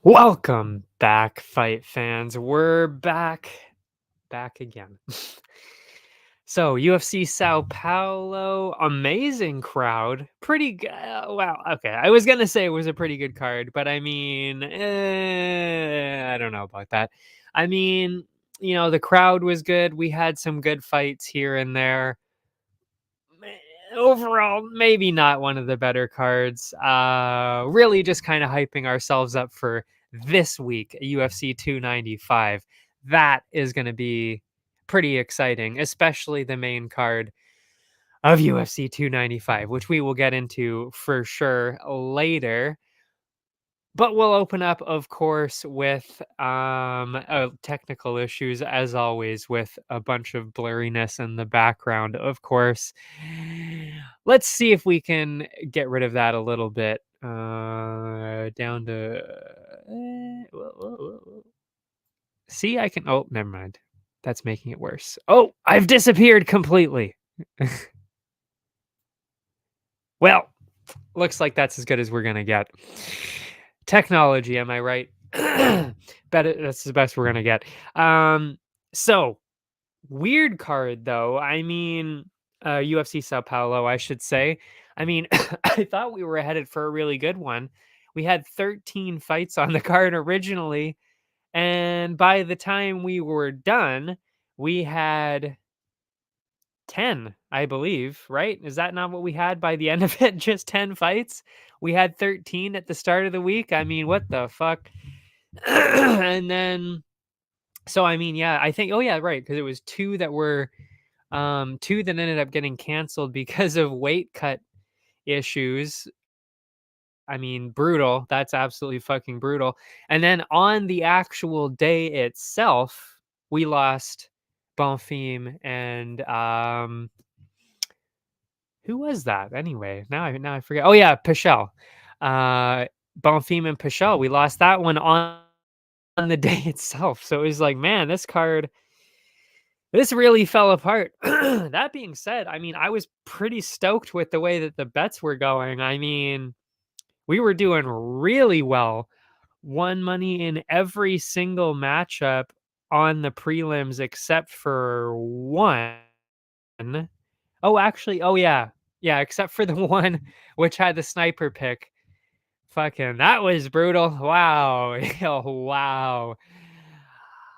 Welcome back, fight fans. We're back again. So, UFC Sao Paulo, amazing crowd. Pretty good. Wow. Okay. I was going to say it was a pretty good card, but I mean, I don't know about that. I mean, the crowd was good. We had some good fights here and there. Overall, maybe not one of the better cards. Really just kind of hyping ourselves up for this week, UFC 295. That is going to be pretty exciting, especially the main card of UFC 295, which we will get into for sure later. But we'll open up, of course, with technical issues, as always, with a bunch of blurriness in the background, of course. Let's see if we can get rid of that a little bit. Down to... See, I can... Oh, never mind. That's making it worse. Oh, I've disappeared completely. Well, looks like that's as good as we're going to get. Technology, am I right? That's the best we're going to get. So, weird card, though. I mean, UFC Sao Paulo, I should say. I mean, I thought we were headed for a really good one. We had 13 fights on the card originally, and by the time we were done, we had 10, I believe, right? Is that not what we had by the end of it? Just 10 fights? We had 13 at the start of the week. I mean, what the fuck? And then, so I mean, yeah, I think, oh yeah, right, because it was two that ended up getting canceled because of weight cut issues. I mean, brutal. That's absolutely fucking brutal. And then on the actual day itself, we lost Bonfim and who was that anyway? Now I forget. Oh yeah, Pichel. Bonfim and Pichel. We lost that one on the day itself. So it was like, man, this really fell apart. That being said, I mean, I was pretty stoked with the way that the bets were going. I mean, we were doing really well. Won money in every single matchup on the prelims except for one. Oh, actually, oh yeah. Yeah, except for the one which had the sniper pick. Fucking, that was brutal. Wow. Oh, wow.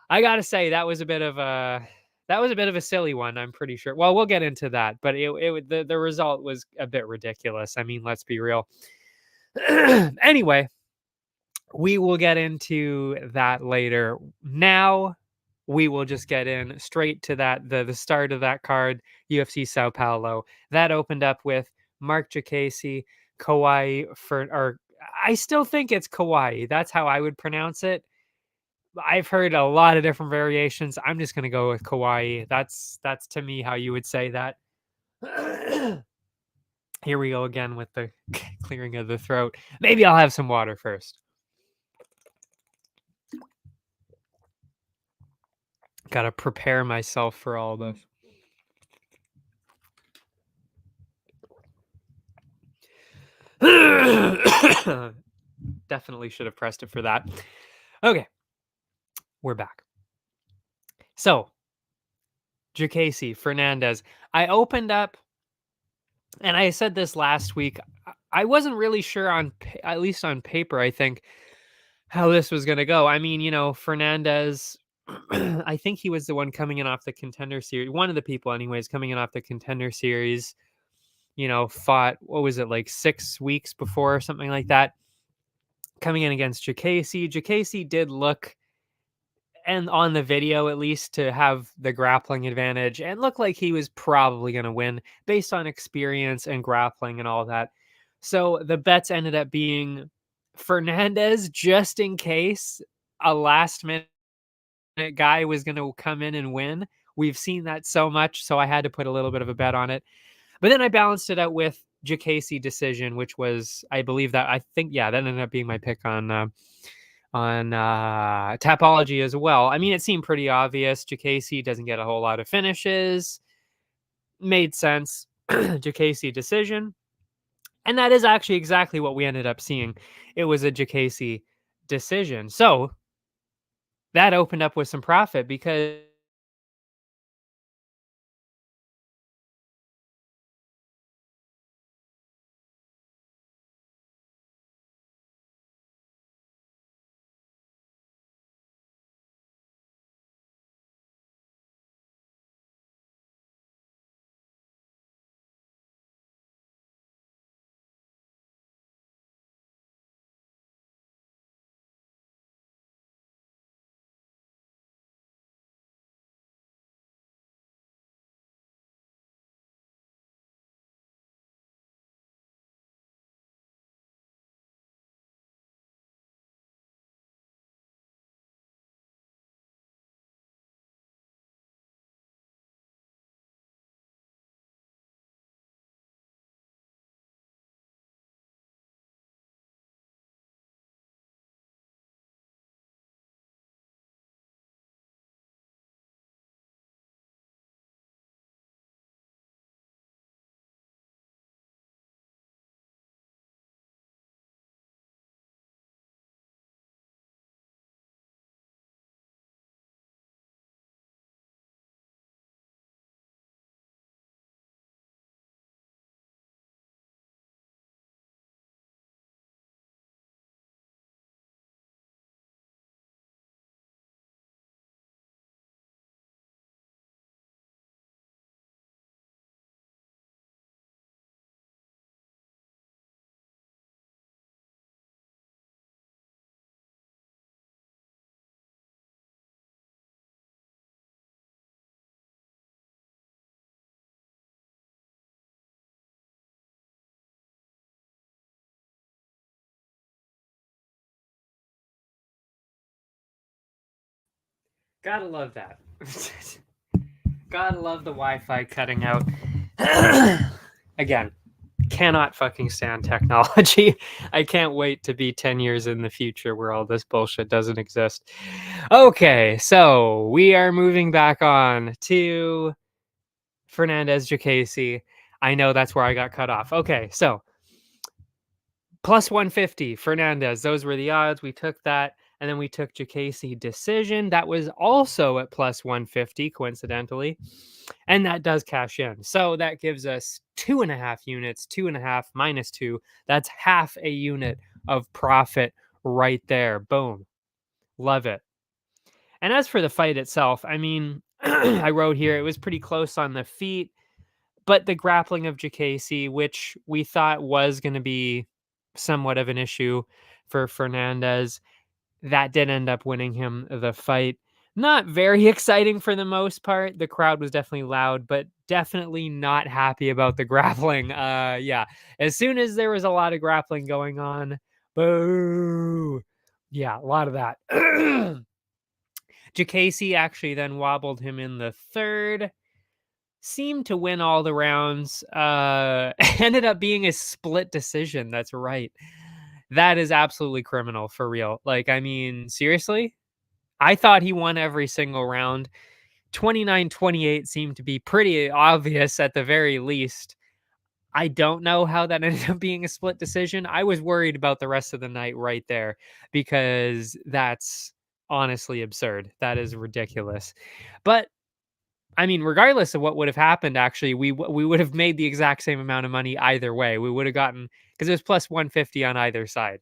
I gotta say, that was a bit of a silly one, I'm pretty sure. Well, we'll get into that, but the result was a bit ridiculous. I mean, let's be real. Anyway, we will get into that later. Now, we will just get in straight to that, the start of that card, UFC Sao Paulo. That opened up with Mark Jacasey, Kauai, or I still think it's Kauai. That's how I would pronounce it. I've heard a lot of different variations. I'm just going to go with Kauai. That's to me how you would say that. Here we go again with the clearing of the throat. Maybe I'll have some water first. Got to prepare myself for all this. Definitely should have pressed it for that. Okay. We're back. So, Jacasey, Fernandez. I opened up, and I said this last week. I wasn't really sure at least on paper, I think, how this was gonna go. I mean, Fernandez, I think he was the one coming in off the Contender Series, one of the people anyways, coming in off the Contender Series, fought, what was it, like 6 weeks before or something like that, coming in against Jacasey. Jacasey did look, and on the video at least, to have the grappling advantage and look like he was probably gonna win based on experience and grappling and all that. So the bets ended up being Fernandez, just in case a last minute guy was going to come in and win. We've seen that so much, so I had to put a little bit of a bet on it. But then I balanced it out with Jacasey decision, which was, I believe that, I think, yeah, that ended up being my pick on Tapology as well. I mean, it seemed pretty obvious. Jacasey doesn't get a whole lot of finishes. Made sense. Jacasey decision. And that is actually exactly what we ended up seeing. It was a Jacasey decision. So that opened up with some profit because gotta love that. Gotta love the Wi-Fi cutting out. Again, cannot fucking stand technology. I can't wait to be 10 years in the future where all this bullshit doesn't exist. Okay, so we are moving back on to Fernandez Jacasey. I know that's where I got cut off. Okay, so plus 150, Fernandez. Those were the odds. We took that. And then we took Jacasey decision. That was also at plus 150, coincidentally. And that does cash in. So that gives us 2.5 units, 2.5 minus 2. That's half a unit of profit right there. Boom. Love it. And as for the fight itself, I mean, I wrote here it was pretty close on the feet, but the grappling of Jacasey, which we thought was going to be somewhat of an issue for Fernandez, that did end up winning him the fight. Not very exciting for the most part. The crowd was definitely loud, but definitely not happy about the grappling. Yeah. As soon as there was a lot of grappling going on, boo. Yeah, a lot of that. Jacasey actually then wobbled him in the third. Seemed to win all the rounds. Ended up being a split decision. That's right. That is absolutely criminal, for real. Like, I mean, seriously? I thought he won every single round. 29-28 seemed to be pretty obvious at the very least. I don't know how that ended up being a split decision. I was worried about the rest of the night right there because that's honestly absurd. That is ridiculous. But I mean, regardless of what would have happened, actually, we would have made the exact same amount of money either way. We would have gotten, because it was plus 150 on either side.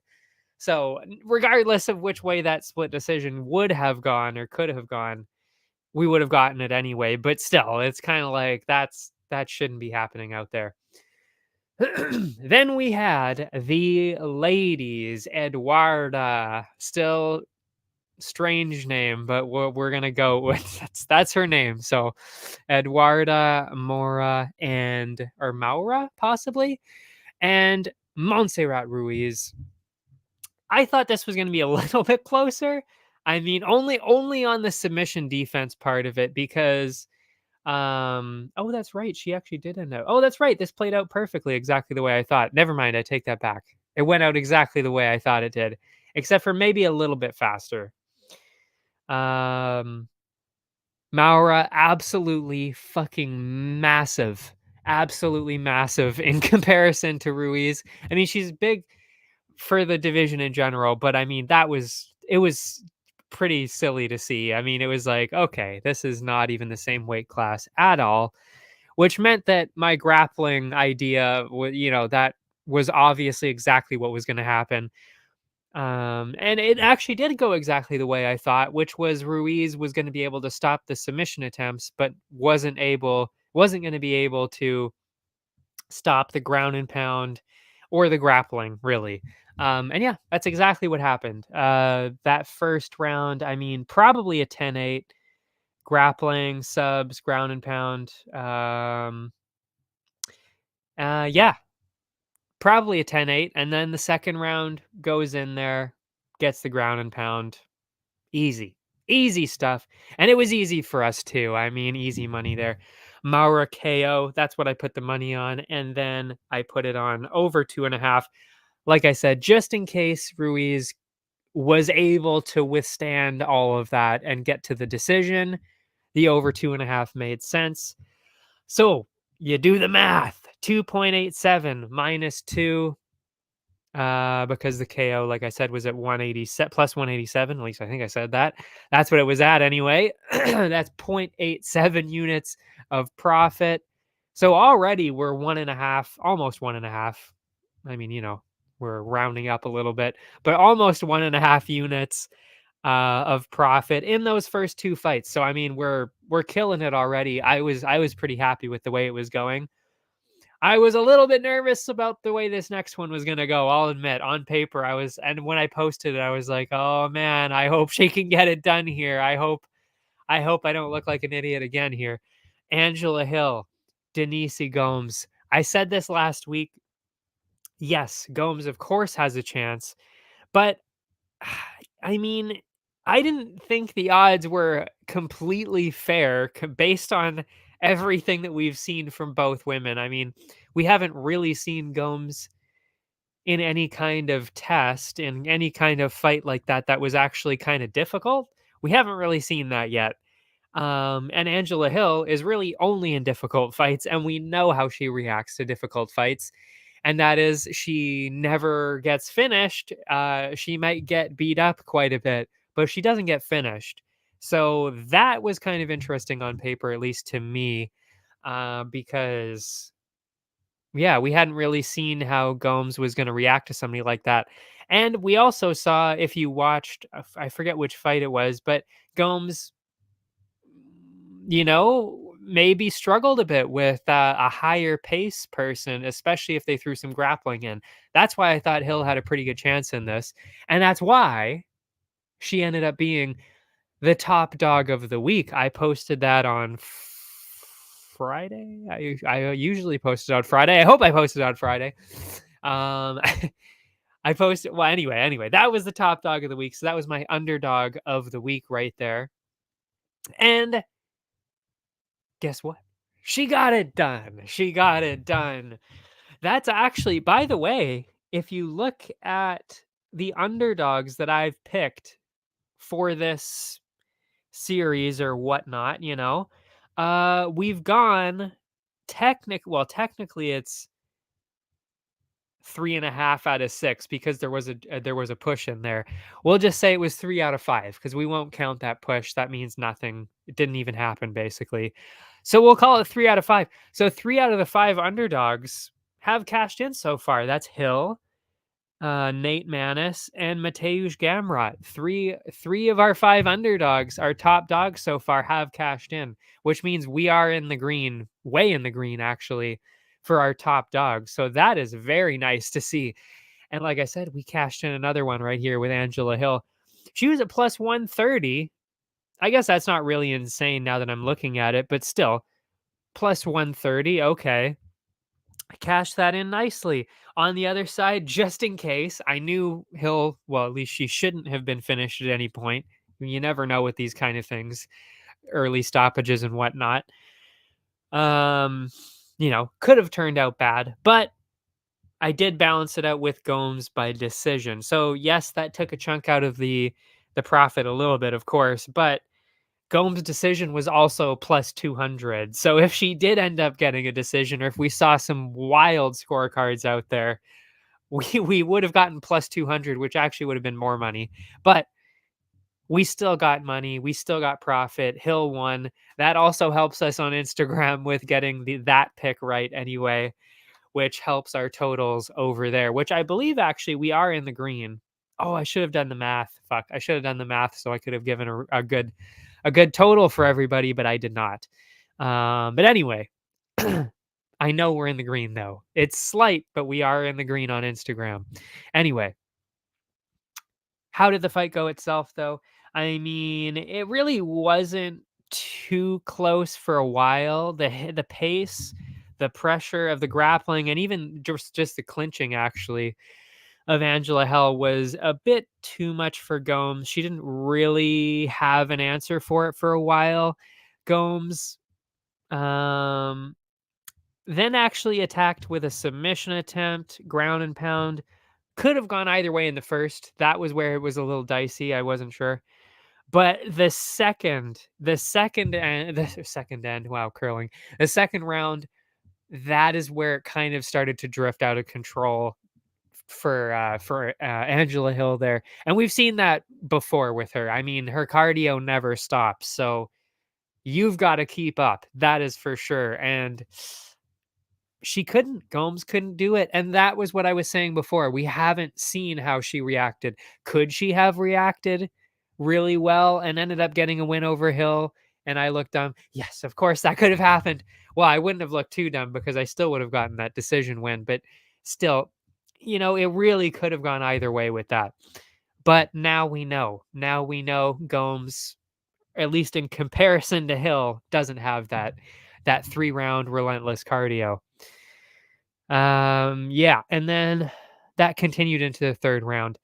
So regardless of which way that split decision would have gone or could have gone, we would have gotten it anyway. But still, it's kind of like that shouldn't be happening out there. Then we had the ladies, Eduarda, still strange name, but we're gonna go with that's her name. So Eduarda Mora or Maura possibly, and Montserrat Ruiz. I thought this was gonna be a little bit closer. I mean, only on the submission defense part of it because oh, that's right. She actually did end up. Oh, that's right. This played out perfectly, exactly the way I thought. Never mind. I take that back. It went out exactly the way I thought it did, except for maybe a little bit faster. Um, Maura, absolutely fucking massive. Absolutely massive in comparison to Ruiz. I mean, she's big for the division in general, but I mean, it was pretty silly to see. I mean, it was like, okay, this is not even the same weight class at all, which meant that my grappling idea, that was obviously exactly what was going to happen. And it actually did go exactly the way I thought, which was Ruiz was going to be able to stop the submission attempts, but wasn't going to be able to stop the ground and pound or the grappling, really. And yeah, that's exactly what happened. That first round, I mean, probably a 10-8 grappling, subs, ground and pound. Yeah, probably a 10-8. And then the second round goes in there, gets the ground and pound. Easy, easy stuff. And it was easy for us too. I mean, easy money there. Maura KO, that's what I put the money on. And then I put it on over 2.5. Like I said, just in case Ruiz was able to withstand all of that and get to the decision, the over 2.5 made sense. So you do the math 2.87 minus 2, because the KO, like I said, was at 180 plus 187. At least I think I said that. That's what it was at anyway. That's 0.87 units of profit. So already we're 1.5, almost 1.5. I mean, we're rounding up a little bit, but almost 1.5 units of profit in those first two fights. So I mean, we're killing it already. I was pretty happy with the way it was going. I was a little bit nervous about the way this next one was going to go. I'll admit, on paper, and when I posted it, I was like, "Oh man, I hope she can get it done here. I hope I don't look like an idiot again here." Angela Hill, Denise Gomes. I said this last week. Yes, Gomes of course has a chance, but I mean, I didn't think the odds were completely fair based on everything that we've seen from both women. I mean, we haven't really seen Gomes in any kind of test, in any kind of fight like that was actually kind of difficult. We haven't really seen that yet. And Angela Hill is really only in difficult fights, and we know how she reacts to difficult fights. And that is, she never gets finished. She might get beat up quite a bit, but she doesn't get finished. So that was kind of interesting on paper, at least to me, because yeah, we hadn't really seen how Gomes was going to react to somebody like that. And we also saw, if you watched, I forget which fight it was, but Gomes, maybe struggled a bit with a higher pace person, especially if they threw some grappling in. That's why I thought Hill had a pretty good chance in this. And that's why she ended up being the top dog of the week. I posted that on Friday. I usually post it on Friday. I hope I posted on Friday. Um, I posted, well, anyway, that was the top dog of the week. So that was my underdog of the week right there. And guess what? She got it done. She got it done. That's actually, by the way, if you look at the underdogs that I've picked for this series or whatnot, we've gone technically it's 3.5 out of 6 because there was a push in there. We'll just say it was 3 out of 5 because we won't count that push. That means nothing. It didn't even happen basically. So we'll call it 3 out of 5. So 3 out of the 5 underdogs have cashed in so far. That's Hill, Nate Manis, and Mateusz Gamrot. Three of our 5 underdogs, our top dogs so far, have cashed in, which means we are in the green, way in the green actually, for our top dogs. So that is very nice to see. And like I said, we cashed in another one right here with Angela Hill. She was at plus 130. I guess that's not really insane now that I'm looking at it, but still, plus 130. Okay. I cashed that in nicely. On the other side, just in case, I knew Hill, well, at least she shouldn't have been finished at any point. You never know with these kind of things, early stoppages and whatnot. Could have turned out bad, but I did balance it out with Gomes by decision. So yes, that took a chunk out of the profit a little bit, of course, but Gomes' decision was also plus 200. So if she did end up getting a decision, or if we saw some wild scorecards out there, we would have gotten plus 200, which actually would have been more money. But we still got money. We still got profit. Hill won. That also helps us on Instagram with getting that pick right anyway, which helps our totals over there, which I believe actually we are in the green. Oh, I should have done the math. Fuck, I should have done the math so I could have given a good total for everybody, but I did not. But anyway, I know we're in the green though. It's slight, but we are in the green on Instagram. Anyway, how did the fight go itself though? I mean, it really wasn't too close for a while. The pace, the pressure of the grappling, and even just the clinching actually of Angela Hill was a bit too much for Gomes. She didn't really have an answer for it for a while. Gomes then actually attacked with a submission attempt, ground and pound. Could have gone either way in the first. That was where it was a little dicey. I wasn't sure. But the second end, wow, curling. The second round, that is where it kind of started to drift out of control for Angela Hill there. And we've seen that before with her. I mean, her cardio never stops. So you've got to keep up. That is for sure. And Gomes couldn't do it. And that was what I was saying before. We haven't seen how she reacted. Could she have reacted really well and ended up getting a win over Hill? And I looked dumb. Yes, of course that could have happened. Well, I wouldn't have looked too dumb because I still would have gotten that decision win, but still, it really could have gone either way with that. But now we know. Now we know Gomes, at least in comparison to Hill, doesn't have that 3-round relentless cardio. Yeah, and then that continued into the third round.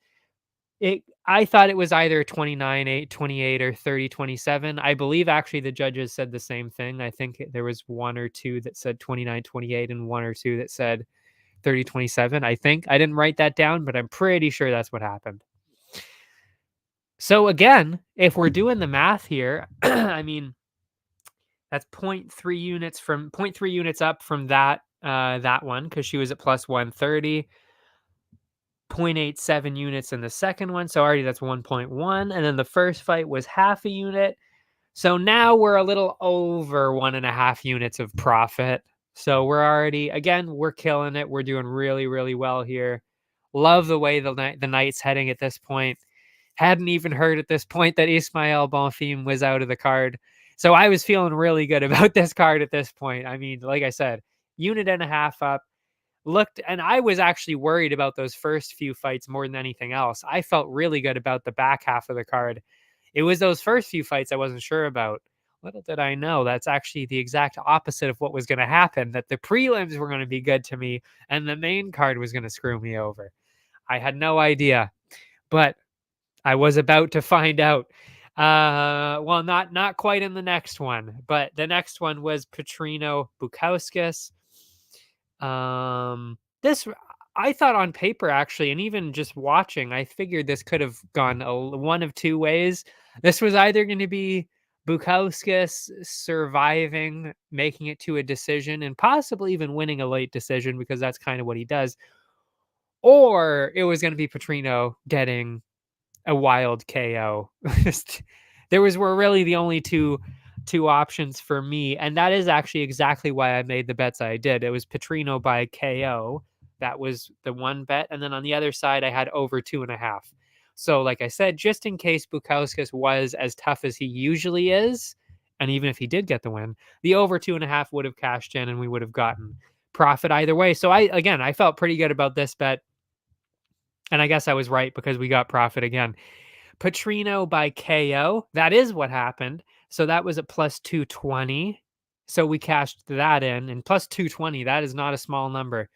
I thought it was either 29-28 or 30-27. I believe actually the judges said the same thing. I think there was one or two that said 29-28 and one or two that said 30-27. I think I didn't write that down, but I'm pretty sure that's what happened. So again, if we're doing the math here, I mean, that's 0.3 units up from that one because she was at plus 130. 0.87 units in the second one, so already that's 1.1. And then the first fight was half a unit. So now we're a little over 1.5 units of profit. So we're already, again, we're killing it. We're doing really, really well here. Love the way the night's heading at this point. Hadn't even heard at this point that Ismael Bonfim was out of the card. So I was feeling really good about this card at this point. I mean, like I said, unit and a half up. And I was actually worried about those first few fights more than anything else. I felt really good about the back half of the card. It was those first few fights I wasn't sure about. Little did I know that's actually the exact opposite of what was going to happen, that the prelims were going to be good to me and the main card was going to screw me over. I had no idea, but I was about to find out. Well, not quite in the next one, but the next one was Petrino Bukowskis. This, I thought on paper actually, and even just watching, I figured this could have gone one of two ways. This was either going to be Bukowskis surviving, making it to a decision, and possibly even winning a late decision because that's kind of what he does. or it was going to be Petrino getting a wild KO. Were really the only two options for me, and that is actually exactly why I made the bets I did. It was Petrino by KO. That was the one bet, and then on the other side I had over 2.5. So like I said, just in case Bukauskas was as tough as he usually is, and even if he did get the win, the over 2.5 would have cashed in and we would have gotten profit either way. So I felt pretty good about this bet, and I guess I was right because we got profit again. Petrino by KO, that is what happened. So that was at plus 220. So we cashed that in, and plus 220, that is not a small number.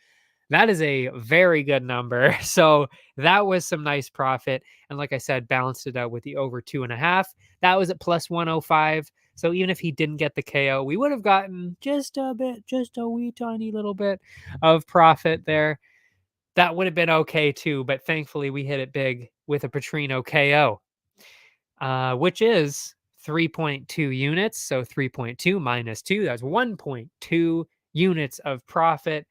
That is a very good number. So that was some nice profit. And like I said, balanced it out with the over 2.5. That was at plus 105. So even if he didn't get the KO, we would have gotten just a wee tiny little bit of profit there. That would have been okay too, but thankfully we hit it big with a Petrino KO, which is 3.2 units. So 3.2 minus 2, that's 1.2 units of profit.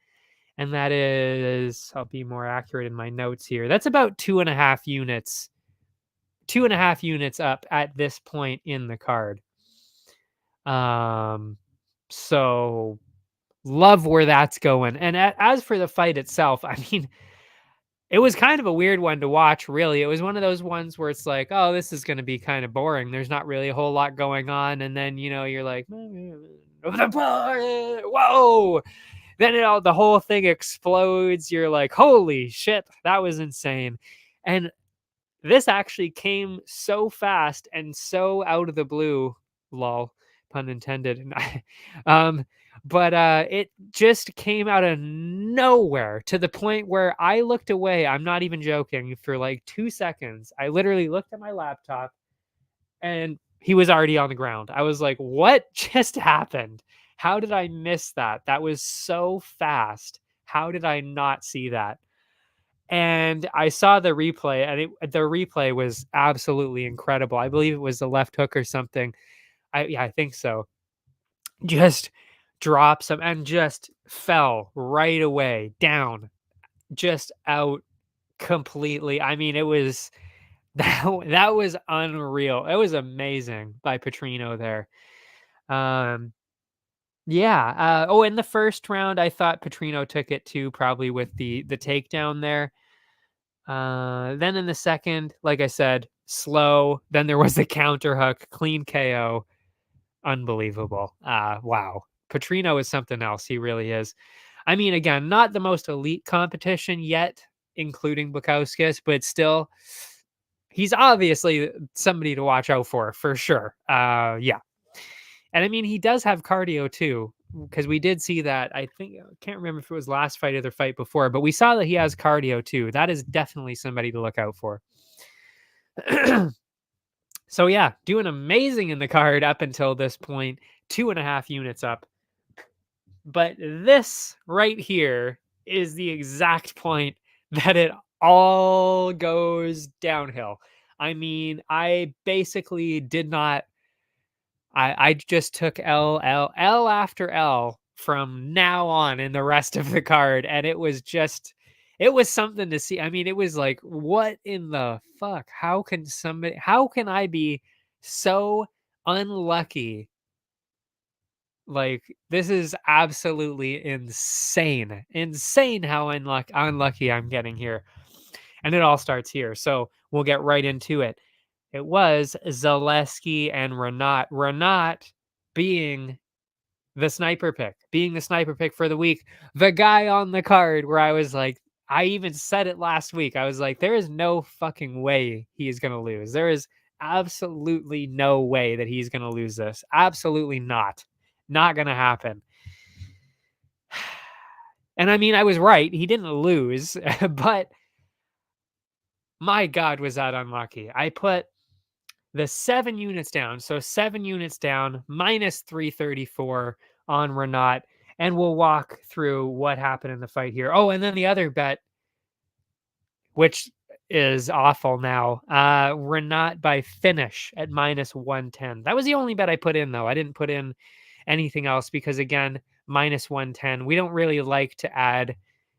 And that is, I'll be more accurate in my notes here, that's about 2.5 units. 2.5 units up at this point in the card. So love where that's going. And as for the fight itself, I mean, it was kind of a weird one to watch, really. It was one of those ones where it's like, oh, this is going to be kind of boring. There's not really a whole lot going on. And then, you're like, whoa. Then the whole thing explodes. You're like, holy shit, that was insane. And this actually came so fast and so out of the blue, lol, pun intended. But it just came out of nowhere to the point where I looked away. I'm not even joking. For like 2 seconds, I literally looked at my laptop and he was already on the ground. I was like, what just happened? How did I miss that? That was so fast. How did I not see that? And I saw the replay, and the replay was absolutely incredible. I believe it was the left hook or something. I think so. Just drops him and just fell right away down, just out completely. I mean, it was that was unreal. It was amazing by Petrino there. Yeah. In the first round, I thought Petrino took it too, probably with the takedown there. Then in the second, like I said, slow. Then there was the counter hook, clean KO. Unbelievable. Wow. Petrino is something else. He really is. I mean, again, not the most elite competition yet, including Bukauskas, but still, he's obviously somebody to watch out for sure. Yeah. And I mean, he does have cardio too, because we did see that. I can't remember if it was last fight or the fight before, but we saw that he has cardio too. That is definitely somebody to look out for. So yeah, doing amazing in the card up until this point, 2.5 units up. But this right here is the exact point that it all goes downhill. I mean, I basically did not. I just took L after L from now on in the rest of the card, and it was something to see. I mean, it was like, what in the fuck? How can I be so unlucky? Like, this is absolutely insane. Insane how unlucky I'm getting here. And it all starts here. So we'll get right into it. It was Zaleski and Renat. Renat being the sniper pick for the week. The guy on the card where I was like, I even said it last week. I was like, there is no fucking way he is going to lose. There is absolutely no way that he's going to lose this. Absolutely not. Not going to happen. And I mean, I was right. He didn't lose, but my God, was that unlucky. I put the 7 units down. So 7 units down, minus 334 on Renat. And we'll walk through what happened in the fight here. Oh, and then the other bet, which is awful now. Renat by finish at minus 110. That was the only bet I put in, though. I didn't put in anything else because, again, minus 110. We don't really like to add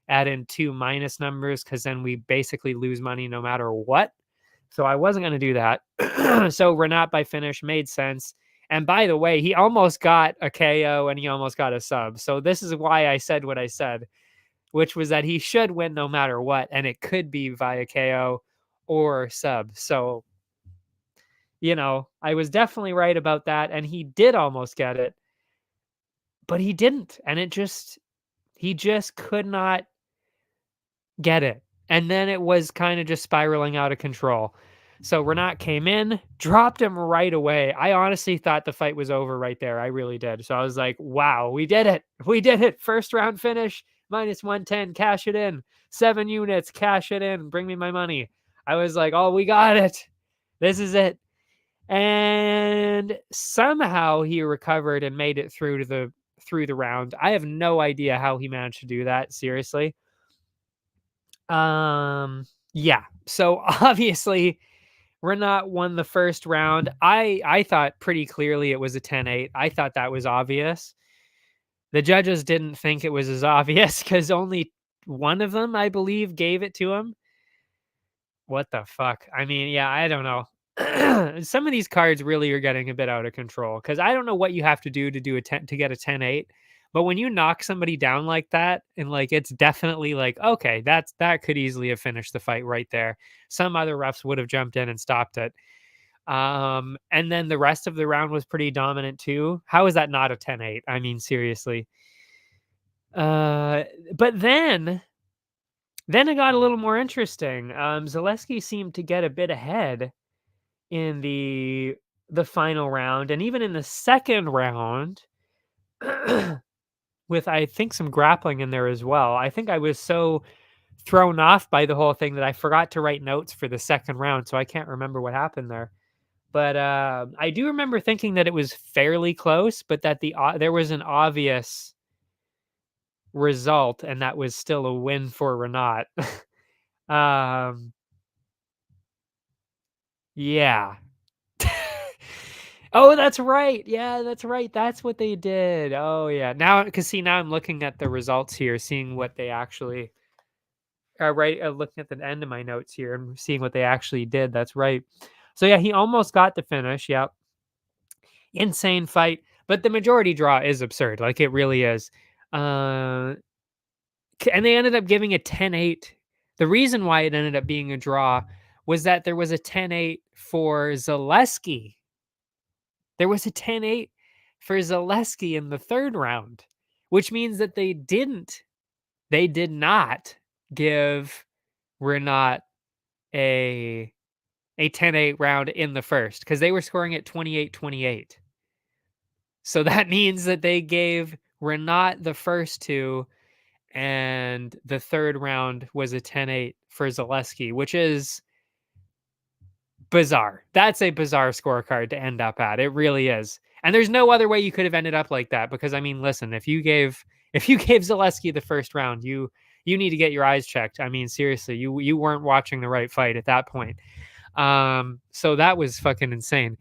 add in 2 minus numbers because then we basically lose money no matter what. So I wasn't going to do that. So Renat by finish made sense. And by the way, he almost got a KO and he almost got a sub. So this is why I said what I said, which was that he should win no matter what. And it could be via KO or sub. So, I was definitely right about that. And he did almost get it, but he didn't. And he just could not get it. And then it was kind of just spiraling out of control. So Renat came in, dropped him right away. I honestly thought the fight was over right there. I really did. So I was like, wow, we did it. We did it. First round finish, minus 110, cash it in. 7 units, cash it in. Bring me my money. I was like, oh, we got it. This is it. And somehow he recovered and made it through the round. I have no idea how he managed to do that, seriously. Yeah. So obviously Renat won the first round. I thought pretty clearly it was a 10-8. I thought that was obvious. The judges didn't think it was as obvious because only one of them, I believe, gave it to him. What the fuck? I mean, yeah, I don't know. Some of these cards really are getting a bit out of control because I don't know what you have to do to get a 10-8. But when you knock somebody down like that, and like it's definitely like, okay, that could easily have finished the fight right there. Some other refs would have jumped in and stopped it. And then the rest of the round was pretty dominant too. How is that not a 10-8? I mean, seriously. But then it got a little more interesting. Zaleski seemed to get a bit ahead in the final round, and even in the second round, with I think some grappling in there as well. I think I was so thrown off by the whole thing that I forgot to write notes for the second round, so I can't remember what happened there. But I do remember thinking that it was fairly close, but that there was an obvious result, and that was still a win for Renat. Yeah. Oh, that's right. Yeah, that's right. That's what they did. Oh, yeah. Now, now I'm looking at the results here, seeing what they actually looking at the end of my notes here and seeing what they actually did. That's right. So yeah, he almost got the finish. Yep. Insane fight, but the majority draw is absurd. Like it really is. And they ended up giving a 10-8. The reason why it ended up being a draw was that there was a 10-8 for Zaleski. There was a 10-8 for Zaleski in the third round, which means that they did not give Renat a 10-8 round in the first because they were scoring at 28-28. So that means that they gave Renat the first two, and the third round was a 10-8 for Zaleski, which is bizarre. That's a bizarre scorecard to end up at. It really is. And there's no other way you could have ended up like that because I mean, listen, if you gave Zaleski the first round, you need to get your eyes checked. I mean, seriously, you weren't watching the right fight at that point. So that was fucking insane.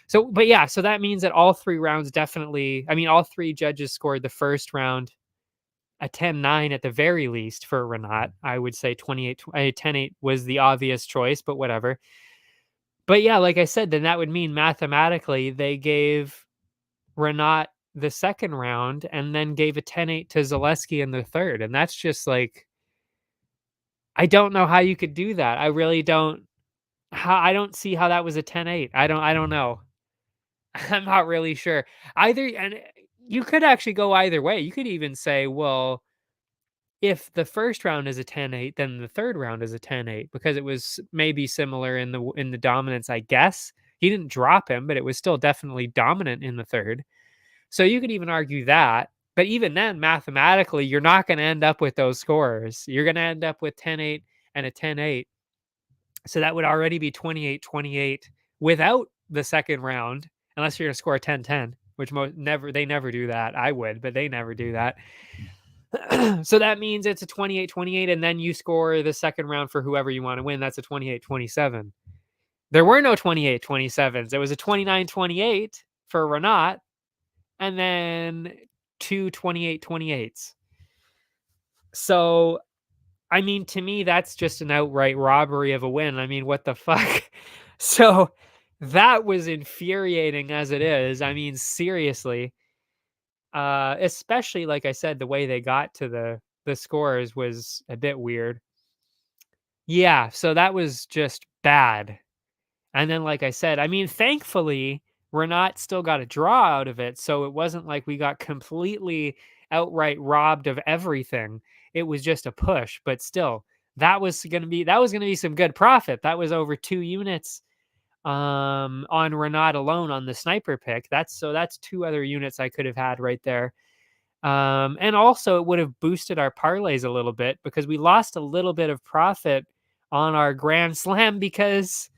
So, but yeah, so that means that all three rounds definitely, I mean, all three judges scored the first round a 10-9 at the very least for Renat. I would say 10-8 was the obvious choice, but whatever. But yeah, like I said, then that would mean mathematically they gave Renat the second round and then gave a 10-8 to Zaleski in the third. And that's just like, I don't know how you could do that. I really don't. I don't see how that was a 10-8. I don't know. I'm not really sure. And you could actually go either way. You could even say, well, if the first round is a 10-8, then the third round is a 10-8 because it was maybe similar in the dominance, I guess. He didn't drop him, but it was still definitely dominant in the third. So you could even argue that. But even then, mathematically, you're not going to end up with those scores. You're going to end up with 10-8 and a 10-8. So that would already be 28-28 without the second round, unless you're going to score a 10-10, which they never do that. I would, but they never do that. So that means it's a 28-28, and then you score the second round for whoever you want to win. That's a 28-27. There were no 28-27s. It was a 29-28 for Renat, and then two 28-28s. So I mean, to me, that's just an outright robbery of a win. I mean, what the fuck? So that was infuriating as it is. I mean, seriously. Especially like I said, the way they got to the scores was a bit weird. Yeah, so that was just bad. And then, like I said, I mean, thankfully, Renat still got a draw out of it, so it wasn't like we got completely outright robbed of everything. It was just a push, but still, that was gonna be some good profit. That was over 2 units on Renat alone on the sniper pick. That's 2 other units I could have had right there. And also it would have boosted our parlays a little bit because we lost a little bit of profit on our Grand Slam because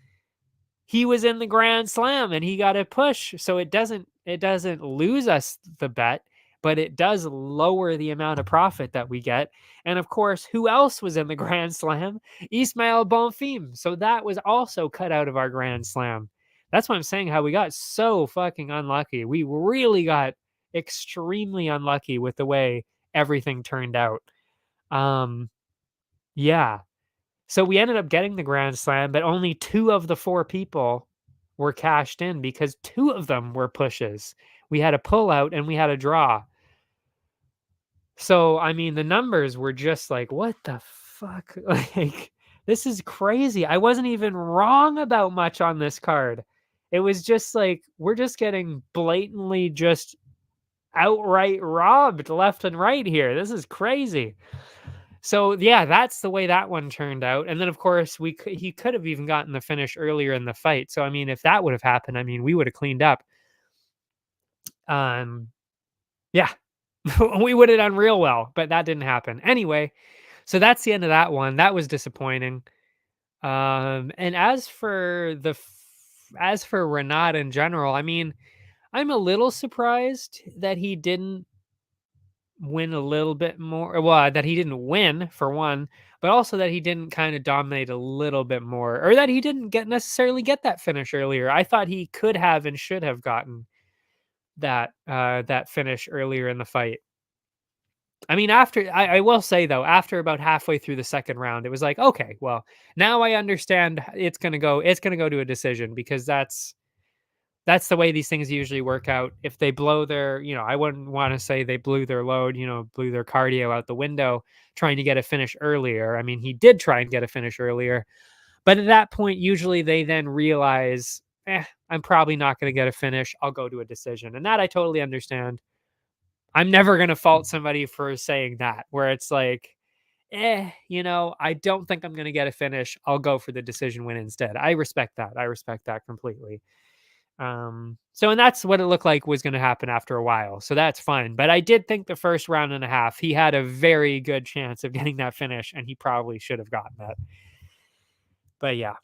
he was in the Grand Slam and he got a push. So it doesn't lose us the bet, but it does lower the amount of profit that we get. And of course, who else was in the Grand Slam? Ismail Bonfim. So that was also cut out of our Grand Slam. That's why I'm saying how we got so fucking unlucky. We really got extremely unlucky with the way everything turned out. Um, yeah. So we ended up getting the Grand Slam, but only 2 of the 4 people were cashed in because 2 of them were pushes. We had a pullout and we had a draw. So, I mean, the numbers were just like, what the fuck? Like, this is crazy. I wasn't even wrong about much on this card. It was just like, we're just getting blatantly just outright robbed left and right here. This is crazy. So yeah, that's the way that one turned out. And then of course he could have even gotten the finish earlier in the fight. So I mean, if that would have happened, I mean, we would have cleaned up. Um, yeah, we would have done real well, but that didn't happen. Anyway, so that's the end of that one. That was disappointing. And as for Renat in general, I mean, I'm a little surprised that he didn't win a little bit more. Well, that he didn't win for one, but also that he didn't kind of dominate a little bit more, or that he didn't necessarily get that finish earlier. I thought he could have and should have gotten that finish earlier in the fight. I mean, I will say though, after about halfway through the second round, it was like, okay, well, now I understand it's gonna go to a decision because that's the way these things usually work out. If they blow their, I wouldn't want to say they blew their load, blew their cardio out the window trying to get a finish earlier. I mean, he did try and get a finish earlier, but at that point, usually they then realize, I'm probably not going to get a finish. I'll go to a decision. And that I totally understand. I'm never going to fault somebody for saying that, where it's like, I don't think I'm going to get a finish. I'll go for the decision win instead. I respect that. I respect that completely. And that's what it looked like was going to happen after a while. So that's fine. But I did think the first round and a half, he had a very good chance of getting that finish, and he probably should have gotten that. But yeah.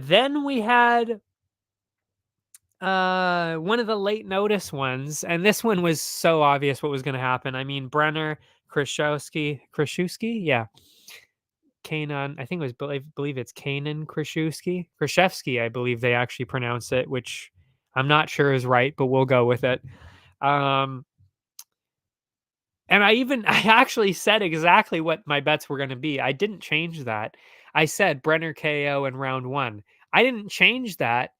Then we had one of the late notice ones, and this one was so obvious what was going to happen. I mean, Brenner, Krzyzewski, yeah. Kanan, I think it was, believe it's Kanan Krzyzewski, I believe they actually pronounce it, which I'm not sure is right, but we'll go with it. And I actually said exactly what my bets were going to be. I didn't change that. I said Brenner KO in round 1. I didn't change that.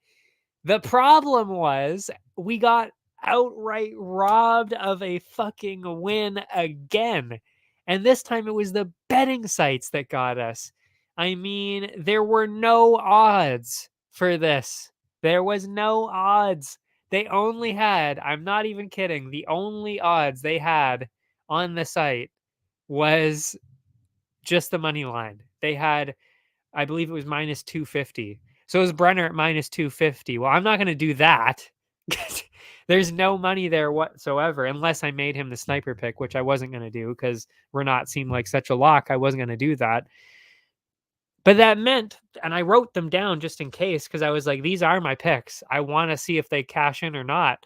The problem was we got outright robbed of a fucking win again. And this time it was the betting sites that got us. I mean, there were no odds for this. There was no odds. They only had, I'm not even kidding, the only odds they had on the site was just the money line. They had, I believe it was minus 250. So it was Brenner at minus 250. Well, I'm not going to do that. There's no money there whatsoever unless I made him the sniper pick, which I wasn't going to do because Renat seemed like such a lock. I wasn't going to do that. But that meant, and I wrote them down just in case because I was like, these are my picks. I want to see if they cash in or not.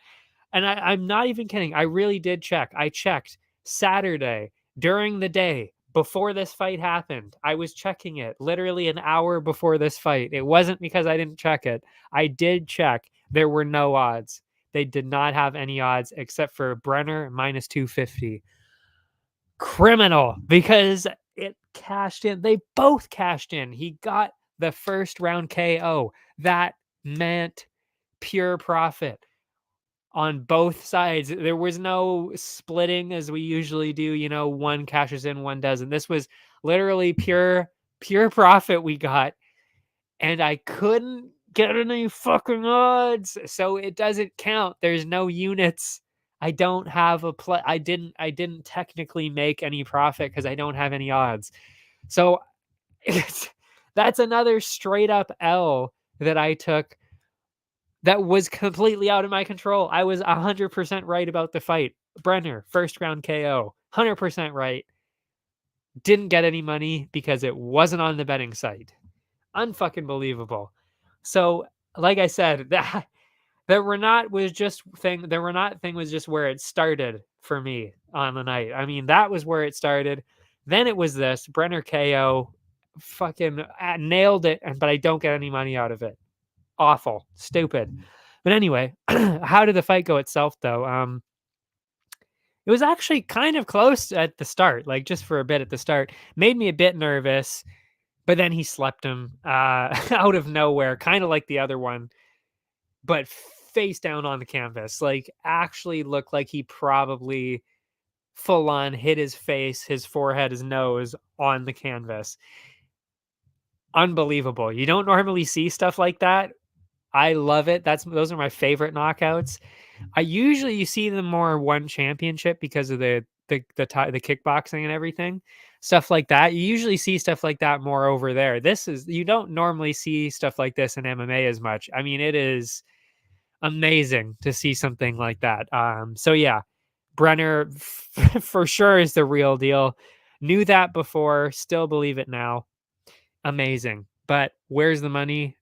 And I'm not even kidding. I really did check. I checked Saturday during the day before this fight happened. I was checking it literally an hour before this fight. It wasn't because I didn't check it. I did check. There were no odds. They did not have any odds except for Brenner minus 250. Criminal, because it cashed in. They both cashed in. He got the first round KO. That meant pure profit on both sides. There was no splitting as we usually do, one cashes in, one doesn't. This was literally pure profit we got, and I couldn't get any fucking odds. So it doesn't count. There's no units. I don't have a play. I didn't technically make any profit because I don't have any odds. So that's another straight up L that I took that was completely out of my control. I was 100% right about the fight. Brenner, first round KO, 100% right. Didn't get any money because it wasn't on the betting site. Unfucking believable. So, like I said, the Renat thing was just where it started for me on the night. I mean, that was where it started. Then it was this Brenner KO, fucking nailed it, but I don't get any money out of it. Awful, stupid. But anyway, how did the fight go itself though? It was actually kind of close at the start, like just for a bit at the start. Made me a bit nervous, but then he slept him out of nowhere, kind of like the other one, but face down on the canvas. Like actually looked like he probably full on hit his face, his forehead, his nose on the canvas. Unbelievable. You don't normally see stuff like that. I love it. Those are my favorite knockouts. You see them more one championship because of the kickboxing and everything, stuff like that. You usually see stuff like that more over there. You don't normally see stuff like this in MMA as much. I mean, it is amazing to see something like that. So yeah, Brenner for sure is the real deal. Knew that before, still believe it now. Amazing. But where's the money?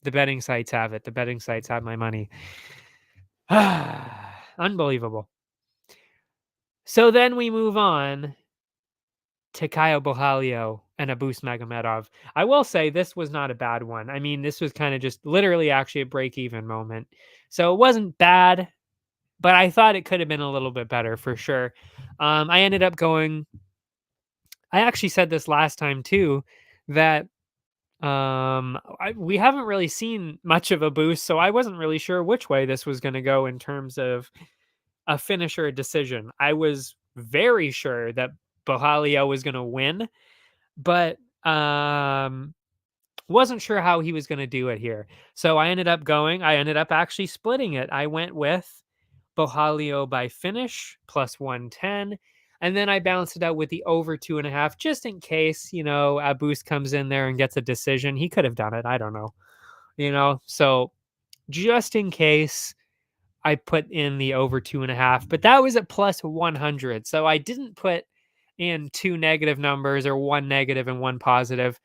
The betting sites have it. The betting sites have my money. Unbelievable. So then we move on to Caio Borralho and Abus Magomedov. I will say this was not a bad one. I mean, this was kind of just literally actually a break-even moment. So it wasn't bad, but I thought it could have been a little bit better for sure. I ended up going. I actually said this last time too, that we haven't really seen much of a boost, so I wasn't really sure which way this was going to go in terms of a finish or a decision. I was very sure that Borralho was going to win, but wasn't sure how he was going to do it here. So I ended up actually splitting it. I went with Borralho by finish plus 110. And then I balanced it out with the over 2.5, just in case, Abus comes in there and gets a decision. He could have done it. I don't know, so just in case, I put in the over 2.5, but that was at plus 100. So I didn't put in two negative numbers or one negative and one positive.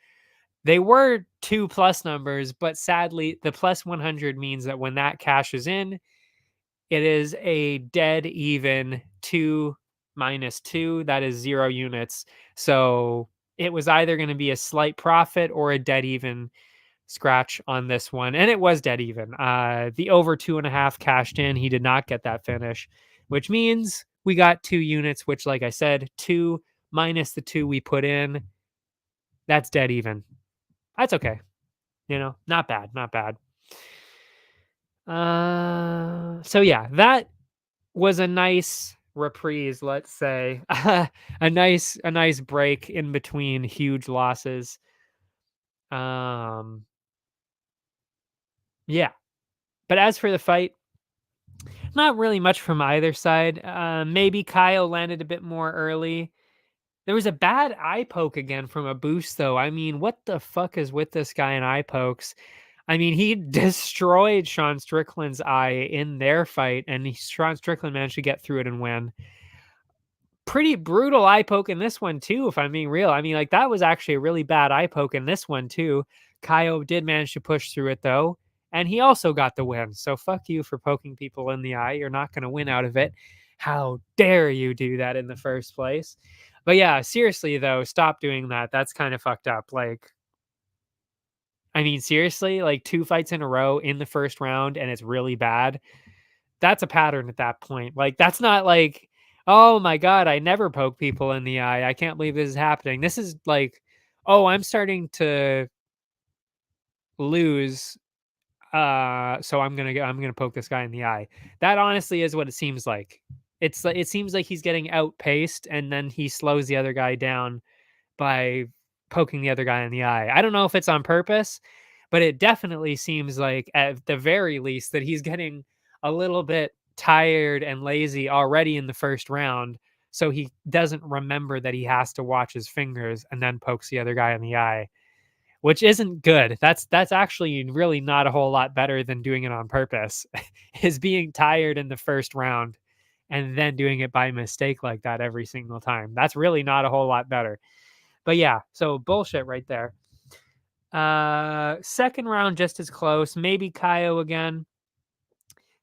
They were two plus numbers, but sadly, the plus 100 means that when that cashes in, it is a dead even 2 minus 2. That is 0 units. So it was either going to be a slight profit or a dead even scratch on this one. And it was dead even. The over 2.5 cashed in. He did not get that finish, which means we got 2 units, which, like I said, 2 minus the 2 we put in. That's dead even. That's okay. Not bad. Not bad. So yeah, that was a nice reprise, let's say. a nice break in between huge losses. Yeah. But as for the fight, not really much from either side. Maybe Kyle landed a bit more early. There was a bad eye poke again from a boost, though. I mean, what the fuck is with this guy and eye pokes? I mean, he destroyed Sean Strickland's eye in their fight, and Sean Strickland managed to get through it and win. Pretty brutal eye poke in this one, too, if I'm being real. I mean, like, that was actually a really bad eye poke in this one, too. Kaio did manage to push through it, though, and he also got the win. So fuck you for poking people in the eye. You're not going to win out of it. How dare you do that in the first place? But yeah, seriously, though, stop doing that. That's kind of fucked up. Like, I mean, seriously, like 2 fights in a row in the first round and it's really bad. That's a pattern at that point. Like, that's not like, Oh my God, I never poke people in the eye. I can't believe this is happening. This is like, oh, I'm starting to lose. So I'm gonna poke this guy in the eye. That honestly is what it seems like. It seems like he's getting outpaced and then he slows the other guy down by poking the other guy in the eye. I don't know if it's on purpose, but it definitely seems like at the very least that he's getting a little bit tired and lazy already in the first round. So he doesn't remember that he has to watch his fingers and then pokes the other guy in the eye, which isn't good. That's actually really not a whole lot better than doing it on purpose. Is being tired in the first round and then doing it by mistake like that every single time. That's really not a whole lot better. But yeah, so bullshit right there. Second round just as close. Maybe Kaio again.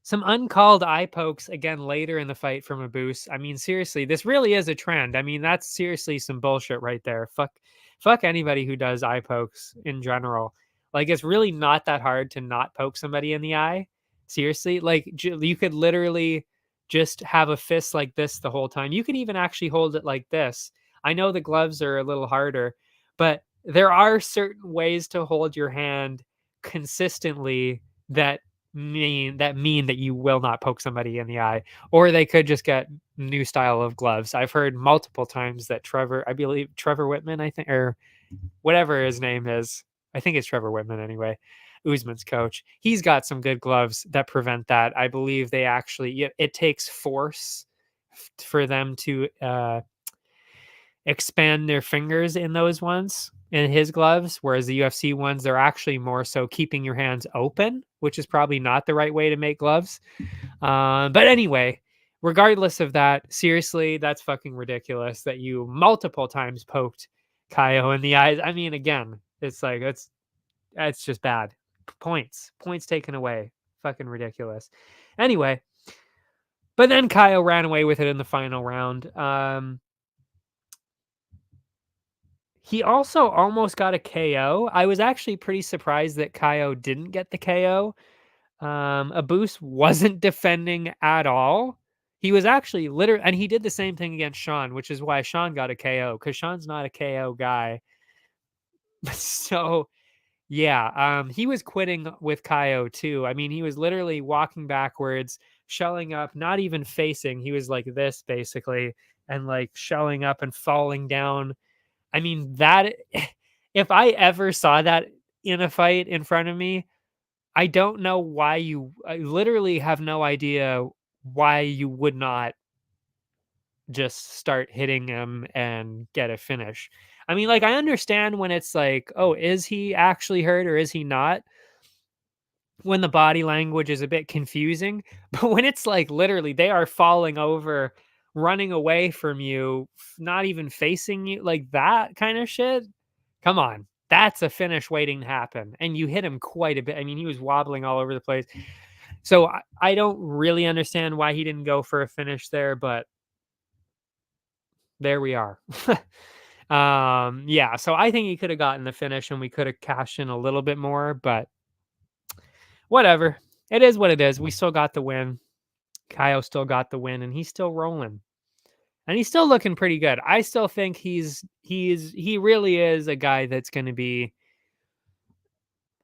Some uncalled eye pokes again later in the fight from a boost. I mean, seriously, this really is a trend. I mean, that's seriously some bullshit right there. Fuck anybody who does eye pokes in general. Like, it's really not that hard to not poke somebody in the eye. Seriously, like you could literally just have a fist like this the whole time. You could even actually hold it like this. I know the gloves are a little harder, but there are certain ways to hold your hand consistently that mean that you will not poke somebody in the eye, or they could just get new style of gloves. I've heard multiple times that I believe Trevor Whitman, I think, or whatever his name is, I think it's Trevor Whitman anyway, Usman's coach. He's got some good gloves that prevent that. I believe they actually, it takes force for them to expand their fingers in those ones in his gloves, whereas the UFC ones, they're actually more so keeping your hands open, which is probably not the right way to make gloves. But anyway, regardless of that, seriously, that's fucking ridiculous that you multiple times poked Kaio in the eyes. I mean, again, it's like it's just bad. Points taken away. Fucking ridiculous. Anyway, but then Kaio ran away with it in the final round. He also almost got a KO. I was actually pretty surprised that Kaio didn't get the KO. Abus wasn't defending at all. He was actually literally, and he did the same thing against Sean, which is why Sean got a KO, because Sean's not a KO guy. So yeah, he was quitting with Kaio too. I mean, he was literally walking backwards, shelling up, not even facing. He was like this basically, and like shelling up and falling down. I mean, that if I ever saw that in a fight in front of me, I don't know why I literally have no idea why you would not just start hitting him and get a finish. I mean, like, I understand when it's like, oh, is he actually hurt or is he not? When the body language is a bit confusing, but when it's like literally they are falling over, running away from you, not even facing you, like that kind of shit. Come on. That's a finish waiting to happen. And you hit him quite a bit. I mean, he was wobbling all over the place. So I don't really understand why he didn't go for a finish there, but there we are. Yeah, so I think he could have gotten the finish and we could have cashed in a little bit more, but whatever. It is what it is. We still got the win. Kaio still got the win, and he's still rolling. And he's still looking pretty good. I still think he really is a guy that's going to be,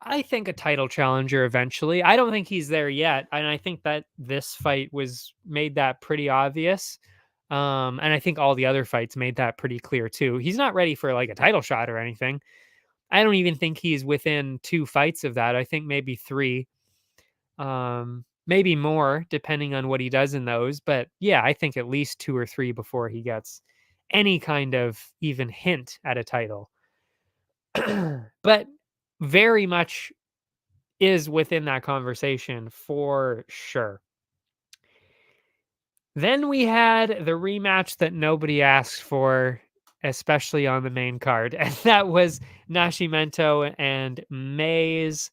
I think, a title challenger eventually. I don't think he's there yet, and I think that this fight was made that pretty obvious. And I think all the other fights made that pretty clear too. He's not ready for like a title shot or anything. I don't even think he's within 2 fights of that. I think maybe 3. Maybe more depending on what he does in those, but yeah, I think at least 2 or 3 before he gets any kind of even hint at a title. But very much is within that conversation for sure. Then we had the rematch that nobody asked for, especially on the main card, and that was Nascimento and Mays.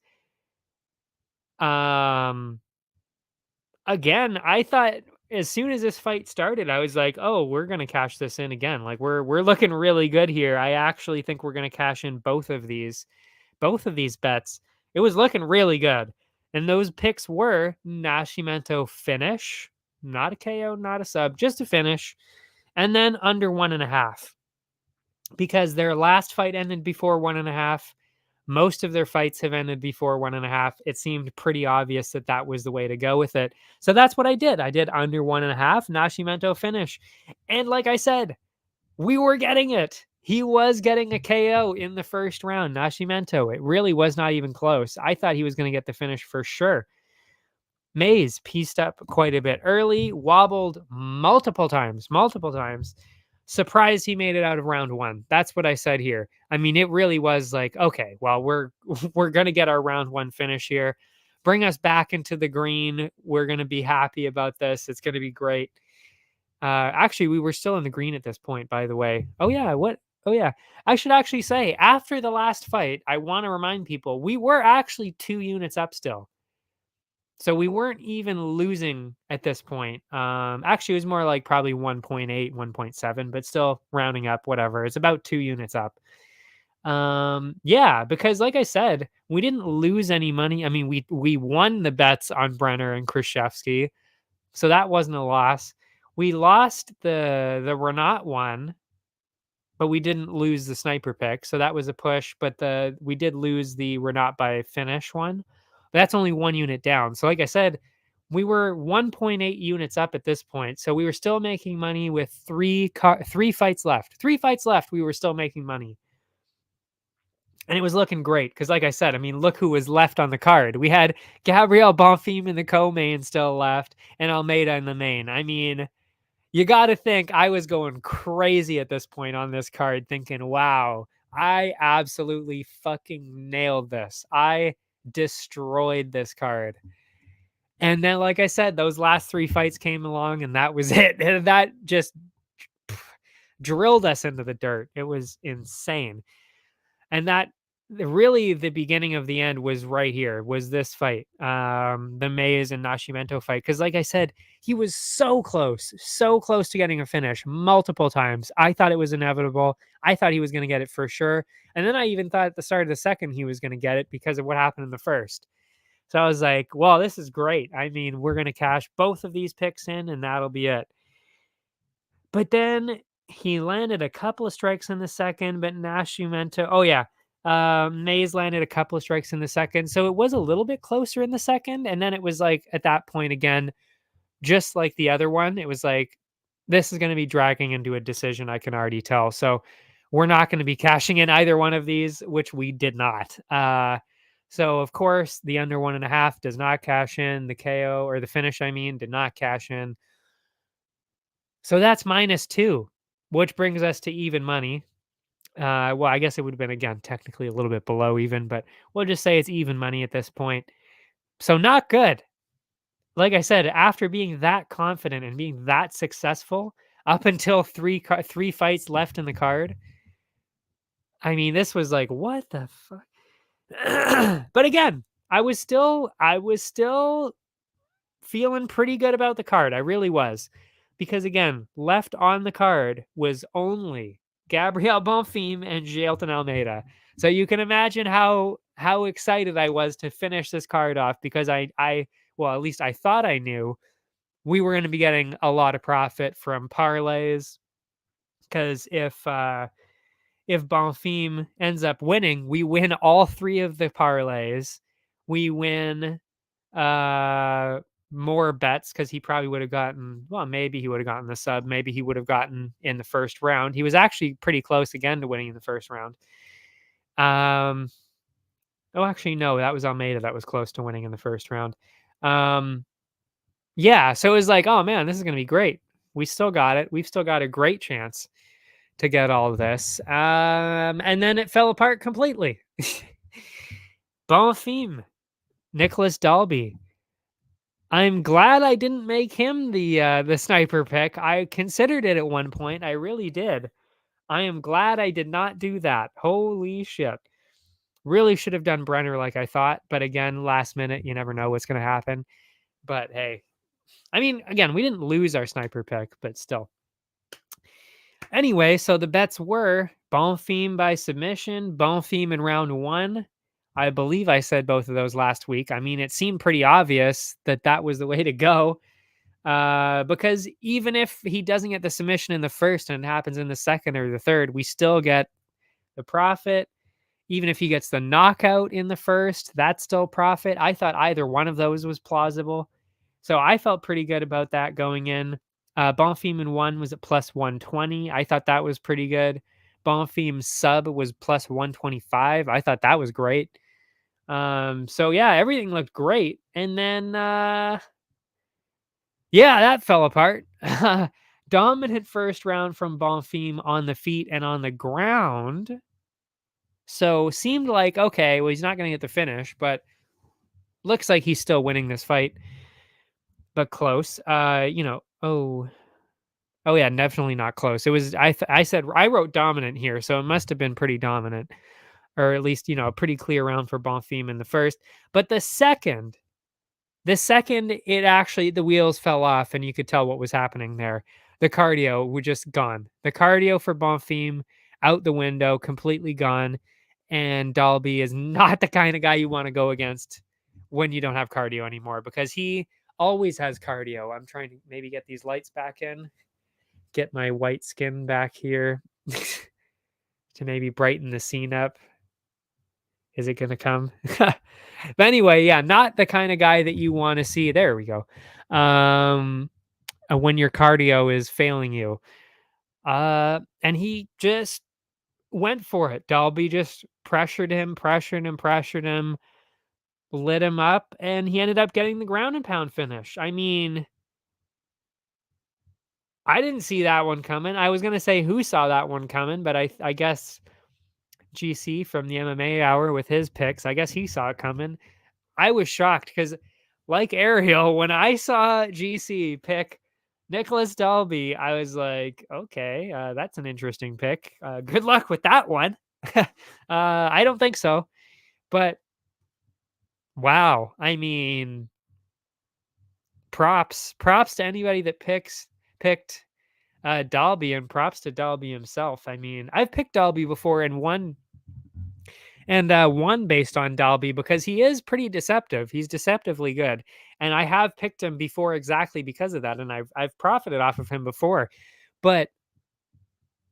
Again, I thought as soon as this fight started, I was like, "Oh, we're gonna cash this in again. Like we're looking really good here. I actually think we're gonna cash in both of these bets." It was looking really good, and those picks were Nascimento finish not a KO, not a sub, just a finish. And then under 1.5, because their last fight ended before 1.5. Most of their fights have ended before 1.5. It seemed pretty obvious that that was the way to go with it. So that's what I did. I did under 1.5, Nascimento finish. And like I said, we were getting it. He was getting a KO in the first round, Nascimento. It really was not even close. I thought he was going to get the finish for sure. Mays pieced up quite a bit early, wobbled multiple times. Surprised he made it out of round 1. That's what I said here. I mean, it really was like, okay, well, we're going to get our round 1 finish here. Bring us back into the green. We're going to be happy about this. It's going to be great. Actually, we were still in the green at this point, by the way. Oh yeah, what? Oh yeah. I should actually say, after the last fight, I want to remind people, we were actually 2 units up still. So we weren't even losing at this point. Actually, it was more like probably 1.8, 1.7, but still rounding up, whatever. It's about 2 units up. Yeah, because like I said, we didn't lose any money. I mean, we won the bets on Brenner and Krzyzewski, so that wasn't a loss. We lost the Renat one, but we didn't lose the sniper pick, so that was a push. But we did lose the Renat by finish one. But that's only 1 unit down. So like I said, we were 1.8 units up at this point. So we were still making money with three fights left. 3 fights left, we were still making money. And it was looking great because, like I said, I mean, look who was left on the card. We had Gabriel Bonfim in the co-main still left, and Almeida in the main. I mean, you got to think I was going crazy at this point on this card, thinking, wow, I absolutely fucking nailed this. I destroyed this card. And then, like I said, those last 3 fights came along, and that was it. And that just drilled us into the dirt. It was insane. And that really the beginning of the end was right here, was this fight, the Mays and Nascimento fight. Because like I said, he was so close to getting a finish multiple times. I thought it was inevitable. I thought he was going to get it for sure. And then I even thought at the start of the second he was going to get it because of what happened in the first. So I was like, well, this is great. I mean, we're going to cash both of these picks in and that'll be it. But then he landed a couple of strikes in the second, but Nascimento, oh yeah, Mays landed a couple of strikes in the second. So it was a little bit closer in the second. And then it was like, at that point again, just like the other one, it was like, this is going to be dragging into a decision. I can already tell. So we're not going to be cashing in either one of these, which we did not. So of course the under 1.5 does not cash in. The KO, or the finish, I mean, did not cash in. So that's -2, which brings us to even money. Well, I guess it would have been, again, technically a little bit below even, but we'll just say it's even money at this point. So not good. Like I said, after being that confident and being that successful up until three fights left in the card, I mean, this was like, what the fuck? But again, I was still feeling pretty good about the card. I really was. Because again, left on the card was only Gabriel Bonfim and Jailton Almeida. So you can imagine how excited I was to finish this card off, because I well, at least I thought I knew we were going to be getting a lot of profit from parlays. Because if Bonfim ends up winning, we win all 3 of the parlays. We win more bets, because he probably would have gotten, well, maybe he would have gotten the sub, maybe he would have gotten in the first round. He was actually pretty close again to winning in the first round. Oh, actually, no, that was Almeida that was close to winning in the first round. Yeah, so it was like, oh man, this is going to be great. We still got it. We've still got a great chance to get all of this. And then it fell apart completely. Bonfim, Nicholas Dalby. I'm glad I didn't make him the sniper pick. I considered it at one point. I really did. I am glad I did not do that. Holy shit. Really should have done Brenner like I thought. But again, last minute, you never know what's going to happen. But hey, I mean, again, we didn't lose our sniper pick, but still. Anyway, so the bets were Bonfim by submission, Bonfim in round 1. I believe I said both of those last week. I mean, it seemed pretty obvious that that was the way to go. Because even if he doesn't get the submission in the first and it happens in the second or the third, we still get the profit. Even if he gets the knockout in the first, that's still profit. I thought either one of those was plausible. So I felt pretty good about that going in. Bonfim in 1 was at plus 120. I thought that was pretty good. Bonfim sub was plus 125. I thought that was great. So yeah, everything looked great. And then yeah, that fell apart. Dominant first round from Bonfim on the feet and on the ground. So seemed like, okay, well, he's not going to get the finish, but looks like he's still winning this fight, but close. Oh yeah, definitely not close. It was, I said, I wrote dominant here, so it must have been pretty dominant, or at least, a pretty clear round for Bonfim in the first. But the second it actually, the wheels fell off and you could tell what was happening there. The cardio were just gone. The cardio for Bonfim out the window, completely gone. And Dalby is not the kind of guy you want to go against when you don't have cardio anymore, because he always has cardio. I'm trying to maybe get these lights back in, get my white skin back here to maybe brighten the scene up. Is it going to come? But anyway, yeah, not the kind of guy that you want to see. There we go. When your cardio is failing you. And he just went for it. Dalby just pressured him, lit him up, and he ended up getting the ground and pound finish. I mean, I didn't see that one coming. I was going to say who saw that one coming, but I guess GC from the MMA Hour with his picks, I guess he saw it coming. I was shocked because, like Ariel, when I saw GC pick Nicholas Dalby, I was like, okay, that's an interesting pick. Good luck with that one. I don't think so, but wow. I mean, props to anybody that picked Dalby, and props to Dalby himself. I mean, I've picked Dalby before and won based on Dalby because he is pretty deceptive. He's deceptively good. And I have picked him before exactly because of that. And I've profited off of him before. But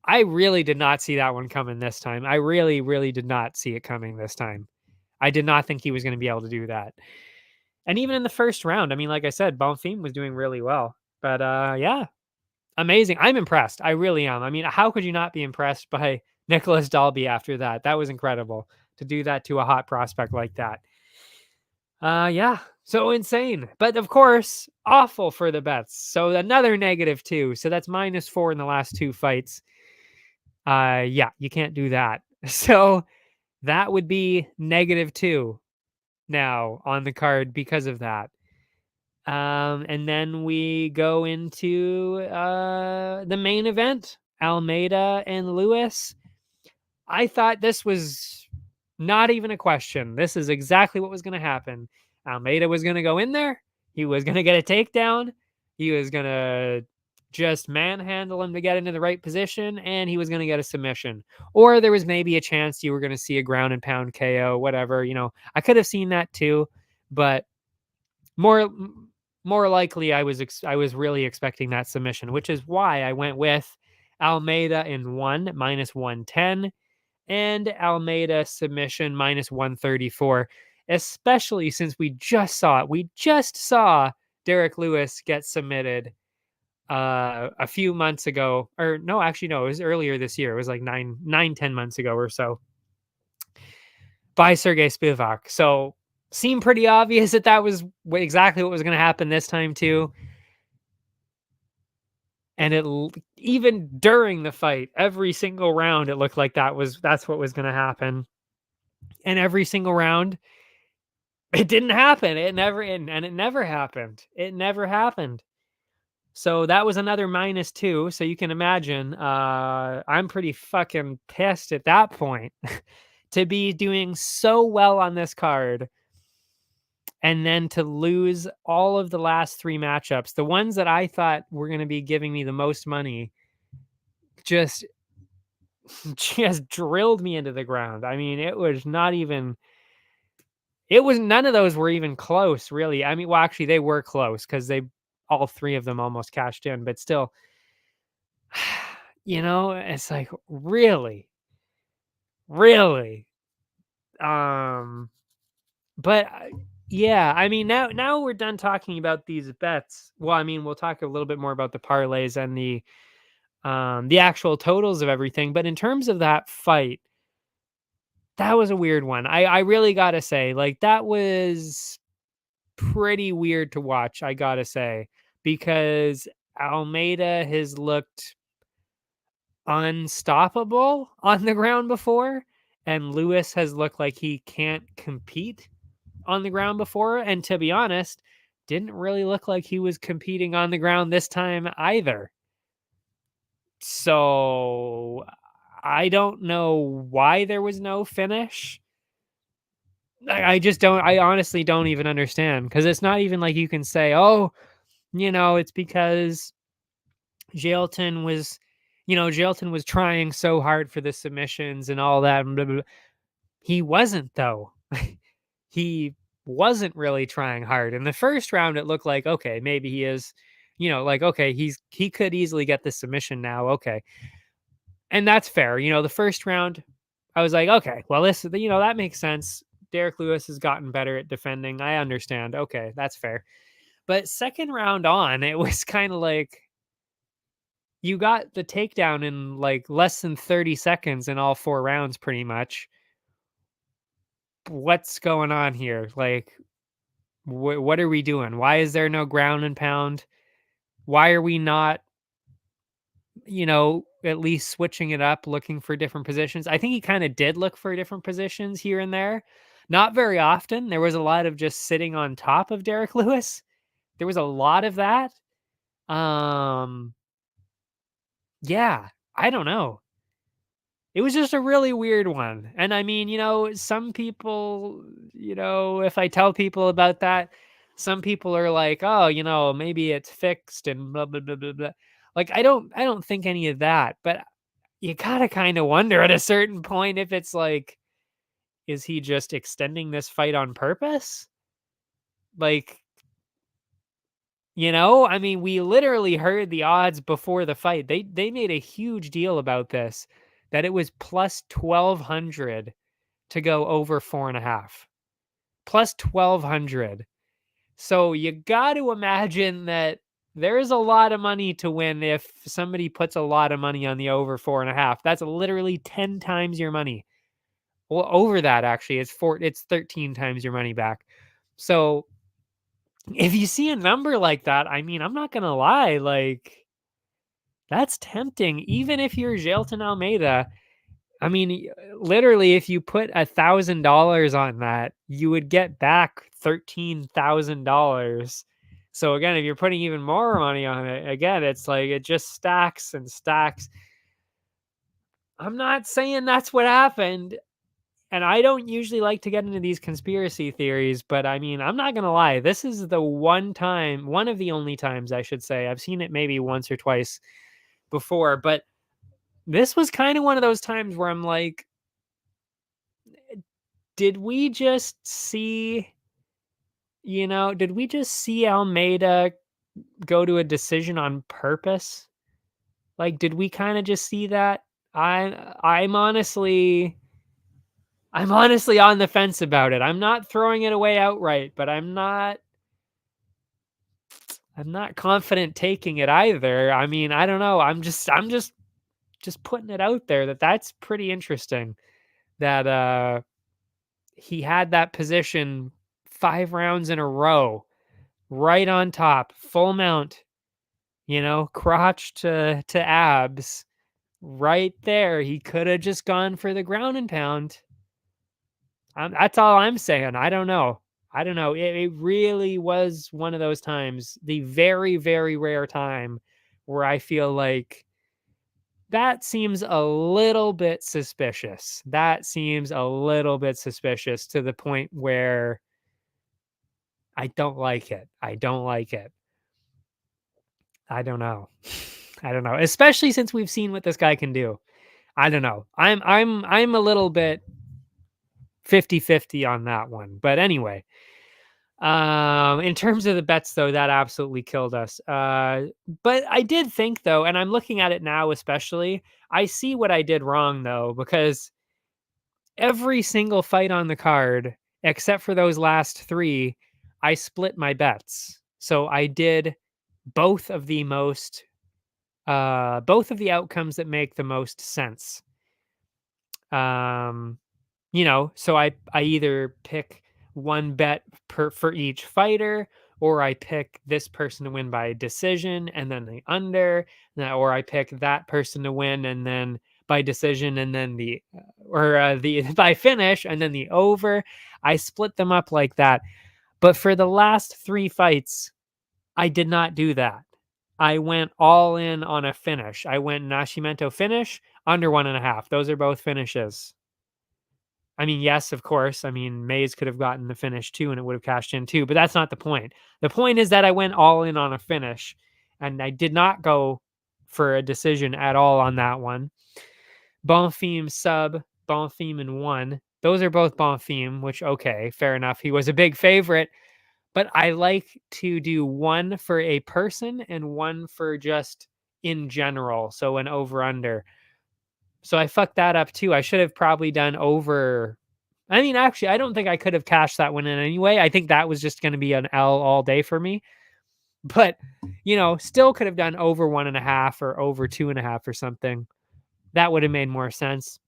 I really did not see that one coming this time. I really, really did not see it coming this time. I did not think he was going to be able to do that. And even in the first round, I mean, like I said, Bonfim was doing really well. But yeah, amazing. I'm impressed. I really am. I mean, how could you not be impressed by Nicholas Dalby after that? That was incredible to do that to a hot prospect like that. Yeah, so insane. But of course, awful for the bets. So another -2. So that's -4 in the last 2 fights. Yeah, you can't do that. So that would be -2 now on the card because of that. And then we go into the main event, Almeida and Lewis. I thought this was not even a question. This is exactly what was going to happen. Almeida was going to go in there. He was going to get a takedown. He was going to just manhandle him to get into the right position, and he was going to get a submission. Or there was maybe a chance you were going to see a ground and pound KO, whatever. I could have seen that too, but more likely I was really expecting that submission, which is why I went with Almeida in 1 -110 and Almeida submission -134, especially since we just saw it. We just saw Derek Lewis get submitted a few months ago, or no, actually no, it was earlier this year. It was like 10 months ago or so by Sergey Spivak. So seemed pretty obvious that was exactly what was going to happen this time too. And even during the fight, every single round, it looked like that's what was going to happen. And every single round, it didn't happen. It never happened. It never happened. So that was another -2. So you can imagine, I'm pretty fucking pissed at that point to be doing so well on this card and then to lose all of the last 3 matchups, the ones that I thought were going to be giving me the most money, just drilled me into the ground. I mean, none of those were even close, really. I mean, well, actually they were close because all three of them almost cashed in, but still, it's like, really, really. Um, but yeah, I mean, now we're done talking about these bets. Well, I mean, we'll talk a little bit more about the parlays and the actual totals of everything. But in terms of that fight, that was a weird one. I really gotta say, like, that was pretty weird to watch, I gotta say, because Almeida has looked unstoppable on the ground before, and Lewis has looked like he can't compete on the ground before. And to be honest, didn't really look like he was competing on the ground this time either. So I don't know why there was no finish. I just don't, I honestly don't even understand, because it's not even like you can say, oh, it's because Jailton was, Jailton was trying so hard for the submissions and all that. And blah, blah, blah. He wasn't, though. He wasn't really trying hard. In the first round, it looked like, okay, maybe he is, like, okay, he could easily get the submission now. Okay. And that's fair. The first round, I was like, okay, well, this, that makes sense. Derek Lewis has gotten better at defending. I understand. Okay, that's fair. But second round on, it was kind of like, you got the takedown in like less than 30 seconds in all four rounds, pretty much. What's going on here? Like, what are we doing? Why is there no ground and pound? Why are we not, at least switching it up, looking for different positions? I think he kind of did look for different positions here and there. Not very often. There was a lot of just sitting on top of Derek Lewis. There was a lot of that. Um, yeah, I don't know. It was just a really weird one. And I mean, some people, if I tell people about that, some people are like, "Oh, maybe it's fixed and blah blah blah blah blah." Like, I don't think any of that, but you gotta kind of wonder at a certain point if it's like, is he just extending this fight on purpose? Like, I mean, we literally heard the odds before the fight. They made a huge deal about this, that it was plus 1,200 to go over 4.5. Plus 1,200. So you got to imagine that there's a lot of money to win if somebody puts a lot of money on the over 4.5. That's literally 10 times your money. Well, over that, actually, it's 13 times your money back. So if you see a number like that, I mean, I'm not gonna lie, like, that's tempting. Even if you're Jailton Almeida, I mean, literally, if you put $1,000 on that, you would get back $13,000. So again, if you're putting even more money on it, again, it's like it just stacks and stacks. I'm not saying that's what happened, and I don't usually like to get into these conspiracy theories, but I mean, I'm not gonna lie. This is the one of the only times, I should say. I've seen it maybe once or twice before, but this was kind of one of those times where I'm like, did we just see, did we just see Almeida go to a decision on purpose? Like, did we kind of just see that? I'm honestly on the fence about it. I'm not throwing it away outright, but I'm not confident taking it either. I mean, I don't know. I'm just putting it out there that that's pretty interesting, that he had that position 5 rounds in a row, right on top, full mount, crotch to abs, right there. He could have just gone for the ground and pound. That's all I'm saying. I don't know. It really was one of those times, the very, very rare time, where I feel like that seems a little bit suspicious. That seems a little bit suspicious, to the point where I don't like it. I don't like it. I don't know. I don't know. Especially since we've seen what this guy can do. I don't know. I'm a little bit 50-50 on that one. But anyway, In terms of the bets, though, that absolutely killed us. But I did think, though, and I'm looking at it now, especially, I see what I did wrong, though, because every single fight on the card, except for those last three, I split my bets. So I did both of the both of the outcomes that make the most sense. Um, so I either pick one bet for each fighter, or I pick this person to win by decision and then the under, or I pick that person to win and then by decision and then the by finish and then the over. I split them up like that. But for the last three fights, I did not do that. I went all in on a finish. I went Nascimento finish under 1.5. Those are both finishes. I mean, yes, of course. I mean, Mays could have gotten the finish too, and it would have cashed in too, but that's not the point. The point is that I went all in on a finish, and I did not go for a decision at all on that one. Bonfim sub, Bonfim and one. Those are both Bonfim, which, okay, fair enough. He was a big favorite, but I like to do one for a person and one for just in general. So an over under. So I fucked that up too. I should have probably done over. I mean, actually, I don't think I could have cashed that one in anyway. I think that was just going to be an L all day for me. But, still could have done over 1.5 or over 2.5 or something. That would have made more sense.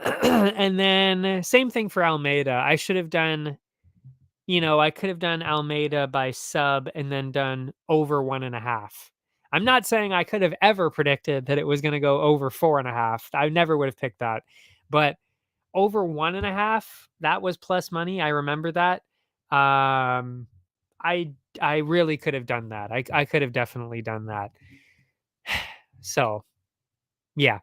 And then same thing for Almeida. I should have done, I could have done Almeida by sub and then done over 1.5. I'm not saying I could have ever predicted that it was going to go over 4.5. I never would have picked that. But over 1.5, that was plus money. I remember that. I really could have done that. I could have definitely done that. So yeah,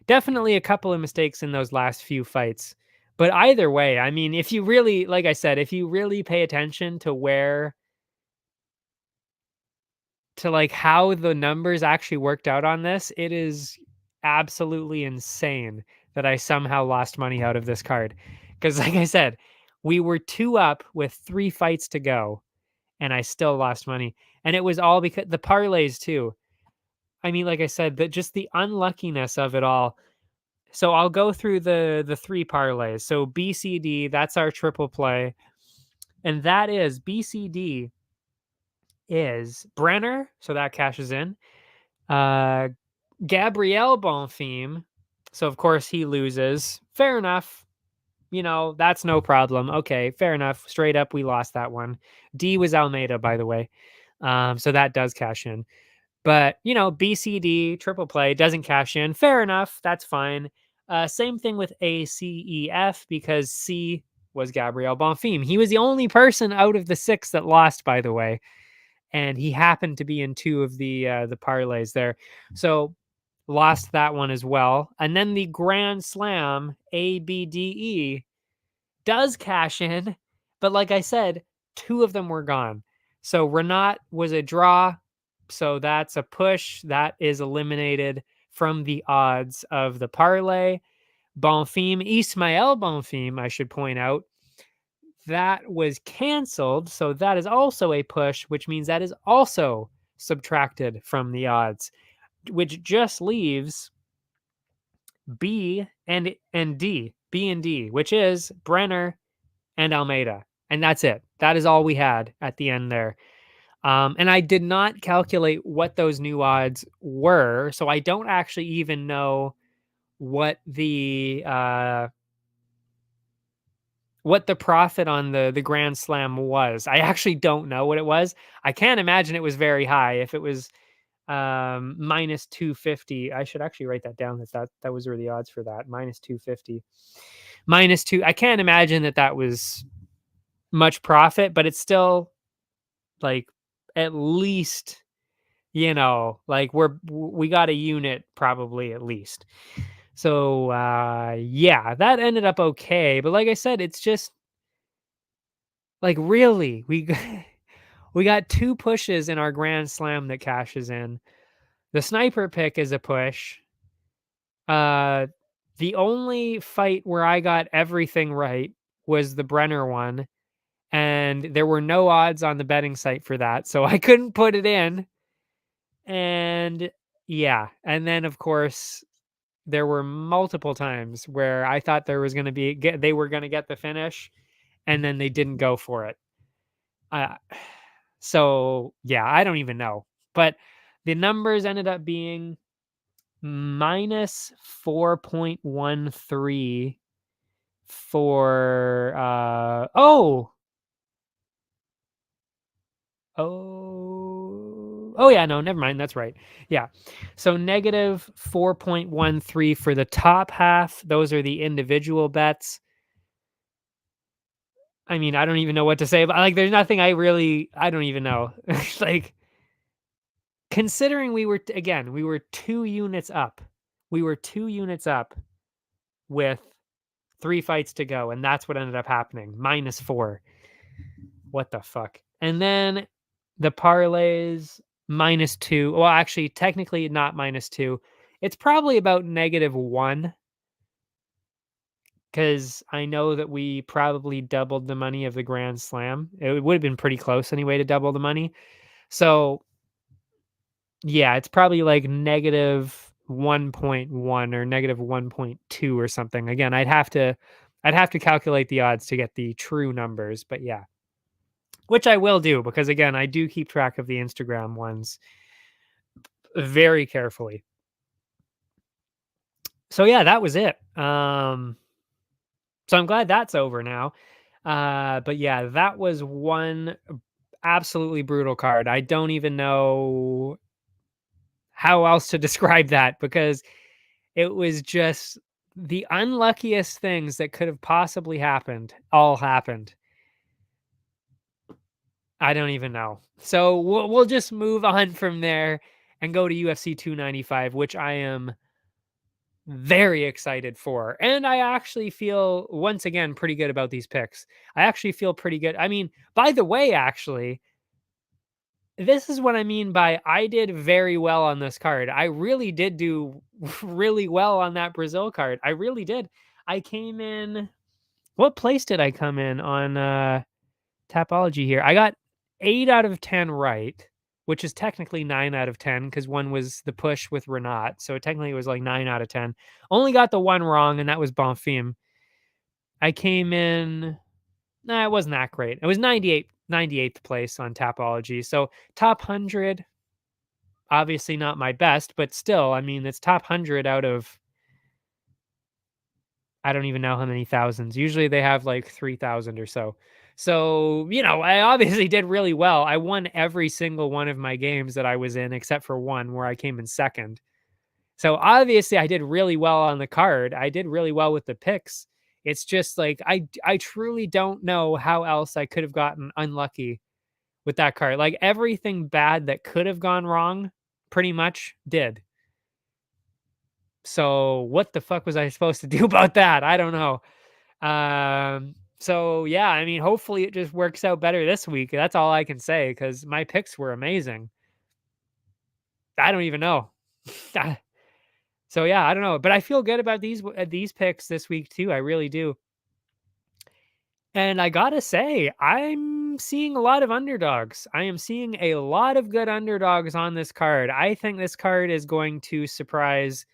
definitely a couple of mistakes in those last few fights. But either way, I mean, if you really, like I said, if you really pay attention to like how the numbers actually worked out on this, it is absolutely insane that I somehow lost money out of this card. Because, like I said, we were 2 up with 3 fights to go, and I still lost money. And it was all because the parlays, too. I mean, like I said, just the unluckiness of it all. So I'll go through the 3 parlays. So BCD, that's our triple play. And that is BCD is Brenner, so that cashes in. Gabriel Bonfim, so of course he loses. Fair enough. That's no problem. Okay, fair enough. Straight up, we lost that one. D was Almeida, by the way. So that does cash in. But, BCD, triple play, doesn't cash in. Fair enough. That's fine. Same thing with ACEF because C was Gabriel Bonfim. He was the only person out of the 6 that lost, by the way. And he happened to be in 2 of the parlays there. So lost that one as well. And then the Grand Slam ABDE does cash in, but like I said, 2 of them were gone. So Renat was a draw, so that's a push that is eliminated from the odds of the parlay. Bonfim, Ismael Bonfim, I should point out, that was canceled, so that is also a push, which means that is also subtracted from the odds, which just leaves B and D, which is Brenner and Almeida. And that's it. That is all we had at the end there. And I did not calculate what those new odds were, so I don't actually even know what the profit on the Grand Slam was. I actually don't know what it was. I can't imagine it was very high. If it was minus 250, I should actually write that down. That was where the odds for that minus 250, minus 2. I can't imagine that was much profit, but it's still like at least, like we got a unit probably at least. So yeah, that ended up okay. But like I said, it's just like really we got 2 pushes in our Grand Slam that cashes in. The sniper pick is a push. The only fight where I got everything right was the Brenner one. and there were no odds on the betting site for that, so I couldn't put it in. And yeah, and then of course there were multiple times where I thought there was going to be they were going to get the finish, and then they didn't go for it. Uh, so yeah, I don't even know, but the numbers ended up being minus 4.13 for oh yeah, no, never mind, that's right. Yeah. So negative 4.13 for the top half. Those are the individual bets. I mean, I don't even know what to say, but like there's nothing I don't even know. Like considering we were 2 units up. We were 2 units up with 3 fights to go, and that's what ended up happening. Minus 4. What the fuck? And then the parlays minus 2. Well, actually, technically not minus 2. It's probably about -1 because I know that we probably doubled the money of the Grand Slam. It would have been pretty close anyway to double the money. So yeah, it's probably like -1.1 or -1.2 or something. Again, I'd have to calculate the odds to get the true numbers, but yeah. Which I will do because again, I do keep track of the Instagram ones very carefully. So yeah, that was it. So I'm glad that's over now. But yeah, that was one absolutely brutal card. I don't even know how else to describe that because it was just the unluckiest things that could have possibly happened all happened. I don't even know. So we'll just move on from there and go to UFC 295, which I am very excited for. And I actually feel once again pretty good about these picks. I actually feel pretty good. I mean, by the way, actually, this is what I mean by I did very well on this card. I really did do really well on that Brazil card. I really did. I came in what place did I come in on Tapology here? I got 8 out of 10 right, which is technically 9 out of 10 because one was the push with Renat. So technically it was like 9 out of 10. Only got the one wrong, and that was Bonfim. I came in, nah, it wasn't that great. It was 98th place on Tapology. So top 100, obviously not my best, but still, I mean, it's top 100 out of I don't even know how many thousands. Usually they have like 3,000 or so. So, I obviously did really well. I won every single one of my games that I was in, except for one where I came in second. So obviously I did really well on the card. I did really well with the picks. It's just like, I truly don't know how else I could have gotten unlucky with that card. Like everything bad that could have gone wrong pretty much did. So what the fuck was I supposed to do about that? I don't know. So yeah, I mean, hopefully it just works out better this week. That's all I can say because my picks were amazing. I don't even know. So yeah, I don't know, but I feel good about these picks this week too. I really do. And I gotta say, I'm seeing a lot of underdogs. I am seeing a lot of good underdogs on this card. I think this card is going to surprise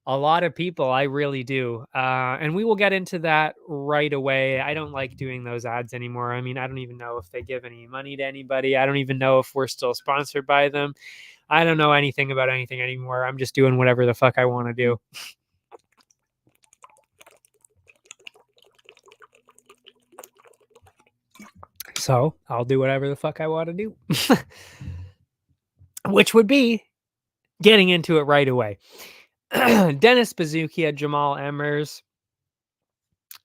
a lot of people, I really do. And we will get into that right away. I don't like doing those ads anymore. I mean, I don't even know if they give any money to anybody. I don't even know if we're still sponsored by them. I don't know anything about anything anymore. I'm just doing whatever the fuck I want to do. So I'll do whatever the fuck I want to do, which would be getting into it right away. Dennis Bazookia, Jamal Emmers.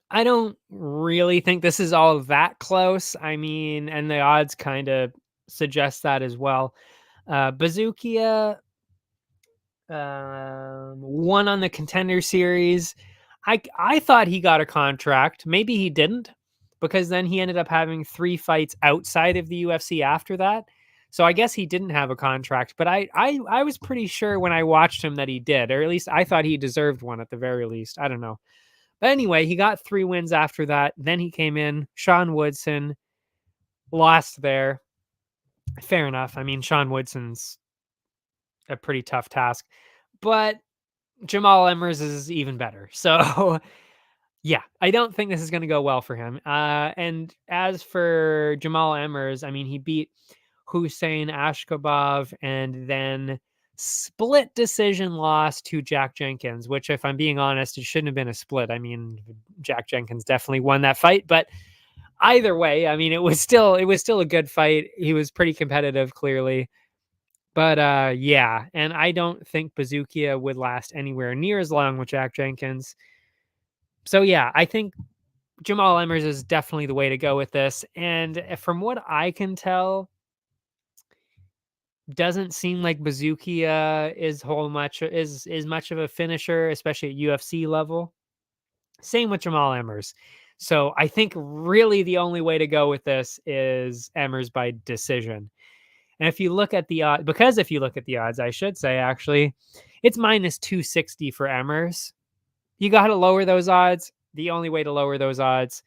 I don't really think this is all that close. I mean, and the odds kind of suggest that as well. Bazookia won on the Contender Series. I thought he got a contract. Maybe he didn't, because then he ended up having 3 fights outside of the UFC after that. So I guess he didn't have a contract, but I was pretty sure when I watched him that he did, or at least I thought he deserved one at the very least. I don't know. But anyway, he got 3 wins after that. Then he came in, Sean Woodson, lost there. Fair enough. I mean, Sean Woodson's a pretty tough task, but Jamal Emmers is even better. So yeah, I don't think this is going to go well for him. And as for Jamal Emmers, I mean, he beat Hussein Ashkabov and then split decision loss to Jack Jenkins, which, if I'm being honest, it shouldn't have been a split. I mean, Jack Jenkins definitely won that fight, but either way, I mean, it was still a good fight. He was pretty competitive, clearly. But yeah, and I don't think Bazookia would last anywhere near as long with Jack Jenkins. So yeah, I think Jamal Emmers is definitely the way to go with this. And from what I can tell, doesn't seem like Bazookia is much of a finisher, especially at UFC level. Same with Jamal Emmers. So I think really the only way to go with this is Emmers by decision. And if you look at the odds, because if you look at the odds, I should say actually, it's minus 260 for Emmers. You got to lower those odds. The only way to lower those odds,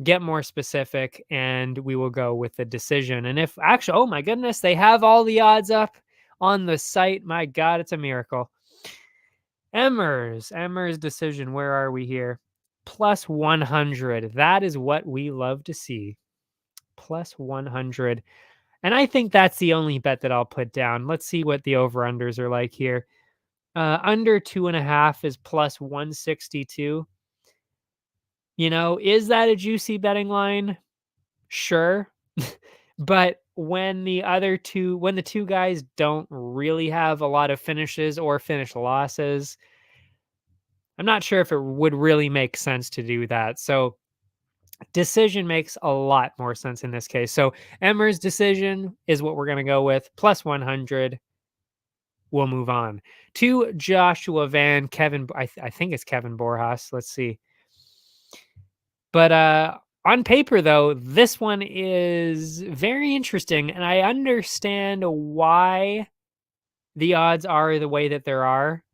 get more specific, and we will go with the decision. And if actually, oh my goodness, they have all the odds up on the site. My God, it's a miracle. Emmers decision. Where are we here? Plus 100. That is what we love to see. Plus 100. And I think that's the only bet that I'll put down. Let's see what the over-unders are like here. Under 2.5 is plus 162. Is that a juicy betting line? Sure. But when the two guys don't really have a lot of finishes or finish losses, I'm not sure if it would really make sense to do that. So decision makes a lot more sense in this case. So Emmer's decision is what we're going to go with. Plus 100. We'll move on to Joshua Van Kevin. I think it's Kevin Borjas. Let's see. But on paper, though, this one is very interesting, and I understand why the odds are the way that there are,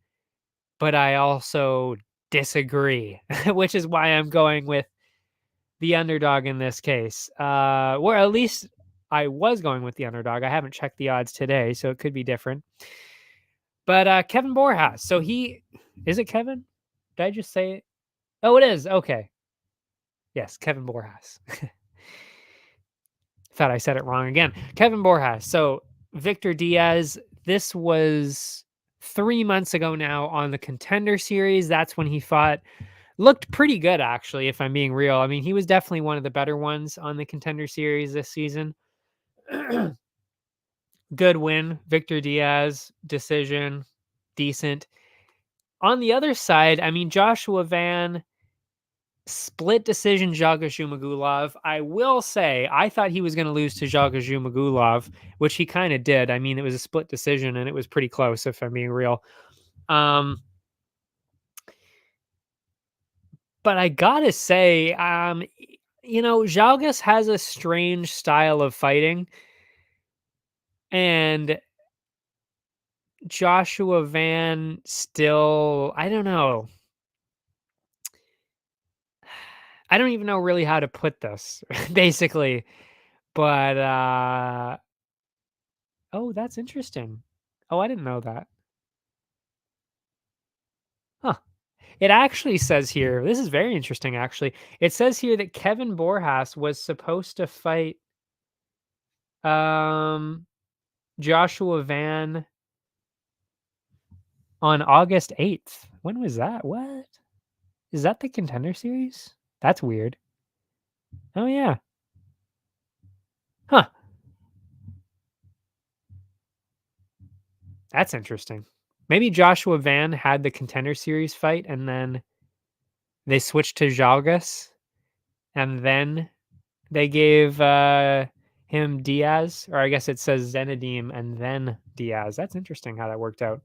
but I also disagree, which is why I'm going with the underdog in this case. Or at least I was going with the underdog. I haven't checked the odds today, so it could be different. But Kevin Borjas. So is it Kevin? Did I just say it? Oh, it is. Okay. Yes, Kevin Borjas. Thought I said it wrong again. Kevin Borjas. So Victor Diaz, this was 3 months ago now on the Contender Series. That's when he fought. Looked pretty good, actually, if I'm being real. I mean, he was definitely one of the better ones on the Contender Series this season. Good win. Victor Diaz, decision, decent. On the other side, I mean, Joshua Van, split decision, Zhalgas. I will say, I thought he was going to lose to Zhalgas, which he kind of did. I mean, it was a split decision, and it was pretty close, if I'm being real. But I gotta say, Zhalgas has a strange style of fighting, and Joshua Van still, I don't know. I don't even know really how to put this, basically. But oh, that's interesting. Oh, I didn't know that. Huh. It actually says here, this is very interesting, actually. It says here that Kevin Borjas was supposed to fight Joshua Van on August 8th. When was that? What? Is that the Contender Series? That's weird. Oh, yeah. Huh. That's interesting. Maybe Joshua Van had the Contender Series fight, and then they switched to Zhalgas, and then they gave him Diaz, or I guess it says Zenadim and then Diaz. That's interesting how that worked out.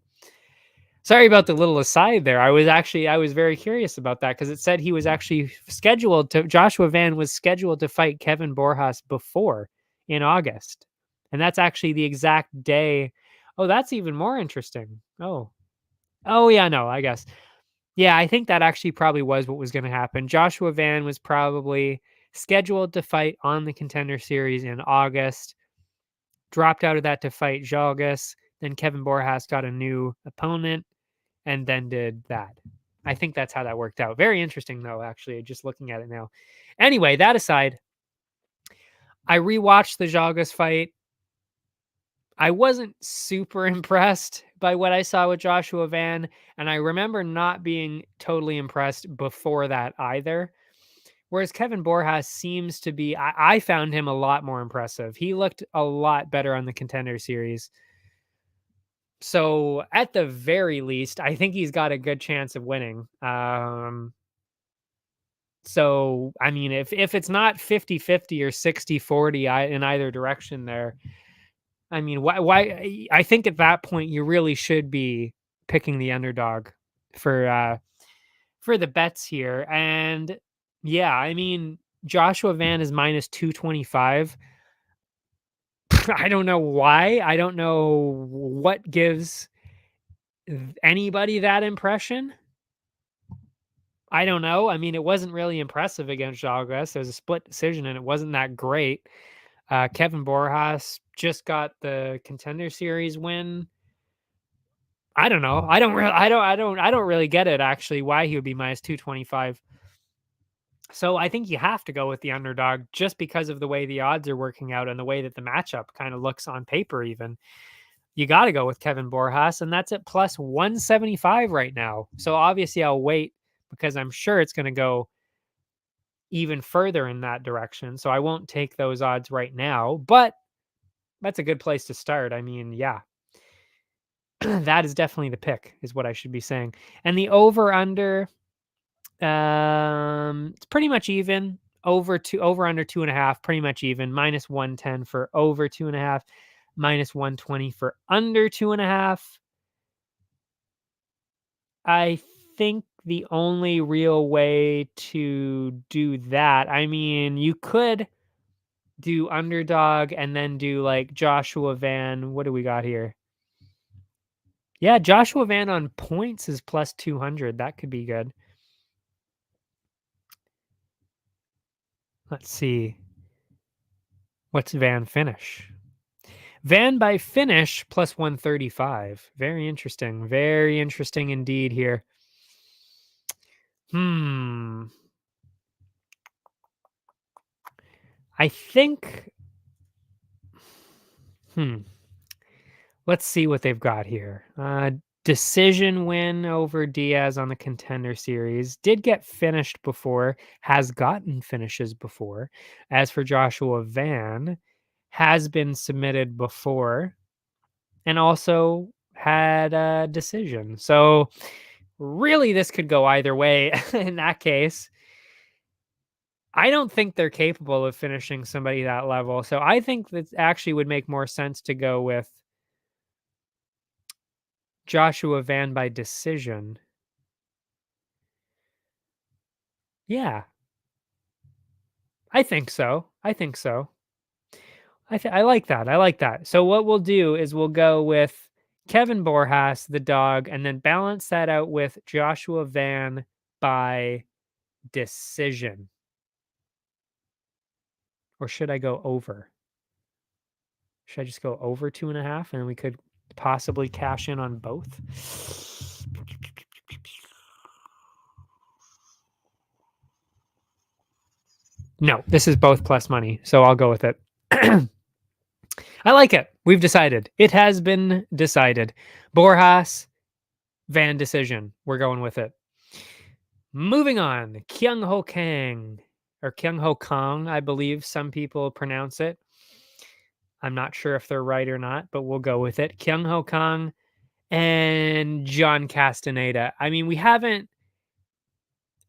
Sorry about the little aside there. I was very curious about that because it said he was actually Joshua Van was scheduled to fight Kevin Borjas before in August. And that's actually the exact day. Oh, that's even more interesting. Oh. Oh yeah, no, I guess. Yeah, I think that actually probably was what was going to happen. Joshua Van was probably scheduled to fight on the Contender Series in August, dropped out of that to fight Jalgas. Then Kevin Borjas got a new opponent and then did that. I think that's how that worked out. Very interesting, though, actually, just looking at it now. Anyway, that aside, I rewatched the Jalgas fight. I wasn't super impressed by what I saw with Joshua Van, and I remember not being totally impressed before that either. Whereas Kevin Borjas seems to be, I found him a lot more impressive. He looked a lot better on the Contender Series. So at the very least, I think he's got a good chance of winning. So, I mean, if it's not 50-50 or 60-40 in either direction there, I mean, why I think at that point you really should be picking the underdog for the bets here. And yeah, I mean, Joshua Van is minus 225. I don't know why. I don't know what gives anybody that impression. I don't know. I mean, it wasn't really impressive against Jalgas. There was a split decision, and it wasn't that great. Kevin Borjas just got the Contender Series win. I don't know. I don't really get it actually. Why he would be minus 225. So I think you have to go with the underdog just because of the way the odds are working out and the way that the matchup kind of looks on paper. Even you got to go with Kevin Borjas, and that's at plus 175 right now. So obviously I'll wait because I'm sure it's going to go even further in that direction. So I won't take those odds right now, but that's a good place to start. I mean, yeah, that is definitely the pick, is what I should be saying. And the over under, it's pretty much even. Over under 2.5, pretty much even. Minus 110 for over 2.5, minus 120 for under 2.5. I think the only real way to do that, I mean, you could do underdog and then do like Joshua Van. What do we got here? Yeah, Joshua Van on points is plus 200. That could be good. Let's see. What's Van finish? Van by finish plus 135. Very interesting. Very interesting indeed here. I think. Let's see what they've got here. Decision win over Diaz on the Contender Series. Did get finished before, has gotten finishes before. As for Joshua Van, has been submitted before and also had a decision. So really this could go either way in that case. I don't think they're capable of finishing somebody that level. So I think that actually would make more sense to go with Joshua Van by decision. Yeah. I think so. I like that. I like that. So what we'll do is we'll go with Kevin Borjas, the dog, and then balance that out with Joshua Van by decision. Or should I go over? Should I just go over 2.5 and we could possibly cash in on both? No, this is both plus money, so I'll go with it. I like it. We've decided. It has been decided. Borjas, Van decision. We're going with it. Moving on. Kyung Ho Kang, or Kyung Ho Kong, I believe some people pronounce it. I'm not sure if they're right or not, but we'll go with it. Kyung Ho Kong and John Castaneda. I mean, we haven't.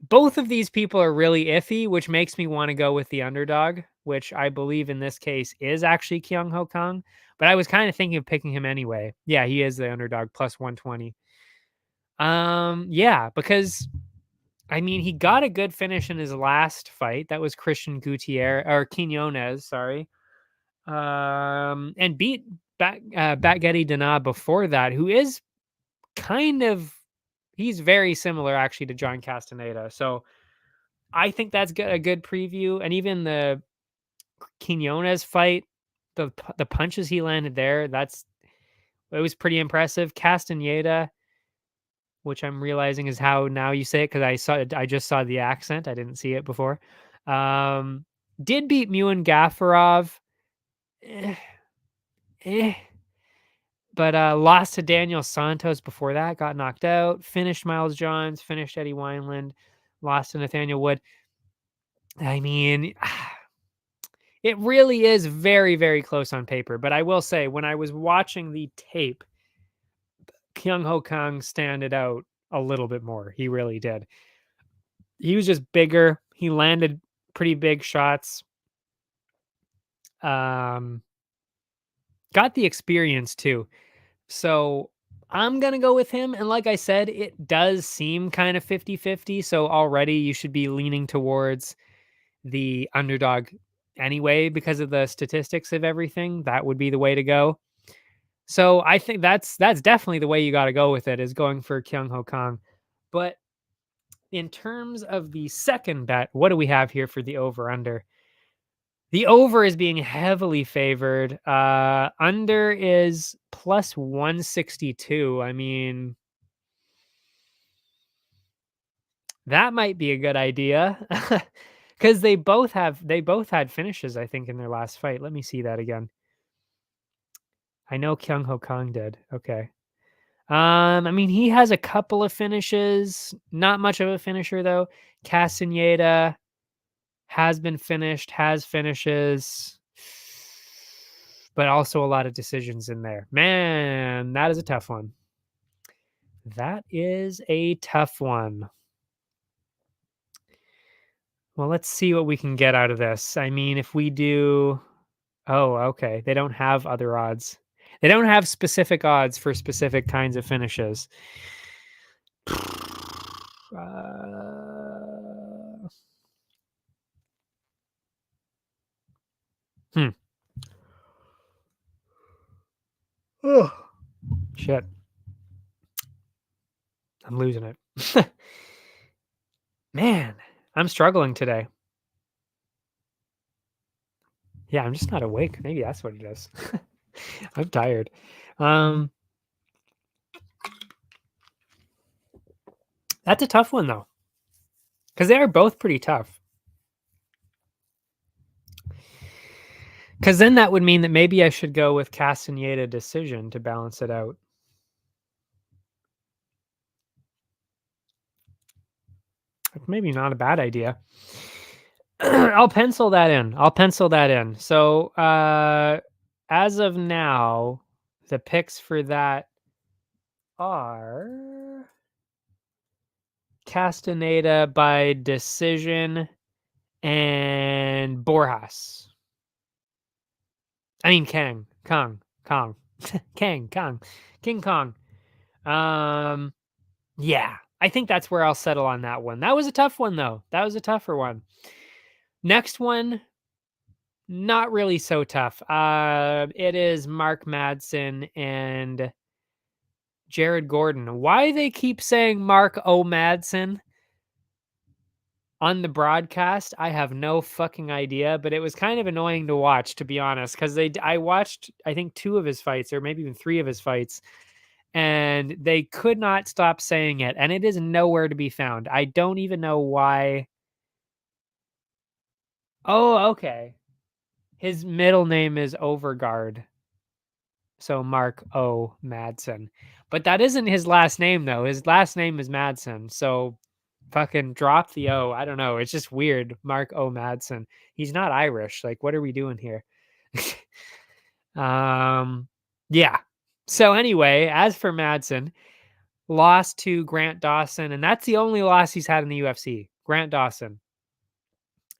Both of these people are really iffy, which makes me want to go with the underdog, which I believe in this case is actually Kyung Ho Kong. But I was kind of thinking of picking him anyway. Yeah, he is the underdog, plus 120. Yeah, because I mean, he got a good finish in his last fight. That was Christian Gutierrez or Quinones, sorry. And beat Batgeti Dana before that, who is kind of, he's very similar actually to John Castaneda. So I think that's a good preview. And even the Quinones fight, the punches he landed there, it was pretty impressive. Castaneda, which I'm realizing is how now you say it because I just saw the accent. I didn't see it before. Um, did beat Muin Gafarov. Eh, eh, but lost to Daniel Santos before that, got knocked out, finished Miles Johns, finished Eddie Wineland, lost to Nathaniel Wood. I mean, it really is very, very close on paper. But I will say, when I was watching the tape, Kyung Ho Kang standed out a little bit more. He really did. He was just bigger. He landed pretty big shots. Got the experience too. So I'm going to go with him. And like I said, it does seem kind of 50-50. So already you should be leaning towards the underdog anyway because of the statistics of everything. That would be the way to go. So I think that's definitely the way you got to go with it, is going for Kyung Ho Kang. But in terms of the second bet, what do we have here for the over under? The over is being heavily favored. Under is plus 162. I mean, that might be a good idea. Because they both had finishes, I think, in their last fight. Let me see that again. I know Kyung Ho Kang did. Okay. I mean, he has a couple of finishes. Not much of a finisher though. Castaneda has been finished, has finishes, but also a lot of decisions in there. Man, that is a tough one. That is a tough one. Well, let's see what we can get out of this. I mean, if we do... Oh, okay. They don't have other odds. They don't have specific odds for specific kinds of finishes. Hmm. Oh, shit. I'm losing it. Man, I'm struggling today. Yeah, I'm just not awake. Maybe that's what it is. I'm tired. That's a tough one though, because they are both pretty tough. Because then that would mean that maybe I should go with Castaneda decision to balance it out. Maybe not a bad idea. I'll pencil that in. So as of now, the picks for that are Castaneda by decision and Borjas. I mean Kang, King Kong. Yeah, I think that's where I'll settle on that one. That was a tough one though. That was a tougher one. Next one, not really so tough. It is Mark Madsen and Jared Gordon. Why they keep saying Mark O. Madsen on the broadcast, I have no fucking idea, but it was kind of annoying to watch, to be honest, because I watched, I think, 2 of his fights, or maybe even 3 of his fights, and they could not stop saying it, and it is nowhere to be found. I don't even know why. Oh, okay. His middle name is Overgard. So Mark O. Madsen. But that isn't his last name, though. His last name is Madsen. So fucking drop the O. I don't know. It's just weird. Mark O. Madsen. He's not Irish. Like, what are we doing here? Yeah. So anyway, as for Madsen, lost to Grant Dawson, and that's the only loss he's had in the UFC. Grant Dawson.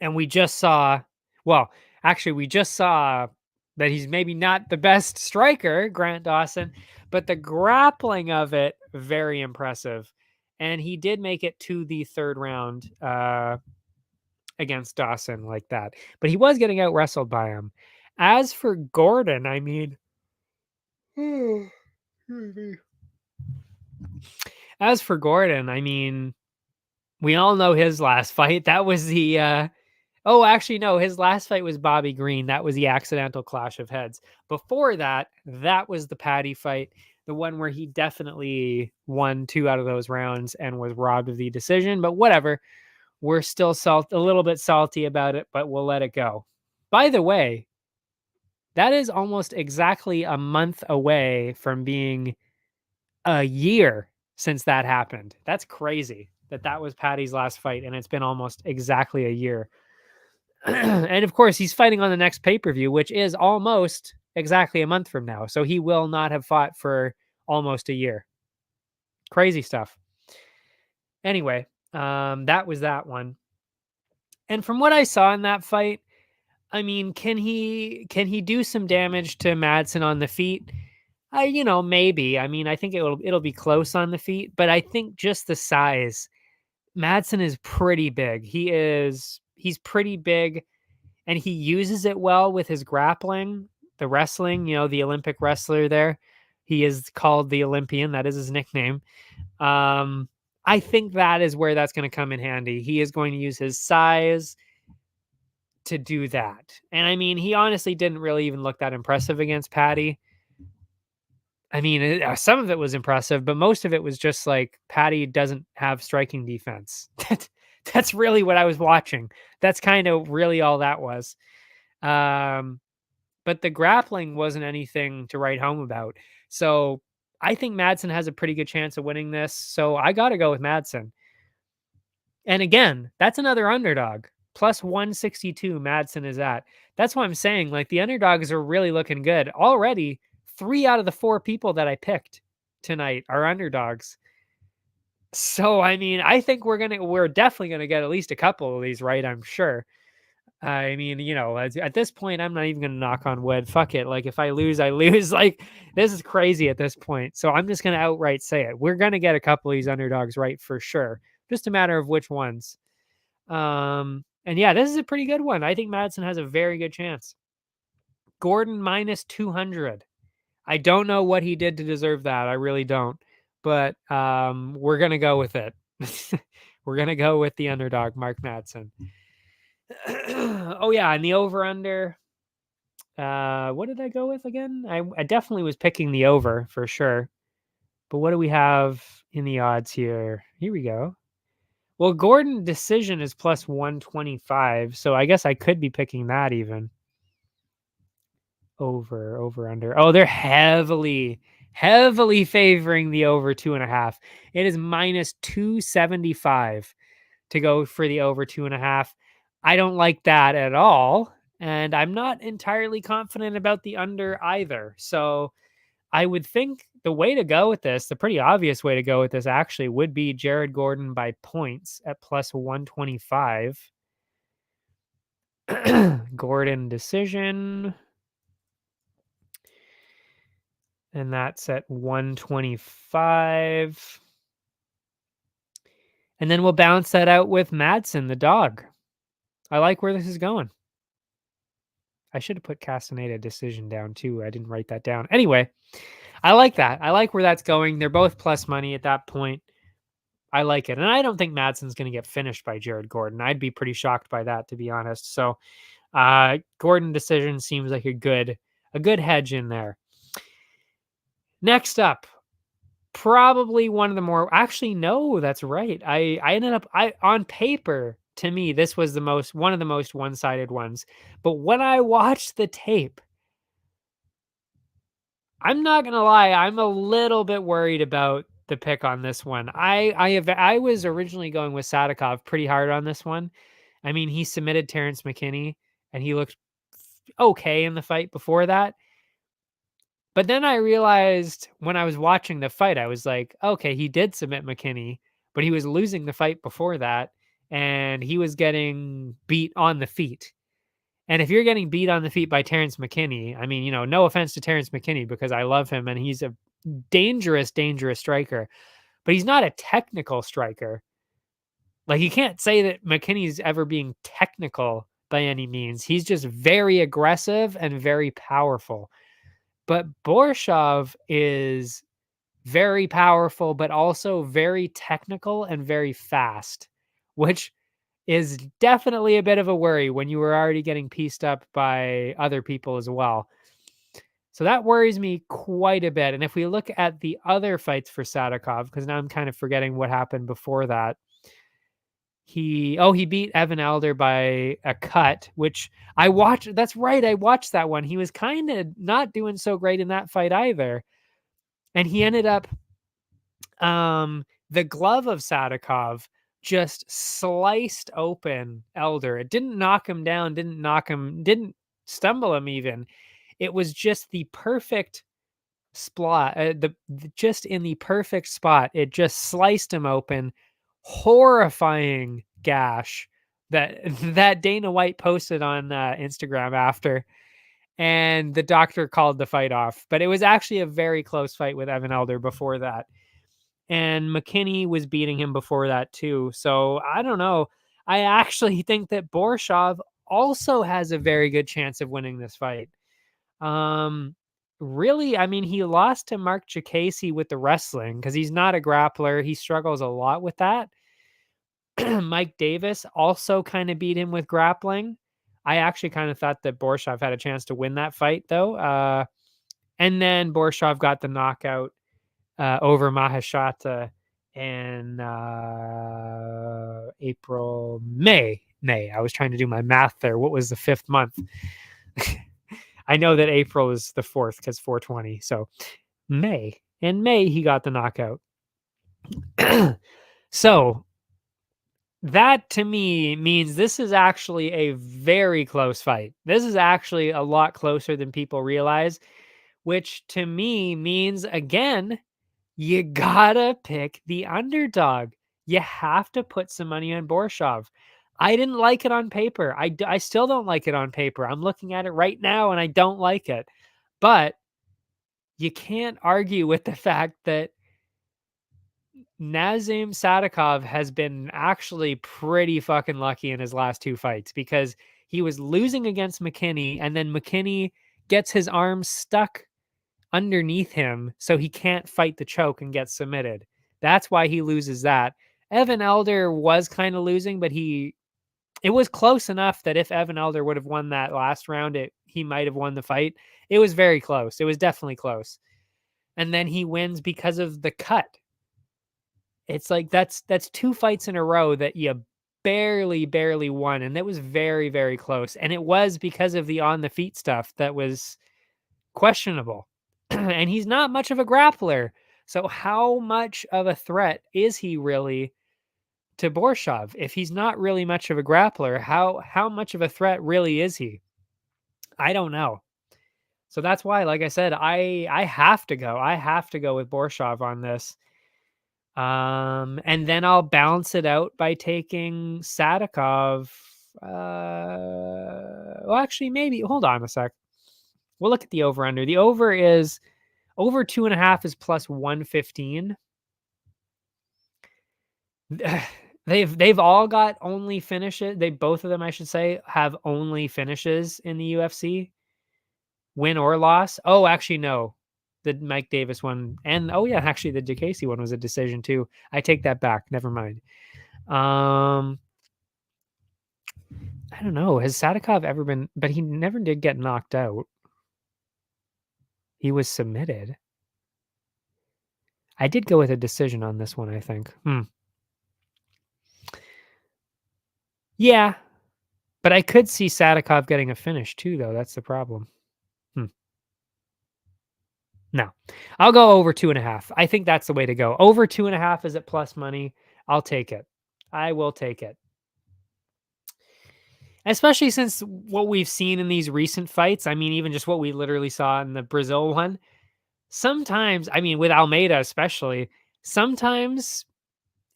And we just saw, well, actually, we just saw that he's maybe not the best striker, Grant Dawson, but the grappling of it, very impressive. And he did make it to the third round against Dawson like that. But he was getting out wrestled by him. As for Gordon, I mean, as for Gordon, I mean, We all know his last fight. That was the oh, actually, no, his last fight was Bobby Green. That was the accidental clash of heads. Before that, that was the Paddy fight, the one where he definitely won 2 out of those rounds and was robbed of the decision. But whatever, we're still a little bit salty about it, but we'll let it go. By the way, that is almost exactly a month away from being a year since that happened. That's crazy that that was Paddy's last fight, and it's been almost exactly a year. And of course, he's fighting on the next pay-per-view, which is almost exactly a month from now. So he will not have fought for almost a year. Crazy stuff. Anyway, that was that one. And from what I saw in that fight, I mean, can he do some damage to Madsen on the feet? Maybe. I mean, I think it'll be close on the feet, but I think just the size. Madsen is pretty big. He's pretty big, and he uses it well with his grappling, the wrestling, the Olympic wrestler there. He is called the Olympian. That is his nickname. I think that is where that's going to come in handy. He is going to use his size to do that. And I mean, he honestly didn't really even look that impressive against Paddy. I mean, some of it was impressive, but most of it was just like Paddy doesn't have striking defense. That's really what I was watching. That's kind of really all that was. But the grappling wasn't anything to write home about. So I think Madsen has a pretty good chance of winning this. So I got to go with Madsen. And again, that's another underdog. Plus 162 Madsen is at. That's why I'm saying, like, the underdogs are really looking good. Already, 3 out of the 4 people that I picked tonight are underdogs. So, I mean, I think we're definitely gonna get at least a couple of these right, I'm sure. I mean, at this point, I'm not even gonna knock on wood. Fuck it. Like, if I lose, I lose. Like, this is crazy at this point. So I'm just gonna outright say it. We're gonna get a couple of these underdogs right for sure. Just a matter of which ones. And yeah, this is a pretty good one. I think Madsen has a very good chance. Gordon minus 200. I don't know what he did to deserve that. I really don't. But we're going to go with it. We're going to go with the underdog, Mark Madsen. Oh, yeah. And the over under. What did I go with again? I definitely was picking the over for sure. But what do we have in the odds here? Here we go. Well, Gordon decision is plus 125, so I guess I could be picking that even. Over, under. Oh, they're heavily favoring the over 2.5. It is minus 275 to go for the over 2.5. I don't like that at all, and I'm not entirely confident about the under either. So I would think the way to go with this, the pretty obvious way to go with this actually would be Jared Gordon by points at plus 125. Gordon decision. And that's at 125. And then we'll balance that out with Madsen, the dog. I like where this is going. I should have put Castaneda decision down too. I didn't write that down. Anyway, I like that. I like where that's going. They're both plus money at that point. I like it. And I don't think Madsen's going to get finished by Jared Gordon. I'd be pretty shocked by that, to be honest. So Gordon decision seems like a good hedge in there. Next up, probably one of the more, actually, no, that's right. I ended up, on paper, to me, this was one of the most one-sided ones. But when I watched the tape, I'm not gonna lie, I'm a little bit worried about the pick on this one. I was originally going with Sadikov pretty hard on this one. I mean, he submitted Terrence McKinney, and he looked okay in the fight before that. But then I realized when I was watching the fight, I was like, okay, he did submit McKinney, but he was losing the fight before that, and he was getting beat on the feet. And if you're getting beat on the feet by Terrence McKinney, I mean, no offense to Terrence McKinney because I love him and he's a dangerous, dangerous striker, but he's not a technical striker. Like, you can't say that McKinney's ever being technical by any means. He's just very aggressive and very powerful. But Borshov is very powerful, but also very technical and very fast. which is definitely a bit of a worry when you were already getting pieced up by other people as well. So that worries me quite a bit. And if we look at the other fights for Sadikov, because now I'm kind of forgetting what happened before that. He beat Evan Elder by a cut, which I watched. That's right, I watched that one. He was kind of not doing so great in that fight either. And he ended up the glove of Sadikov just sliced open Elder. It didn't knock him down, didn't stumble him even. It was just the perfect spot, just in the perfect spot. It just sliced him open. Horrifying gash that that Dana White posted on Instagram after, and the doctor called the fight off. But it was actually a very close fight with Evan Elder before that, and McKinney was beating him before that too. So I don't know. I actually think that Borshov also has a very good chance of winning this fight. Really, I mean, he lost to Mark Jacasey with the wrestling because he's not a grappler. He struggles a lot with that. Mike Davis also kind of beat him with grappling. I actually kind of thought that Borshov had a chance to win that fight, though. And then Borshov got the knockout over Mahashata in May. I was trying to do my math there. What was the 5th month? I know that April is the 4th because 420. So May. In May, he got the knockout. So that to me means this is actually a very close fight. This is actually a lot closer than people realize, which to me means, again, you gotta pick the underdog. You have to put some money on Borshov. I didn't like it on paper. I still don't like it on paper. I'm looking at it right now and I don't like it. But you can't argue with the fact that Nazim Sadikov has been actually pretty fucking lucky in his last 2 fights, because he was losing against McKinney and then McKinney gets his arm stuck underneath him so he can't fight the choke and get submitted. That's why he loses that. Evan Elder was kind of losing, but it was close enough that if Evan Elder would have won that last round, he might have won the fight. It was very close. It was definitely close. And then he wins because of the cut. It's like that's 2 fights in a row that you barely won, and that was very, very close. And it was because of the on the feet stuff that was questionable. And he's not much of a grappler. So how much of a threat is he really to Borshov? If he's not really much of a grappler, how much of a threat really is he? I don't know. So that's why, like I said, I have to go. I have to go with Borshov on this. And then I'll balance it out by taking Sadikov. Well, actually, maybe hold on a sec. We'll look at the over under. The over 2.5 is plus 115. They've all got only finishes. Both of them, I should say, have only finishes in the UFC, win or loss. Oh, actually, no. The Mike Davis one, and oh yeah, actually the Jacasey one was a decision too. I take that back. Never mind. I don't know. Has Sadikov ever been? But he never did get knocked out. He was submitted. I did go with a decision on this one, I think. Yeah, but I could see Sadikov getting a finish too, though. That's the problem. No, I'll go over 2.5. I think that's the way to go. Over 2.5 is at plus money. I'll take it. I will take it. Especially since what we've seen in these recent fights. I mean, even just what we literally saw in the Brazil one. Sometimes, I mean, with Almeida especially, sometimes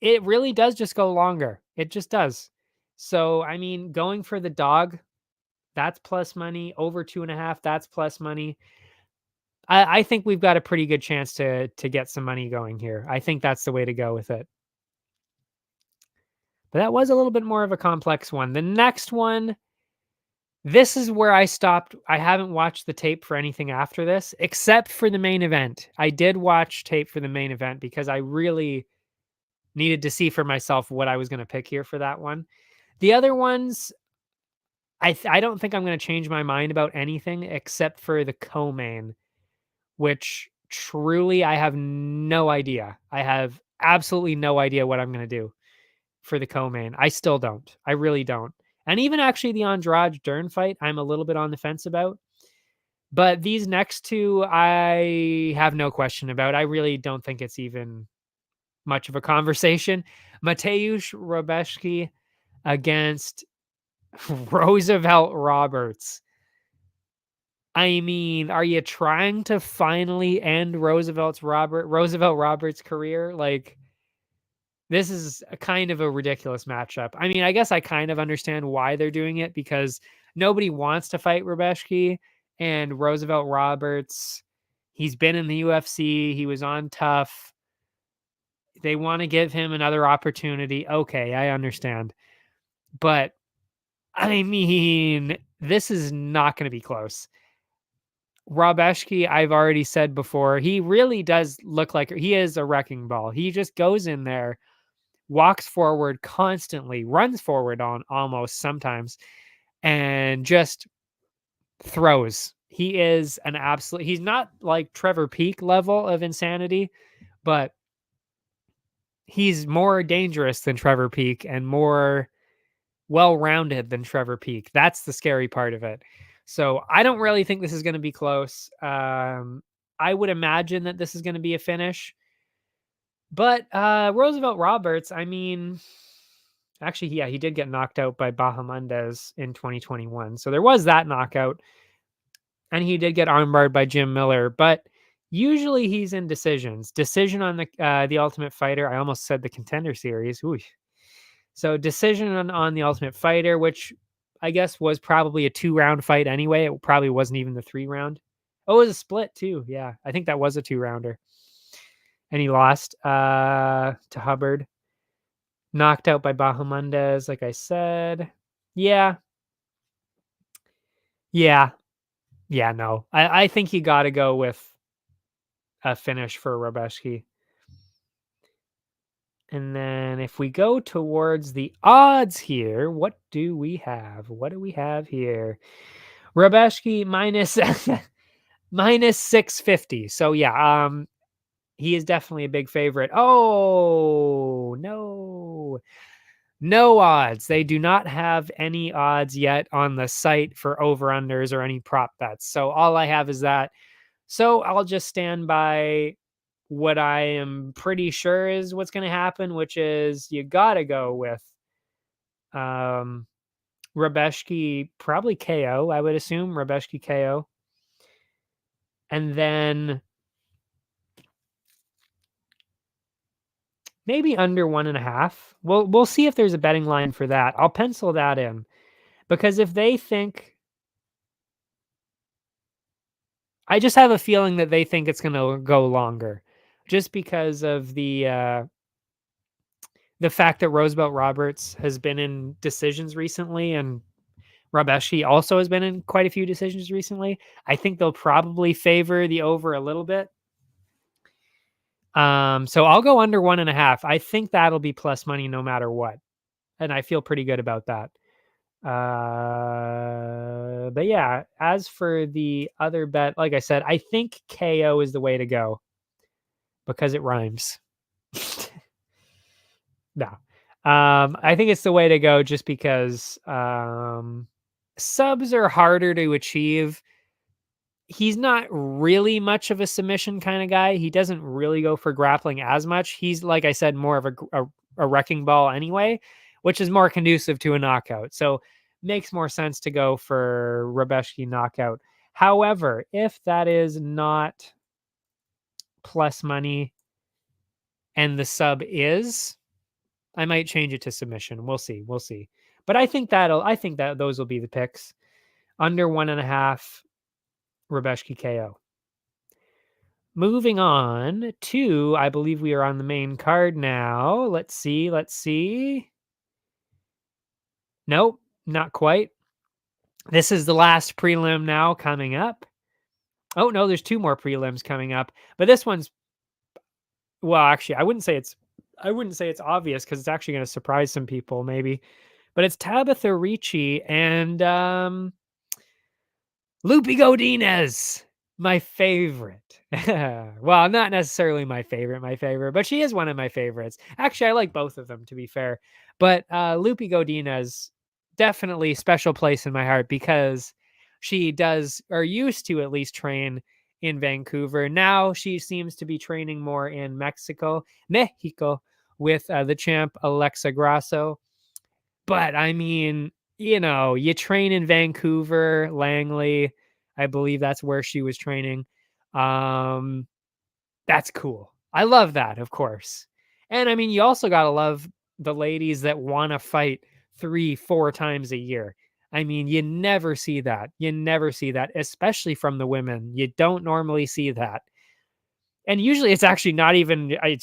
it really does just go longer. It just does. So, I mean, going for the dog, that's plus money. Over 2.5, that's plus money. I think we've got a pretty good chance to get some money going here. I think that's the way to go with it. But that was a little bit more of a complex one. The next one, this is where I stopped. I haven't watched the tape for anything after this, except for the main event. I did watch tape for the main event because I really needed to see for myself what I was going to pick here for that one. The other ones, I don't think I'm going to change my mind about anything except for the co-main, which truly I have no idea. I have absolutely no idea what I'm going to do for the co-main. I still don't. I really don't. And even actually the Andrade Dern fight, I'm a little bit on the fence about. But these next two, I have no question about. I really don't think it's even much of a conversation. Mateusz Rebecki against Roosevelt Roberts. I mean, are you trying to finally end Roosevelt Roberts' career? Like, this is a kind of a ridiculous matchup. I mean, I guess I kind of understand why they're doing it, because nobody wants to fight Rebecki, and Roosevelt Roberts, he's been in the UFC, he was on Tough. They want to give him another opportunity. Okay, I understand. But I mean, this is not going to be close. Robeschke, I've already said before, he really does look like he is a wrecking ball. He just goes in there, walks forward constantly, runs forward on almost sometimes, and just throws. He is an absolute, he's not like Trevor Peak level of insanity, but he's more dangerous than Trevor Peak and more well-rounded than Trevor Peak. That's the scary part of it. So I don't really think this is going to be close. I would imagine that this is going to be a finish. But Roosevelt Roberts, I mean, actually, yeah, he did get knocked out by Bahamondes in 2021. So there was that knockout. And he did get armbarred by Jim Miller. But usually he's in decisions. Decision on the Ultimate Fighter. I almost said the Contender Series. Ooh. So decision on the Ultimate Fighter, which I guess was probably a 2-round fight anyway. It probably wasn't even the 3-round. Oh, it was a split too. Yeah, I think that was a 2-rounder. And he lost to Hubbard. Knocked out by Bahamondes, like I said. Yeah. No. I think you got to go with a finish for Robeschke. And then if we go towards the odds here, what do we have? What do we have here? Robeschke minus minus 650. So yeah, he is definitely a big favorite. Oh, no. No odds. They do not have any odds yet on the site for over-unders or any prop bets. So all I have is that. So I'll just stand by what I am pretty sure is what's going to happen, which is you got to go with Robeschke, probably KO, I would assume. Robeschke KO. And then maybe under 1.5. We'll see if there's a betting line for that. I'll pencil that in, because if they think, I just have a feeling that they think it's going to go longer, just because of the fact that Roosevelt Roberts has been in decisions recently, and Robeschke also has been in quite a few decisions recently. I think they'll probably favor the over a little bit. So I'll go under 1.5. I think that'll be plus money no matter what, and I feel pretty good about that. But yeah, as for the other bet, like I said, I think KO is the way to go because it rhymes. No. I think it's the way to go just because subs are harder to achieve. He's not really much of a submission kind of guy. He doesn't really go for grappling as much. He's, like I said, more of a wrecking ball anyway, which is more conducive to a knockout. So makes more sense to go for Robeschke knockout. However, if that is not plus money and the sub is, I might change it to submission. We'll see. But I think that those will be the picks. Under 1.5, Robeschke KO. Moving on to, I believe we are on the main card now. Let's see. Nope, not quite. This is the last prelim now coming up. Oh, no, there's 2 more prelims coming up. But this one's, well, actually, I wouldn't say it's I wouldn't say it's obvious because it's actually going to surprise some people, maybe. But it's Tabitha Ricci and Lupi Godinez, my favorite. Well, not necessarily my favorite, but she is one of my favorites. Actually, I like both of them, to be fair. But Lupi Godinez, definitely special place in my heart because she does, or used to at least, train in Vancouver. Now she seems to be training more in Mexico, with the champ Alexa Grasso. But I mean, you train in Vancouver, Langley. I believe that's where she was training. Um, that's cool. I love that, of course. And I mean, you also got to love the ladies that want to fight 3, 4 times a year. I mean, you never see that. You never see that, especially from the women. You don't normally see that. And usually it's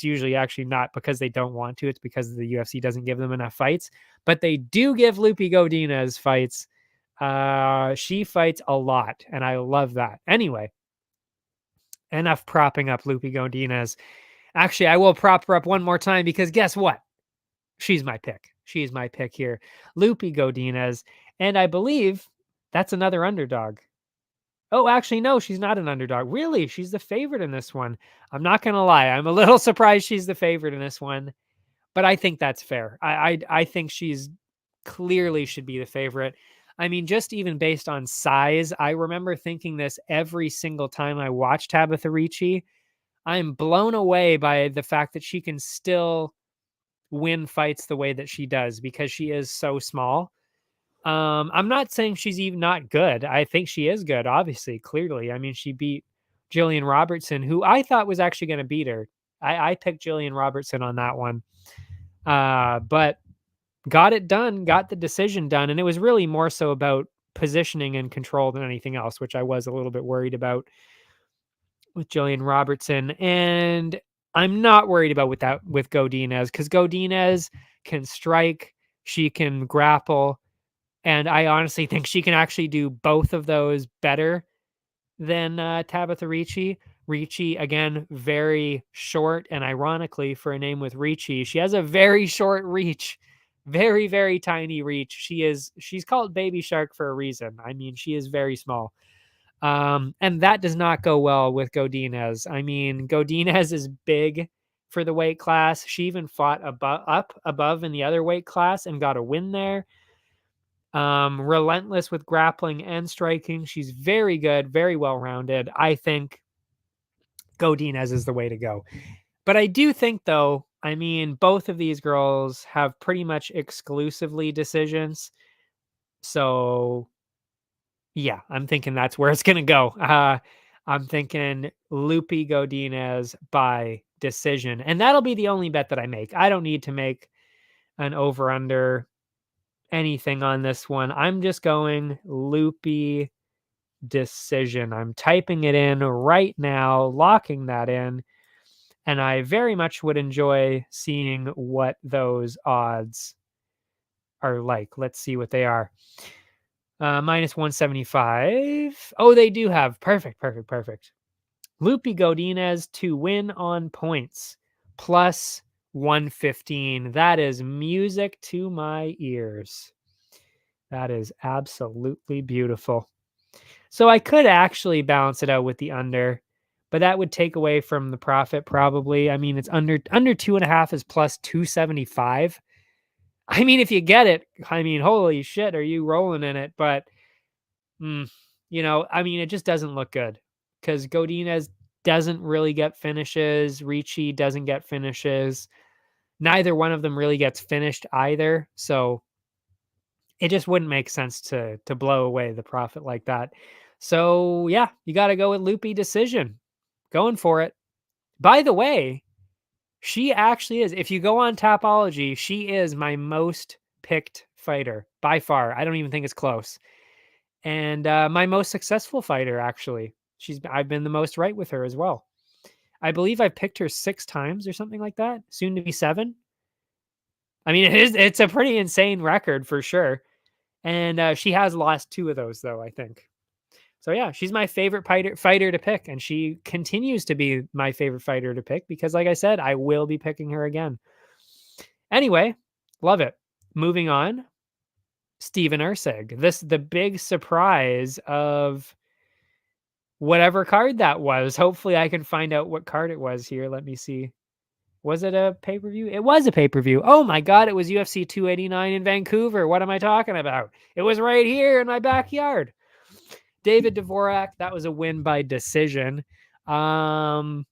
usually actually not because they don't want to. It's because the UFC doesn't give them enough fights. But they do give Lupi Godinez fights. She fights a lot, and I love that. Anyway, enough propping up Lupi Godinez. Actually, I will prop her up one more time because guess what? She's my pick. She's my pick here. Lupi Godinez. And I believe that's another underdog. Oh, actually, no, she's not an underdog. Really? She's the favorite in this one. I'm not going to lie. I'm a little surprised she's the favorite in this one, but I think that's fair. I think she's clearly should be the favorite. I mean, just even based on size, I remember thinking this every single time I watched Tabitha Ricci. I'm blown away by the fact that she can still win fights the way that she does because she is so small. I'm not saying she's even not good. I think she is good, obviously, clearly. I mean, she beat Jillian Robertson, who I thought was actually going to beat her. I picked Jillian Robertson on that one. But got it done, got the decision done. And it was really more so about positioning and control than anything else, which I was a little bit worried about with Jillian Robertson. And I'm not worried about with Godinez because Godinez can strike, she can grapple, and I honestly think she can actually do both of those better than Tabitha Ricci. Ricci, again, very short. And ironically, for a name with Ricci, she has a very short reach. Very, very tiny reach. She's called Baby Shark for a reason. I mean, she is very small. And that does not go well with Godinez. I mean, Godinez is big for the weight class. She even fought up above in the other weight class and got a win there. Relentless with grappling and striking. She's very good, very well rounded. I think Godinez is the way to go. But I do think, though, I mean, both of these girls have pretty much exclusively decisions. So, yeah, I'm thinking that's where it's going to go. I'm thinking Lupi Godinez by decision. And that'll be the only bet that I make. I don't need to make an over under anything on this one. I'm just going Lupi decision. I'm typing it in right now, locking that in, and I very much would enjoy seeing what those odds are like. Let's see what they are. Minus 175. Oh, they do have perfect. Lupi Godinez to win on points plus 115. That is music to my ears. That is absolutely beautiful. So I could actually balance it out with the under, but that would take away from the profit probably. I mean, it's under 2.5 is plus 275. I mean, if you get it, I mean, holy shit, are you rolling in it? But I mean, it just doesn't look good because Godinez doesn't really get finishes. Ricci doesn't get finishes. Neither one of them really gets finished either. So it just wouldn't make sense to blow away the profit like that. So yeah, you got to go with Lupi decision. Going for it. By the way, she actually is. If you go on Tapology, she is my most picked fighter by far. I don't even think it's close. And my most successful fighter, actually. I've been the most right with her as well. I believe I've picked her 6 times or something like that. Soon to be 7. I mean, it's a pretty insane record for sure. And she has lost 2 of those, though, I think. So yeah, she's my favorite fighter to pick, and she continues to be my favorite fighter to pick because, like I said, I will be picking her again. Anyway, love it. Moving on, Steven Ursig. The big surprise of whatever card that was. Hopefully, I can find out what card it was here. Let me see. Was it a pay-per-view? It was a pay-per-view. Oh my God, it was UFC 289 in Vancouver. What am I talking about? It was right here in my backyard. David Dvorak, that was a win by decision. I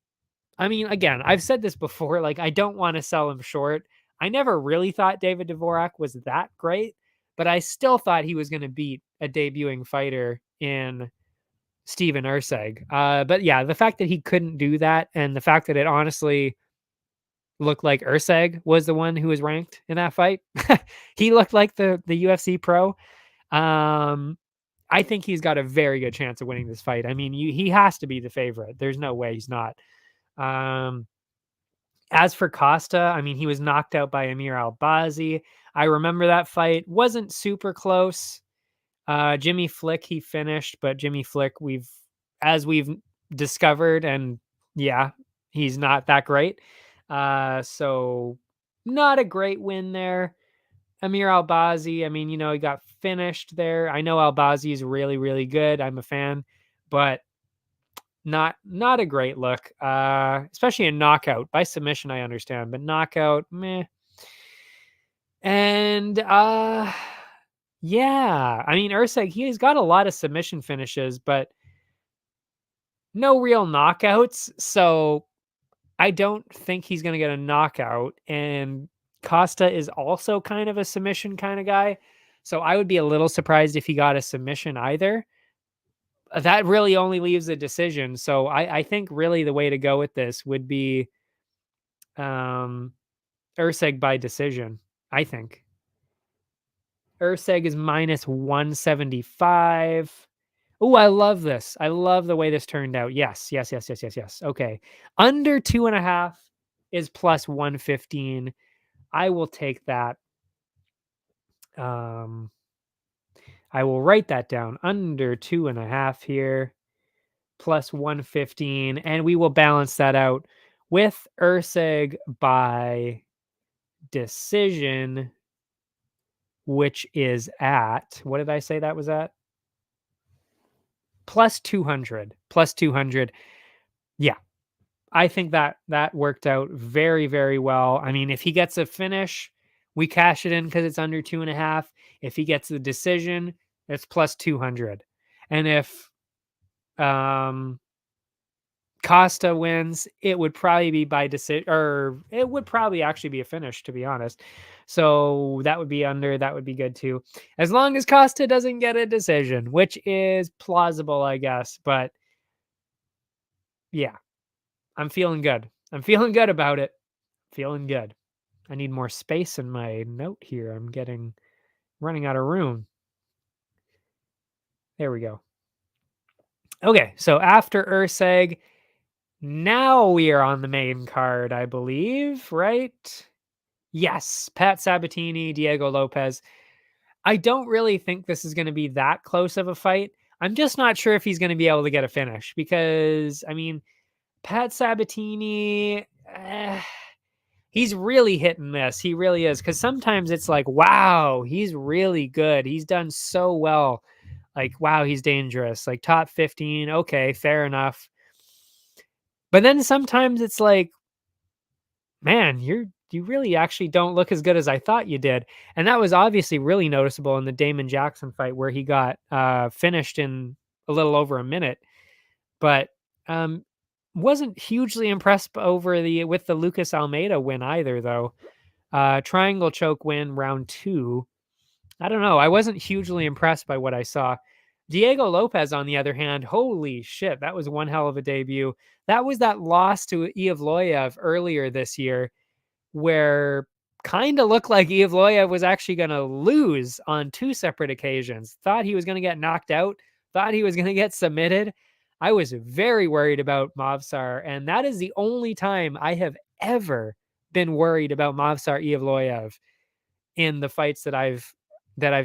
mean, again, I've said this before, like, I don't want to sell him short. I never really thought David Dvorak was that great, but I still thought he was going to beat a debuting fighter in Steven Ursig. But yeah, the fact that he couldn't do that, and the fact that it honestly looked like Ursig was the one who was ranked in that fight. He looked like the UFC pro. I think he's got a very good chance of winning this fight. I mean, he has to be the favorite. There's no way he's not. As for Costa, I mean, he was knocked out by Amir Albazi. I remember that fight. Wasn't super close. Jimmy Flick, he finished, but Jimmy Flick, as we've discovered, and yeah, he's not that great. So not a great win there. Amir Albazi, I mean, he got finished there. I know Albazi is really, really good. I'm a fan, but not a great look. Especially a knockout. By submission, I understand, but knockout, meh. And yeah, I mean, Ursig, he's got a lot of submission finishes, but no real knockouts. So I don't think he's going to get a knockout. And Costa is also kind of a submission kind of guy. So I would be a little surprised if he got a submission either. That really only leaves a decision. So I think really the way to go with this would be Ursig by decision, I think. Ursig is minus 175. Oh, I love this. I love the way this turned out. Yes. Okay. Under 2.5 is plus 115. I will take that. I will write that down. Under 2.5 here, plus 115. And we will balance that out with Ursig by decision, which is at, what did I say that was at? Plus 200. Yeah. I think that worked out very, very well. I mean, if he gets a finish, we cash it in because it's under 2.5. If he gets the decision, it's plus 200. And if Costa wins, it would probably be by decision, or it would probably actually be a finish, to be honest. So that would be under, that would be good too. As long as Costa doesn't get a decision, which is plausible, I guess. But yeah, I'm feeling good. I'm feeling good about it. Feeling good. I need more space in my note here. I'm running out of room. There we go. Okay, so after Urseg, now we are on the main card, I believe, right? Yes, Pat Sabatini, Diego Lopez. I don't really think this is going to be that close of a fight. I'm just not sure if he's going to be able to get a finish because, I mean, Pat Sabatini, he's really hit and miss. He really is. Because sometimes it's like, wow, he's really good. He's done so well. Like, wow, he's dangerous. Like top 15. Okay, fair enough. But then sometimes it's like, man, you really actually don't look as good as I thought you did. And that was obviously really noticeable in the Damon Jackson fight where he got finished in a little over a minute. But wasn't hugely impressed with the Lucas Almeida win either, though. Triangle choke win round 2. I don't know. I wasn't hugely impressed by what I saw. Diego Lopez, on the other hand, holy shit, that was one hell of a debut. That was that loss to Ievloyev earlier this year, where kind of looked like Ievloyev was actually going to lose on 2 separate occasions. Thought he was going to get knocked out. Thought he was going to get submitted. I was very worried about Movsar, and that is the only time I have ever been worried about Movsar Ievloyev in the fights that I've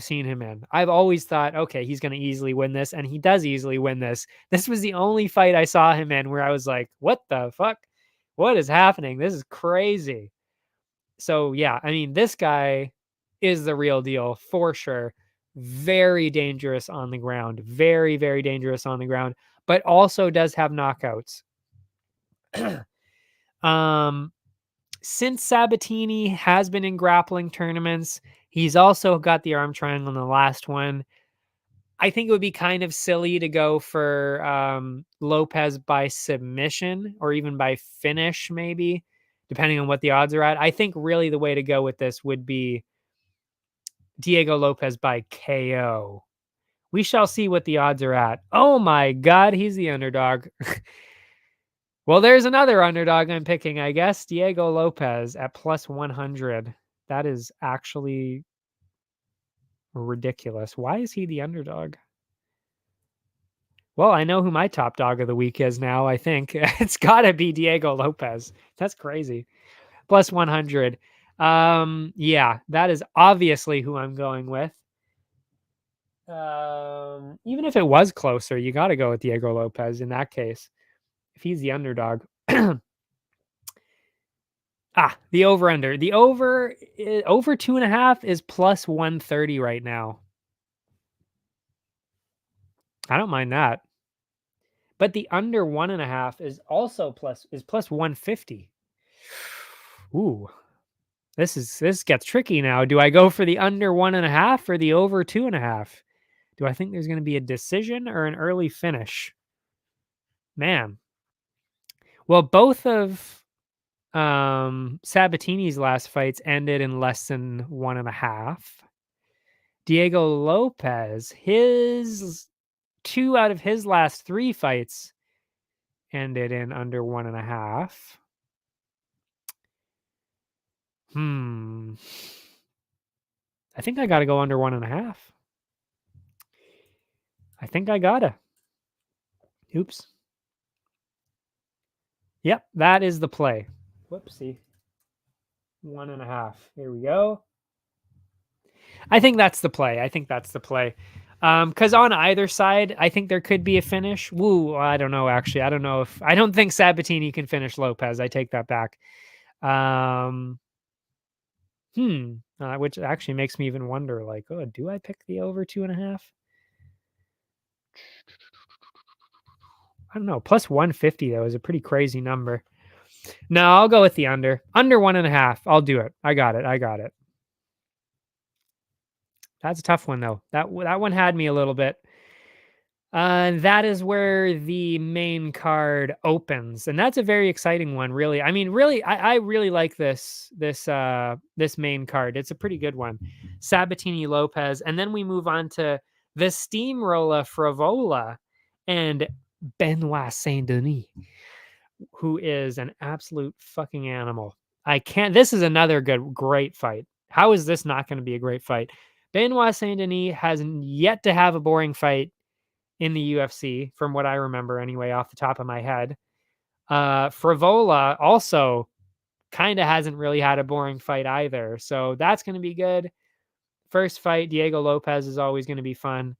seen him in. I've always thought, okay, he's going to easily win this, and he does easily win this. This was the only fight I saw him in where I was like, what the fuck? What is happening? This is crazy. So yeah, I mean, this guy is the real deal for sure. Very dangerous on the ground. Very, very dangerous on the ground, but also does have knockouts. um, since Sabatini has been in grappling tournaments, he's also got the arm triangle in the last one. I think it would be kind of silly to go for Lopez by submission or even by finish, maybe, depending on what the odds are at. I think really the way to go with this would be Diego Lopez by KO. We shall see what the odds are at. Oh my God, he's the underdog. Well, there's another underdog I'm picking, I guess. Diego Lopez at plus 100. That is actually ridiculous. Why is he the underdog? Well, I know who my top dog of the week is now, I think. It's got to be Diego Lopez. That's crazy. Plus 100. Yeah, that is obviously who I'm going with. Even if it was closer, you got to go with Diego Lopez in that case. If he's the underdog. The over under. The over 2.5 is plus 130 right now. I don't mind that. But the under 1.5 is also plus 150. Ooh. This gets tricky now. Do I go for the under 1.5 or the over 2.5? Do I think there's going to be a decision or an early finish? Man. Well, both of Sabatini's last fights ended in less than 1.5. Diego Lopez, his 2 out of his last 3 fights ended in under 1.5. I think I got to go under 1.5. I think I gotta. Oops. Yep, that is the play. Whoopsie. 1.5. Here we go. I think that's the play. Because on either side, I think there could be a finish. Woo, I don't know, actually. I don't think Sabatini can finish Lopez. I take that back. Which actually makes me even wonder, like, oh, do I pick the over 2.5? I don't know. Plus 150, though, is a pretty crazy number. No, I'll go with the under. Under 1.5. I'll do it. I got it. That's a tough one, though. That one had me a little bit. That is where the main card opens, and that's a very exciting one, really. I mean, really, I really like this main card. It's a pretty good one. Sabatini Lopez, and then we move on to the Steamroller Frivola and Benoit Saint Denis, who is an absolute fucking animal. This is another great fight. How is this not going to be a great fight? Benoit Saint Denis has yet to have a boring fight in the UFC, from what I remember anyway, off the top of my head. Frivola also kind of hasn't really had a boring fight either. So that's going to be good. First fight, Diego Lopez is always going to be fun.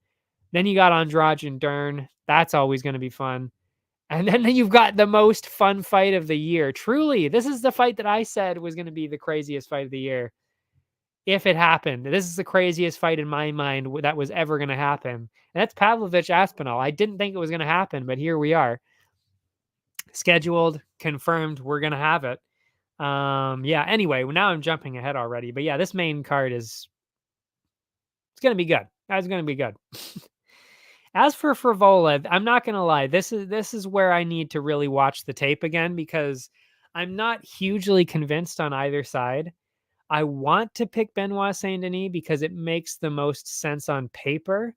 Then you got Andrade and Dern. That's always going to be fun. And then you've got the most fun fight of the year. Truly, this is the fight that I said was going to be the craziest fight of the year. If it happened, this is the craziest fight in my mind that was ever going to happen. And that's Pavlovich Aspinall. I didn't think it was going to happen, but here we are. Scheduled, confirmed, we're going to have it. Anyway, now I'm jumping ahead already. But yeah, this main card it's going to be good. That's going to be good. As for Frivola, I'm not going to lie. This is where I need to really watch the tape again, because I'm not hugely convinced on either side. I want to pick Benoit Saint Denis because it makes the most sense on paper.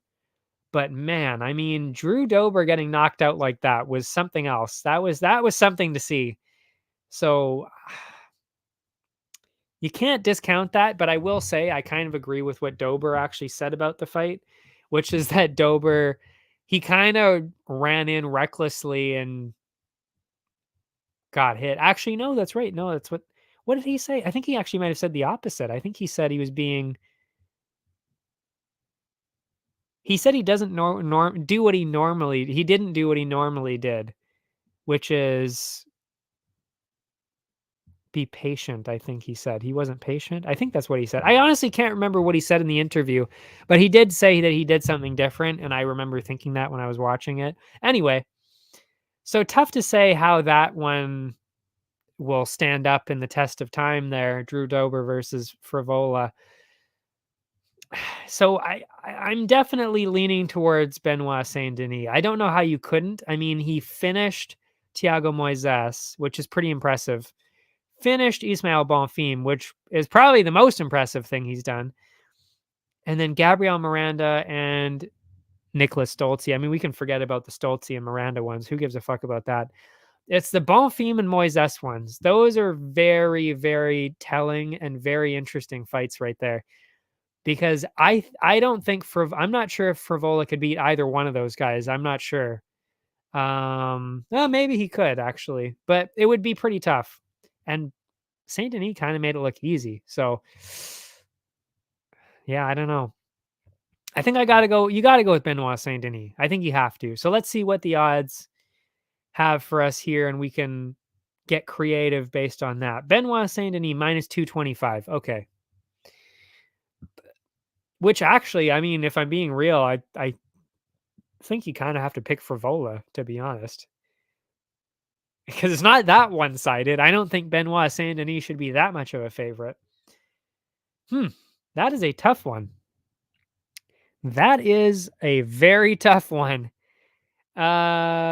But man, I mean, Drew Dober getting knocked out like that was something else. That was something to see. So you can't discount that, but I will say I kind of agree with what Dober actually said about the fight, which is that Dober, he kind of ran in recklessly and got hit. Actually, no, that's right. No, that's what did he say? I think he actually might have said the opposite. I think he said he was being he said he doesn't do what he didn't do what he normally did, which is be patient, I think he said. He wasn't patient. I think that's what he said. I honestly can't remember what he said in the interview, but he did say that he did something different, and I remember thinking that when I was watching it. Anyway, so tough to say how that one will stand up in the test of time there, Drew Dober versus Frivola. So I'm definitely leaning towards Benoit Saint Denis. I don't know how you couldn't. I mean, he finished Thiago Moises, which is pretty impressive. Finished Ismael Bonfim, which is probably the most impressive thing he's done. And then Gabriel Miranda and Nicholas Stolze. I mean, we can forget about the Stolze and Miranda ones. Who gives a fuck about that? It's the Bonfim and Moises ones. Those are very, very telling and very interesting fights right there. Because I don't think I'm not sure if Frivola could beat either one of those guys. I'm not sure. Well, maybe he could actually, but it would be pretty tough. And Saint Denis kind of made it look easy. So yeah, I don't know. I think I gotta go. You gotta go with Benoit Saint Denis. I think you have to. So let's see what the odds have for us here, and we can get creative based on that. Benoit Saint Denis minus 225. Okay. Which actually, I mean, if I'm being real, I think you kind of have to pick Frivola, to be honest. Because it's not that one-sided. I don't think Benoit Saint Denis should be that much of a favorite. That is a tough one. That is a very tough one. Man.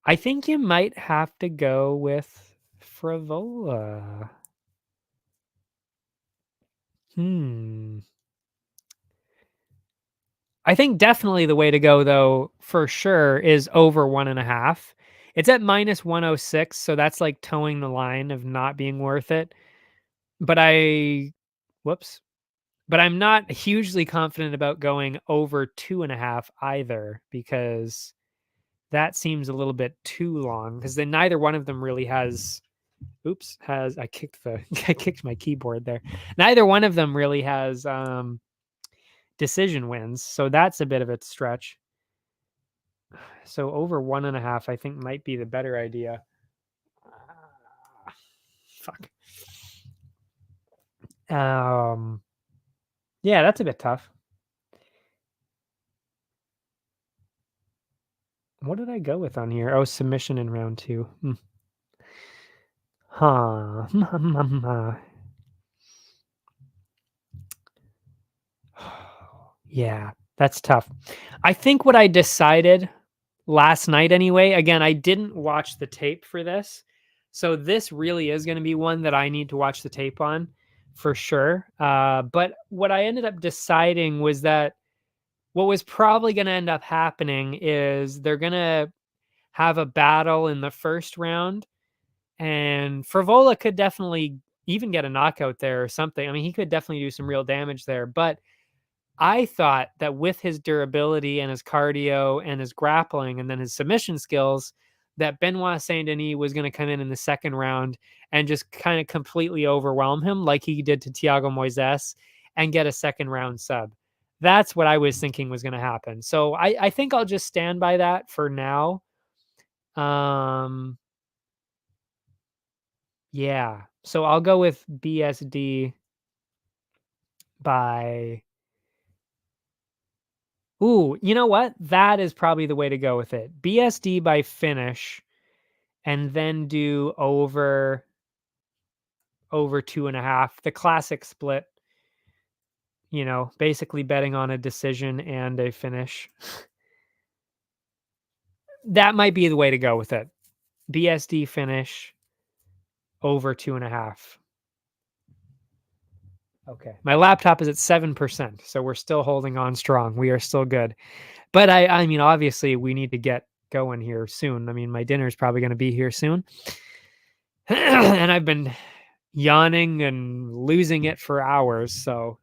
I think you might have to go with Frivola. I think definitely the way to go, though, for sure, is over 1.5. It's at minus 106, so that's like towing the line of not being worth it. But whoops. But I'm not hugely confident about going over 2.5 either, because that seems a little bit too long. Because then neither one of them really has. I kicked I kicked my keyboard there. Neither one of them really has decision wins, so that's a bit of a stretch. So over 1.5, I think might be the better idea. Fuck. Yeah, that's a bit tough. What did I go with on here? Oh, submission in round 2. Huh. Yeah, that's tough. I think what I decided last night anyway, again, I didn't watch the tape for this. So this really is going to be one that I need to watch the tape on for sure. But what I ended up deciding was that what was probably going to end up happening is they're going to have a battle in the first round, and Frivola could definitely even get a knockout there or something. I mean, he could definitely do some real damage there, but I thought that with his durability and his cardio and his grappling and then his submission skills, that Benoit Saint Denis was going to come in the second round and just kind of completely overwhelm him like he did to Thiago Moises and get a second round sub. That's what I was thinking was going to happen. So I think I'll just stand by that for now. Yeah. So I'll go with BSD by. Ooh, you know what? That is probably the way to go with it. BSD by finish, and then do over 2.5. The classic split, basically betting on a decision and a finish. That might be the way to go with it. BSD finish over 2.5. Okay. My laptop is at 7%, so we're still holding on strong. We are still good. But I mean, obviously we need to get going here soon. I mean, my dinner's probably going to be here soon. And I've been yawning and losing it for hours, so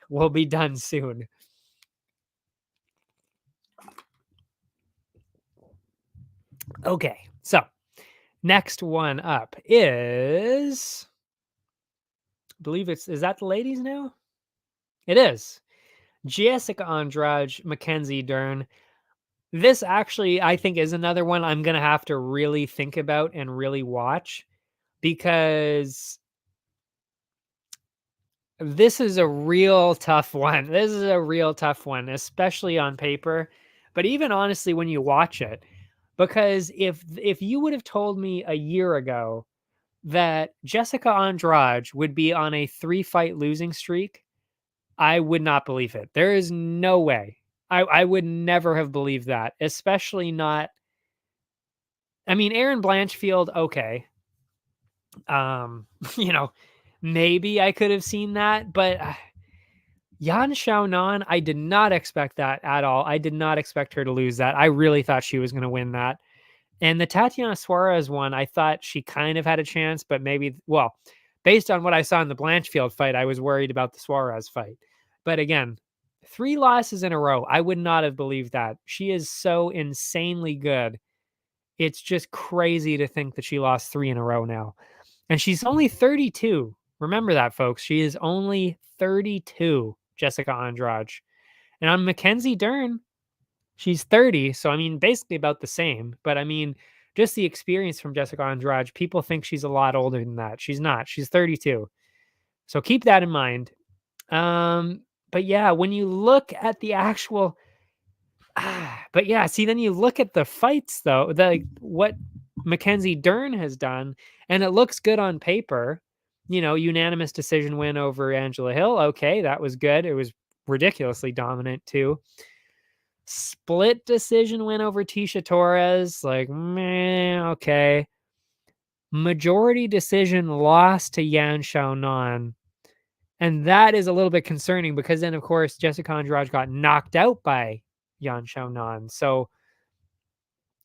we'll be done soon. Okay, so next one up is, I believe is that the ladies now? It is. Jessica Andrade, Mackenzie Dern. This actually, I think, is another one I'm gonna have to really think about and really watch because this is a real tough one. This is a real tough one, especially on paper, but even honestly when you watch it. Because if you would have told me a year ago that Jessica Andrade would be on a 3-fight losing streak, I would not believe it. There is no way. I would never have believed that, especially not. I mean, Aaron Blanchfield, okay. You know, maybe I could have seen that, but Yan Xiaonan, I did not expect that at all. I did not expect her to lose that. I really thought she was going to win that. And the Tatiana Suarez one, I thought she kind of had a chance, but maybe, well, based on what I saw in the Blanchfield fight, I was worried about the Suarez fight. But again, 3 losses in a row. I would not have believed that. She is so insanely good. It's just crazy to think that she lost 3 in a row now. And she's only 32. Remember that, folks. She is only 32, Jessica Andrade. And on Mackenzie Dern, she's 30. So, I mean, basically about the same. But I mean, just the experience from Jessica Andrade, people think she's a lot older than that. She's not. She's 32. So keep that in mind. Um, but yeah, when you look at the actual but yeah, see, then you look at the fights though, the what Mackenzie Dern has done, and it looks good on paper. You know, unanimous decision win over Angela Hill. Okay, that was good. It was ridiculously dominant too. Split decision win over Tisha Torres. Like, meh, okay. Majority decision loss to Yan Xiaonan. And that is a little bit concerning because then, of course, Jessica Andrade got knocked out by Yan Xiaonan. So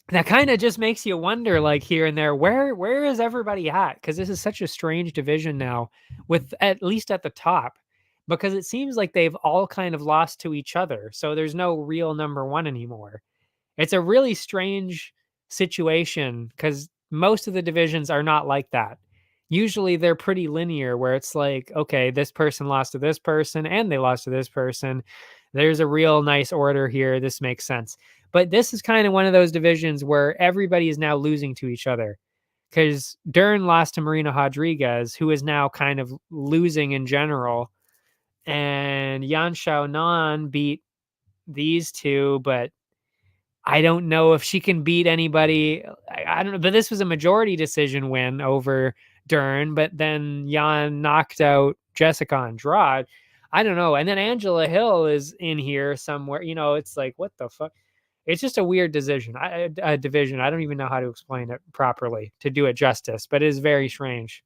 that kind of just makes you wonder, like here and there, where is everybody at? Because this is such a strange division now, with at least at the top, because it seems like they've all kind of lost to each other. So there's no real number one anymore. It's a really strange situation because most of the divisions are not like that. Usually they're pretty linear where it's like, okay, this person lost to this person and they lost to this person. There's a real nice order here. This makes sense. But this is kind of one of those divisions where everybody is now losing to each other because Dern lost to Marina Rodriguez, who is now kind of losing in general. And Yan Xiaonan beat these two, but I don't know if she can beat anybody. I don't know, but this was a majority decision win over Dern, but then Jan knocked out Jessica Andrade. I don't know. And then Angela Hill is in here somewhere. You know, it's like, what the fuck? It's just a weird decision. A division. I don't even know how to explain it properly to do it justice, but it is very strange.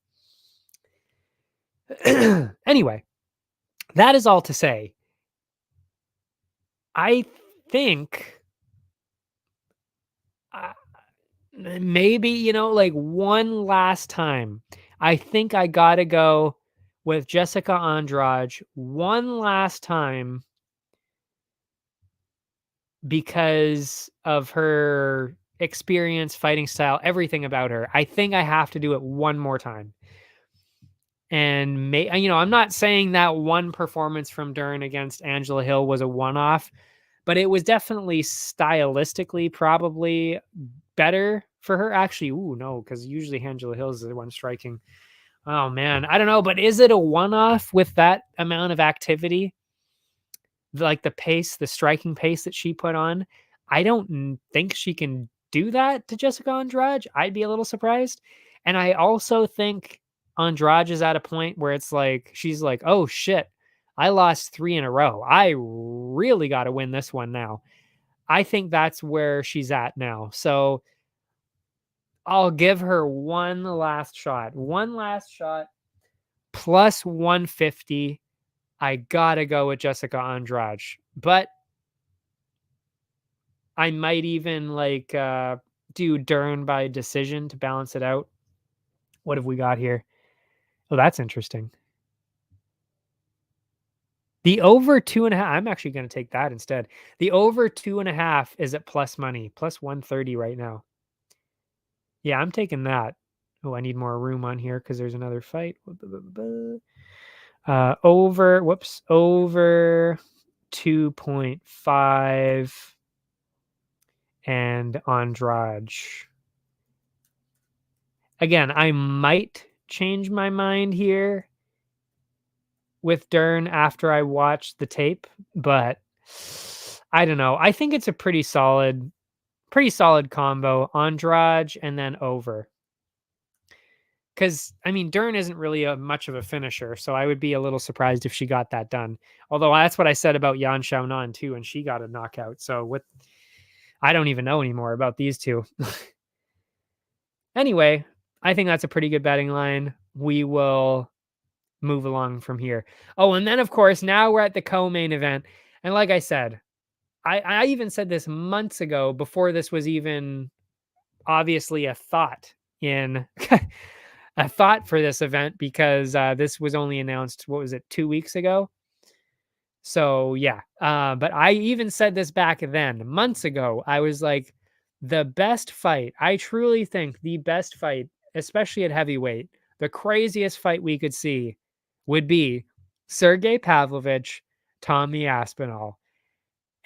Anyway, that is all to say. I think maybe, you know, like one last time. I think I got to go with Jessica Andrade one last time because of her experience, fighting style, everything about her. I think I have to do it one more time. And you know, I'm not saying that one performance from Dern against Angela Hill was a one-off, but it was definitely stylistically probably better for her. Actually, ooh, no, because usually Angela Hill is the one striking. Oh man, I don't know, but is it a one-off with that amount of activity? Like the pace, the striking pace that she put on? I don't think she can do that to Jessica Andrade. I'd be a little surprised. And I also think Andrade is at a point where it's like she's like, "Oh shit. I lost 3 in a row. I really got to win this one now." I think that's where she's at now. So I'll give her one last shot. One last shot plus 150. I gotta go with Jessica Andrade. But I might even like do Dern by decision to balance it out. What have we got here? Oh, that's interesting. The over 2.5. I'm actually going to take that instead. The over 2.5 is at plus money, plus 130 right now. Yeah, I'm taking that. Oh, I need more room on here because there's another fight. Over 2.5. and Andrade. Again, I might change my mind here with Dern after I watch the tape, but I don't know. I think it's a pretty solid combo. Andrade and then over. Because, I mean, Dern isn't really much of a finisher, so I would be a little surprised if she got that done. Although that's what I said about Yan Xiaonan too, and she got a knockout. So I don't even know anymore about these two. Anyway, I think that's a pretty good betting line. We will move along from here. Oh, and then of course, now we're at the co-main event. And like I said, I even said this months ago before this was even obviously a thought in a thought for this event because this was only announced, what was it, 2 weeks ago? So yeah, but I even said this back then, months ago. I was like, the best fight, I truly think the best fight, especially at heavyweight, the craziest fight we could see would be Sergey Pavlovich, Tommy Aspinall.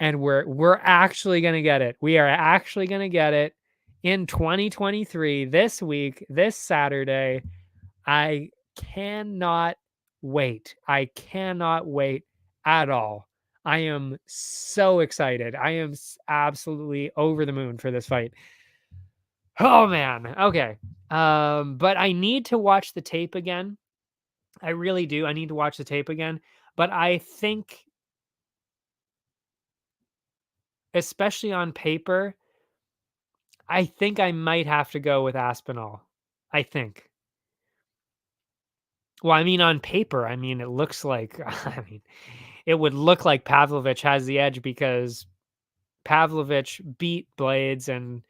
And we're actually gonna get it. We are actually gonna get it in 2023, this week, this Saturday. I cannot wait. I cannot wait at all. I am so excited. I am absolutely over the moon for this fight. Oh man. Okay. But I need to watch the tape again. I really do. I need to watch the tape again. But I think, especially on paper, I think I might have to go with Aspinall. I think. Well, I mean, on paper, I mean, it looks like, I mean, it would look like Pavlovich has the edge because Pavlovich beat Blades and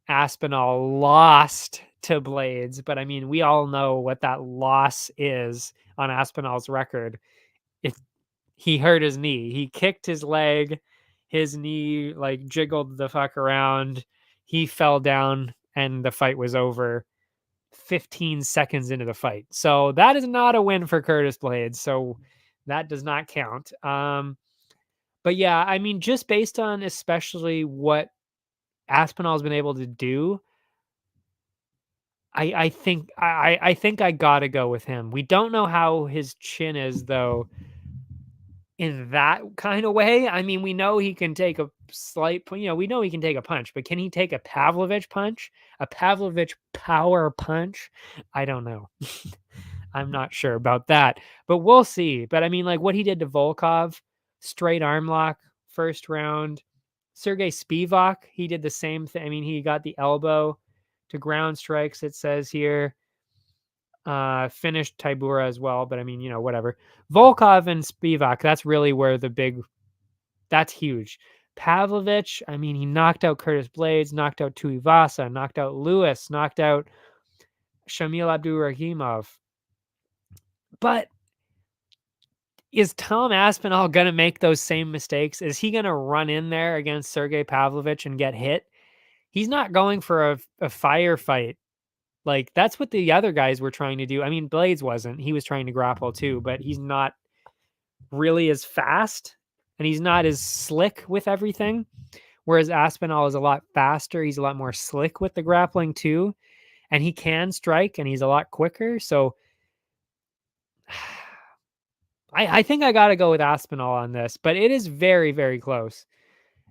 Aspinall lost to Blades. But I mean, we all know what that loss is on Aspinall's record. If he hurt his knee, he kicked his leg, his knee like jiggled the fuck around. He fell down and the fight was over 15 seconds into the fight. So that is not a win for Curtis Blades. So that does not count. But yeah, I mean, just based on especially what Aspinall's been able to do, I think I gotta go with him. We don't know how his chin is though in that kind of way. I mean, we know he can take a we know he can take a punch, but can he take a Pavlovich punch? A Pavlovich power punch? I don't know. I'm not sure about that, but we'll see. But I mean, like what he did to Volkov, straight arm lock, first round. Sergey Spivak, he did the same thing. I mean, he got the elbow to ground strikes, it says here. Finished Tybura as well, but I mean, whatever. Volkov and Spivak, that's really where that's huge. Pavlovich, I mean, he knocked out Curtis Blades, knocked out Tuivasa, knocked out Lewis, knocked out Shamil Abdurakhimov. But is Tom Aspinall going to make those same mistakes? Is he going to run in there against Sergey Pavlovich and get hit? He's not going for a firefight. Like, that's what the other guys were trying to do. I mean, Blades wasn't. He was trying to grapple too, but he's not really as fast and he's not as slick with everything. Whereas Aspinall is a lot faster. He's a lot more slick with the grappling too. And he can strike and he's a lot quicker. So I think I got to go with Aspinall on this, but it is very, very close.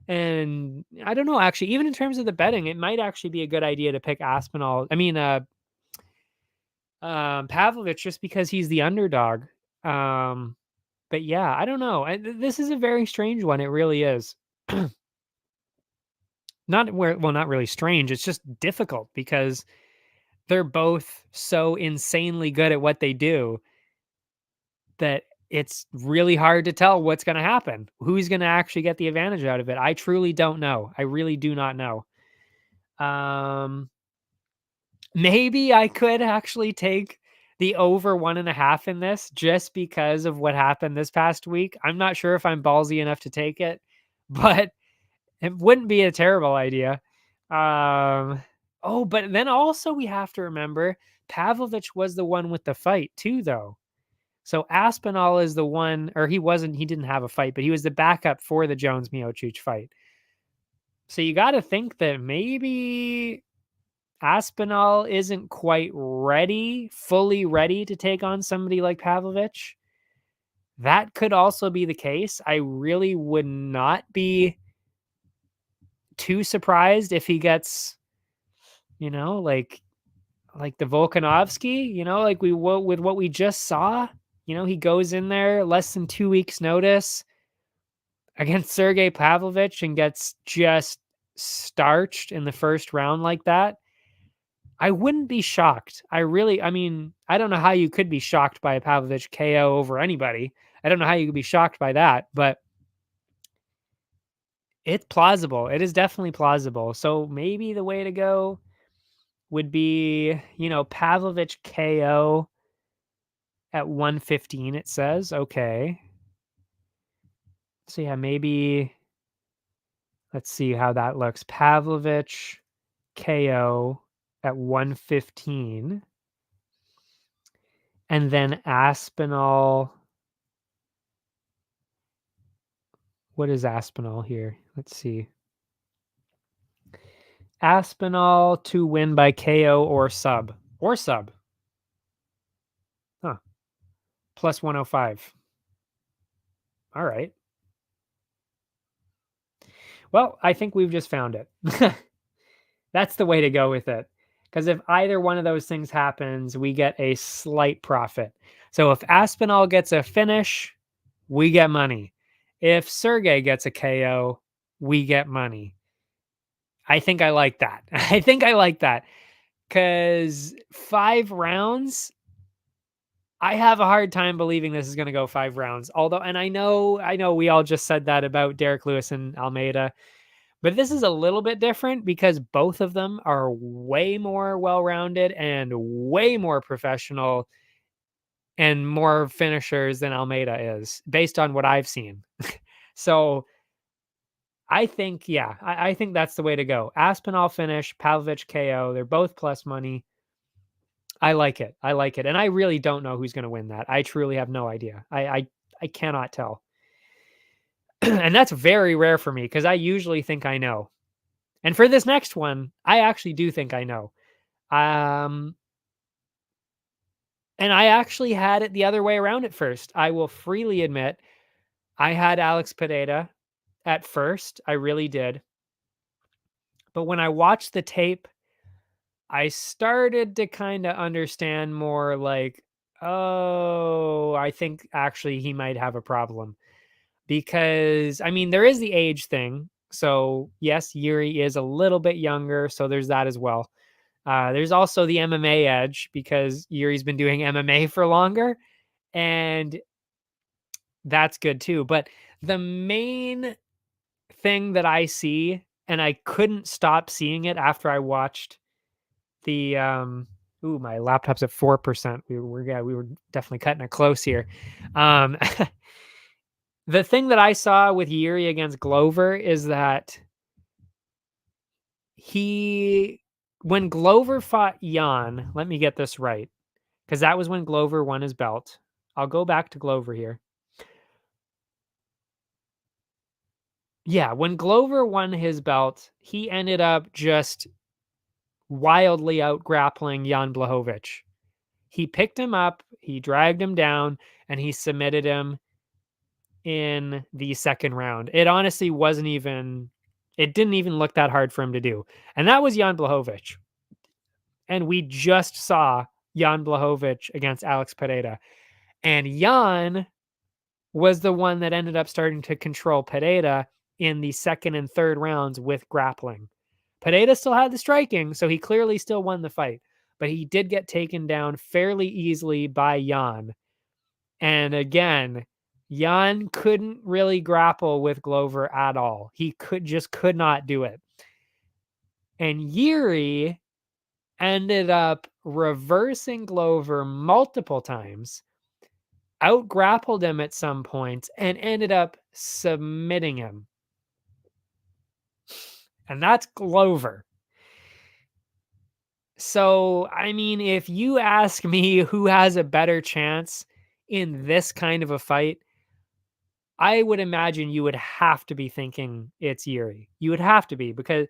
And I don't know, actually, even in terms of the betting, it might actually be a good idea to pick Aspinall. I mean, Pavlovich, just because he's the underdog. But yeah, I don't know. This is a very strange one. It really is. Not really strange. It's just difficult because they're both so insanely good at what they do that it's really hard to tell what's going to happen. Who's going to actually get the advantage out of it? I truly don't know. I really do not know. Maybe I could actually take the over 1.5 in this just because of what happened this past week. I'm not sure if I'm ballsy enough to take it, but it wouldn't be a terrible idea. But then also we have to remember Pavlovich was the one with the fight too, though. So Aspinall is the one, or he didn't have a fight, but he was the backup for the Jones Miocic fight. So you got to think that maybe Aspinall isn't quite fully ready to take on somebody like Pavlovich. That could also be the case. I really would not be too surprised if he gets, like the Volkanovski, like with what we just saw. He goes in there less than 2 weeks notice against Sergey Pavlovich and gets just starched in the first round like that. I wouldn't be shocked. I don't know how you could be shocked by a Pavlovich KO over anybody. I don't know how you could be shocked by that, but it's plausible. It is definitely plausible. So maybe the way to go would be, Pavlovich KO at 115, it says. Okay. So yeah, maybe let's see how that looks. Pavlovich KO at 115. And then Aspinall. What is Aspinall here? Let's see. Aspinall to win by KO or sub. Or sub. Huh. Plus 105. All right. Well, I think we've just found it. That's the way to go with it. Because if either one of those things happens, we get a slight profit. So if Aspinall gets a finish, we get money. If Sergey gets a KO, we get money. I think I like that. I think I like that. Because 5 rounds, I have a hard time believing this is going to go 5 rounds. Although, and I know we all just said that about Derek Lewis and Almeida. But this is a little bit different because both of them are way more well-rounded and way more professional and more finishers than Almeida is, based on what I've seen. So I think, yeah, I think that's the way to go. Aspinall finish, Pavlovich KO. They're both plus money. I like it. I like it. And I really don't know who's going to win that. I truly have no idea. I cannot tell. And that's very rare for me because I usually think I know. And for this next one, I actually do think I know. And I actually had it the other way around at first. I will freely admit I had Alex Pineda at first. I really did. But when I watched the tape, I started to kind of understand more like, oh, I think actually he might have a problem. Because, there is the age thing. So, yes, Yuri is a little bit younger. So there's that as well. There's also the MMA edge because Yuri's been doing MMA for longer, and that's good too. But the main thing that I see, and I couldn't stop seeing it after I watched the my laptop's at 4%. We were definitely cutting it close here. Um, the thing that I saw with Yuri against Glover is that when Glover fought Jan, let me get this right, because that was when Glover won his belt. I'll go back to Glover here. Yeah, when Glover won his belt, he ended up just wildly out grappling Jan Blachowicz. He picked him up, he dragged him down, and he submitted him in the second round. It honestly it didn't even look that hard for him to do. And that was Jan Blachowicz. And we just saw Jan Blachowicz against Alex Pereira. And Jan was the one that ended up starting to control Pereira in the second and third rounds with grappling. Pereira still had the striking, so he clearly still won the fight. But he did get taken down fairly easily by Jan. And again, Jan couldn't really grapple with Glover at all. He could not do it. And Yuri ended up reversing Glover multiple times, out grappled him at some points, and ended up submitting him. And that's Glover. So, if you ask me who has a better chance in this kind of a fight, I would imagine you would have to be thinking it's Yuri. You would have to be because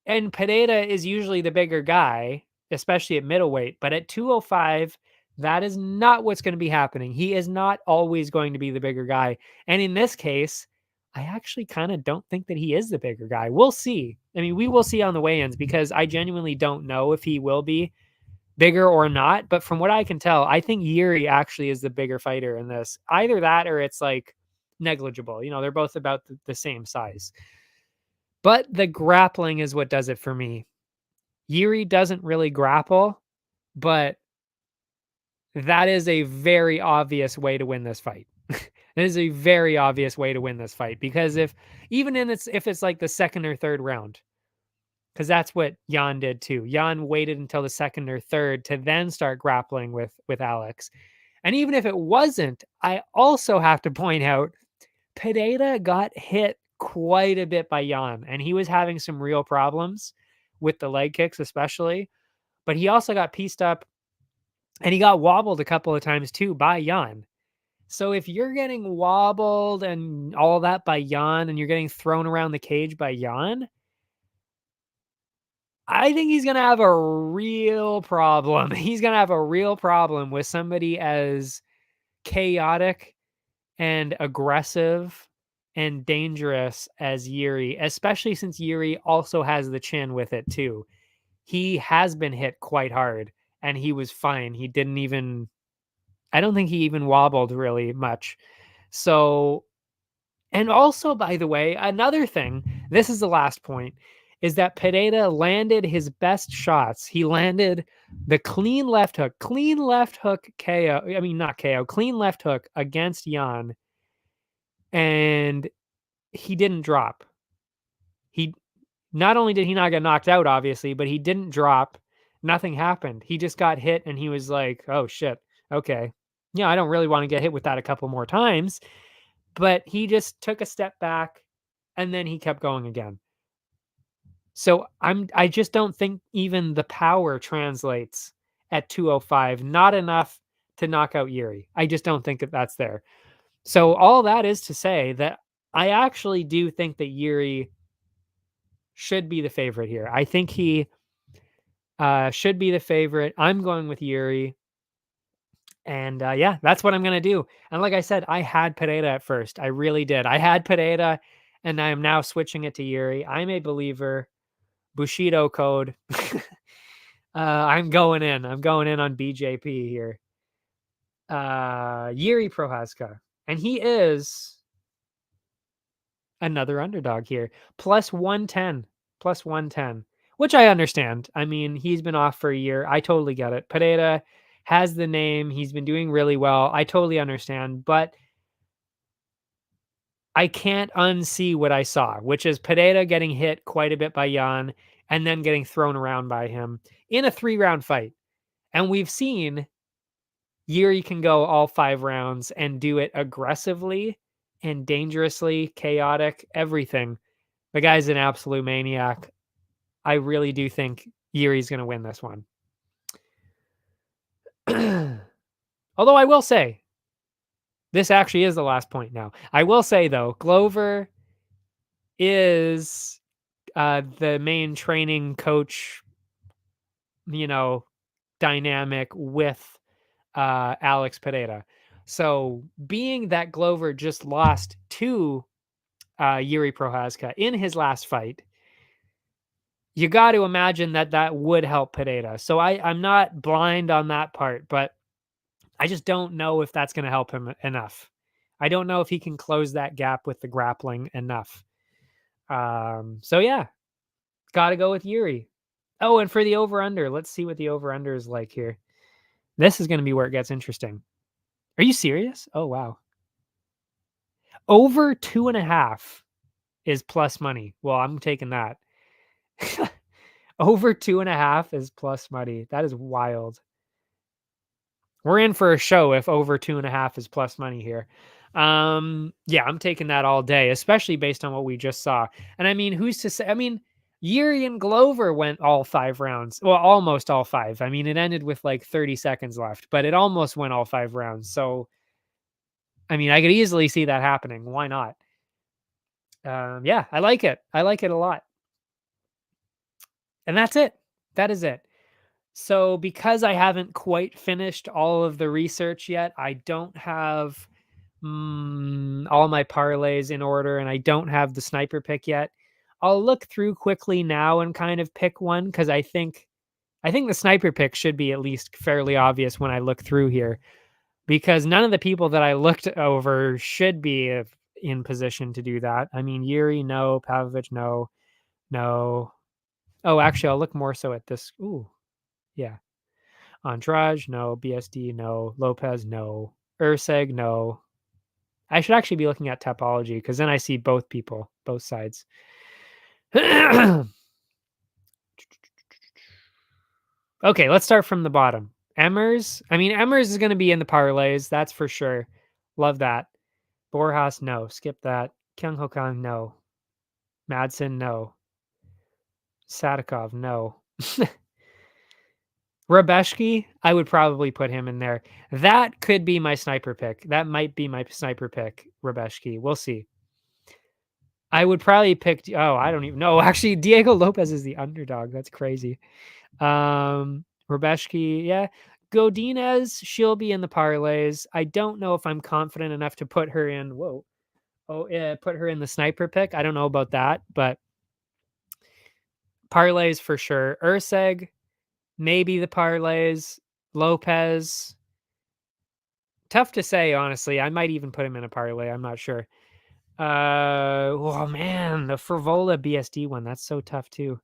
and Pereira is usually the bigger guy, especially at middleweight, but at 205, that is not what's going to be happening. He is not always going to be the bigger guy. And in this case, I actually kind of don't think that he is the bigger guy. We'll see. I mean, we will see on the weigh-ins because I genuinely don't know if he will be bigger or not. But from what I can tell, I think Yuri actually is the bigger fighter in this. Either that or it's like negligible. They're both about the same size. But the grappling is what does it for me. Yuri doesn't really grapple, but that is a very obvious way to win this fight. It is a very obvious way to win this fight because if it's like the second or third round, because that's what Jan did too. Jan waited until the second or third to then start grappling with Alex. And even if it wasn't, I also have to point out Pereira got hit quite a bit by Jan, and he was having some real problems with the leg kicks, especially. But he also got pieced up and he got wobbled a couple of times too by Jan. So if you're getting wobbled and all that by Jan and you're getting thrown around the cage by Jan, I think he's going to have a real problem. He's going to have a real problem with somebody as chaotic and aggressive and dangerous as Yuri, especially since Yuri also has the chin with it too. He has been hit quite hard and he was fine. I don't think he even wobbled really much. So, and also, by the way, another thing, this is the last point, is that Pereira landed his best shots. He landed the clean left hook KO. I mean, not KO, clean left hook against Jan. And he didn't drop. He not only did he not get knocked out, obviously, but he didn't drop. Nothing happened. He just got hit and he was like, oh shit. Okay. Yeah, I don't really want to get hit with that a couple more times. But he just took a step back and then he kept going again. So I just don't think even the power translates at 205. Not enough to knock out Yuri. I just don't think that that's there. So all that is to say that I actually do think that Yuri should be the favorite here. I think he should be the favorite. I'm going with Yuri. And yeah, that's what I'm going to do. And like I said, I had Pereira at first. I really did. I had Pereira and I am now switching it to Yuri. I'm a believer. Bushido code. I'm going in. I'm going in on BJP here. Yuri Prohaska. And he is another underdog here. Plus 110. Plus 110. Which I understand. I mean, he's been off for a year. I totally get it. Pereira has the name. He's been doing really well. I totally understand. But I can't unsee what I saw, which is Pereira getting hit quite a bit by Jan and then getting thrown around by him in a 3-round fight. And we've seen Yuri can go all 5 rounds and do it aggressively and dangerously, chaotic, everything. The guy's an absolute maniac. I really do think Yuri's going to win this one. Although I will say, this actually is the last point now. I will say, though, Glover is the main training coach, dynamic with Alex Pereira. So being that Glover just lost to Yuri Prohaska in his last fight, you got to imagine that would help Pereira. So I'm not blind on that part, but I just don't know if that's going to help him enough. I don't know if he can close that gap with the grappling enough. So yeah, got to go with Yuri. Oh, and for the over-under, let's see what the over-under is like here. This is going to be where it gets interesting. Are you serious? Oh, wow. Over 2.5 is plus money. Well, I'm taking that. Over 2.5 is plus money. That is wild. We're in for a show if over 2.5 is plus money here. Yeah, I'm taking that all day, especially based on what we just saw. And I mean, who's to say? I mean, Yuri and Glover went all 5 rounds. Well, almost all 5. I mean, it ended with like 30 seconds left, but it almost went all 5 rounds. So I mean, I could easily see that happening. Why not? Yeah, I like it. I like it a lot. And that's it. That is it. So, because I haven't quite finished all of the research yet, I don't have all my parlays in order, and I don't have the sniper pick yet. I'll look through quickly now and kind of pick one because I think the sniper pick should be at least fairly obvious when I look through here because none of the people that I looked over should be in position to do that. I mean, Yuri, no. Pavlovich, no. No. Oh, actually, I'll look more so at this. Ooh, yeah. Andrade, no. BSD, no. Lopez, no. Urseg, no. I should actually be looking at topology because then I see both people, both sides. Okay, let's start from the bottom. Emmers. I mean, Emmers is going to be in the parlays. That's for sure. Love that. Borjas, no. Skip that. Kyung Ho Kang, no. Madsen, no. Sadikov, no. Rabeshki, I would probably put him in there. That could be my sniper pick. That might be my sniper pick, Rabeshki. We'll see. I would probably pick. Oh, I don't even know. Actually, Diego Lopez is the underdog. That's crazy. Rabeshki, yeah. Godinez, she'll be in the parlays. I don't know if I'm confident enough to put her in. Whoa. Oh, yeah, put her in the sniper pick. I don't know about that, but parlays for sure. Urseg, maybe the parlays. Lopez, tough to say, honestly. I might even put him in a parlay. I'm not sure. Oh man, the Frivola BSD one. That's so tough too.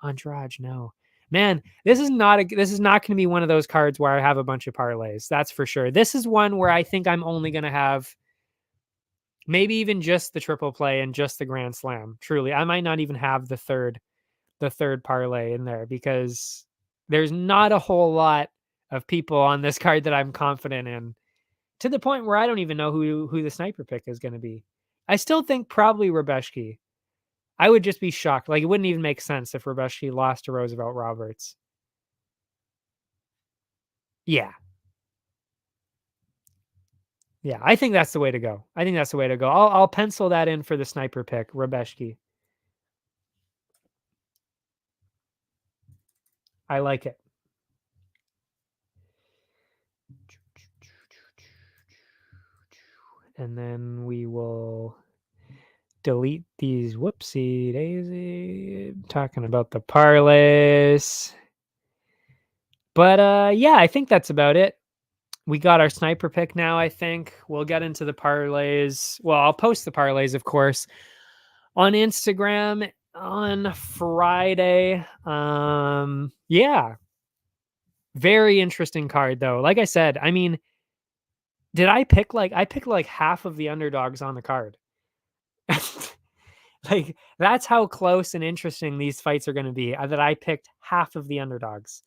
Andrade, no. Man, this is not going to be one of those cards where I have a bunch of parlays. That's for sure. This is one where I think I'm only going to have maybe even just the triple play and just the grand slam. Truly, I might not even have the third parlay in there because there's not a whole lot of people on this card that I'm confident in, to the point where I don't even know who the sniper pick is going to be. I still think probably Rabeshki. I would just be shocked. Like, it wouldn't even make sense if Rabeshki lost to Roosevelt Roberts. Yeah. Yeah, I think that's the way to go. I think that's the way to go. I'll pencil that in for the sniper pick, Rabeshki. I like it. And then we will delete these. Whoopsie daisy. Talking about the parlays. But yeah, I think that's about it. We got our sniper pick now, I think. We'll get into the parlays. Well, I'll post the parlays, of course, on Instagram on Friday. Yeah. Very interesting card though. Like I said, I mean, I picked like half of the underdogs on the card. Like, that's how close and interesting these fights are going to be. That I picked half of the underdogs.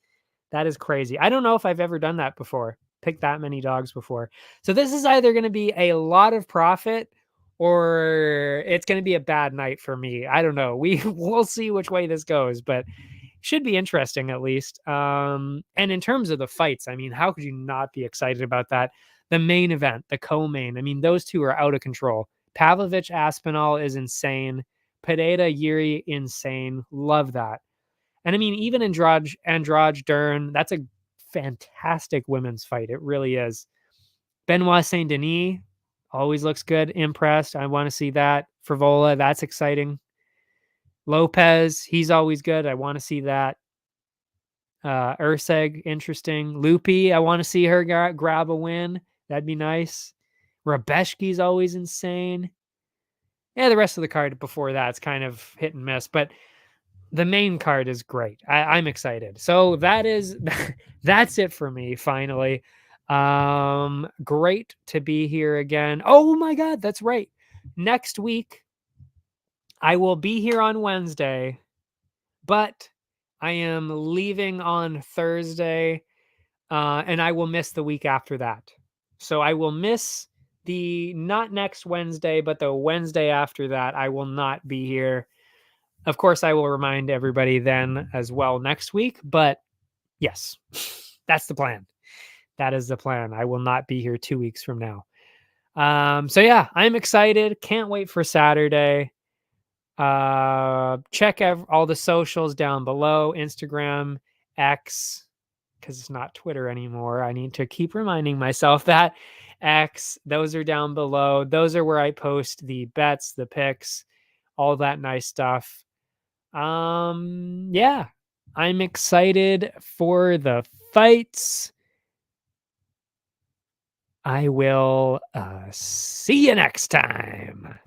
That is crazy. I don't know if I've ever done that before. Picked that many dogs before. So this is either going to be a lot of profit or it's going to be a bad night for me. I don't know. We'll see which way this goes, but should be interesting at least. And in terms of the fights, I mean, how could you not be excited about that? The main event, the co-main. I mean, those two are out of control. Pavlovich Aspinall is insane. Pineda Yuri, insane. Love that. And I mean, even Andrade Dern, that's a fantastic women's fight. It really is. Benoit Saint Denis always looks good. Impressed. I want to see that. Frivola, that's exciting. Lopez, he's always good. I want to see that. Urseg, interesting. Loopy, I want to see her grab a win. That'd be nice. Rabeshki's always insane. Yeah, the rest of the card before that's kind of hit and miss, but the main card is great. I'm excited. So that's it for me. Finally, great to be here again. Oh my God, that's right. Next week, I will be here on Wednesday, but I am leaving on Thursday, and I will miss the week after that. So I will miss the not next Wednesday, but the Wednesday after that. I will not be here. Of course, I will remind everybody then as well next week. But yes, that's the plan. That is the plan. I will not be here 2 weeks from now. So yeah, I'm excited. Can't wait for Saturday. Check all the socials down below. Instagram, X, because it's not Twitter anymore. I need to keep reminding myself that. X, those are down below. Those are where I post the bets, the picks, all that nice stuff. Yeah, I'm excited for the fights. I will see you next time.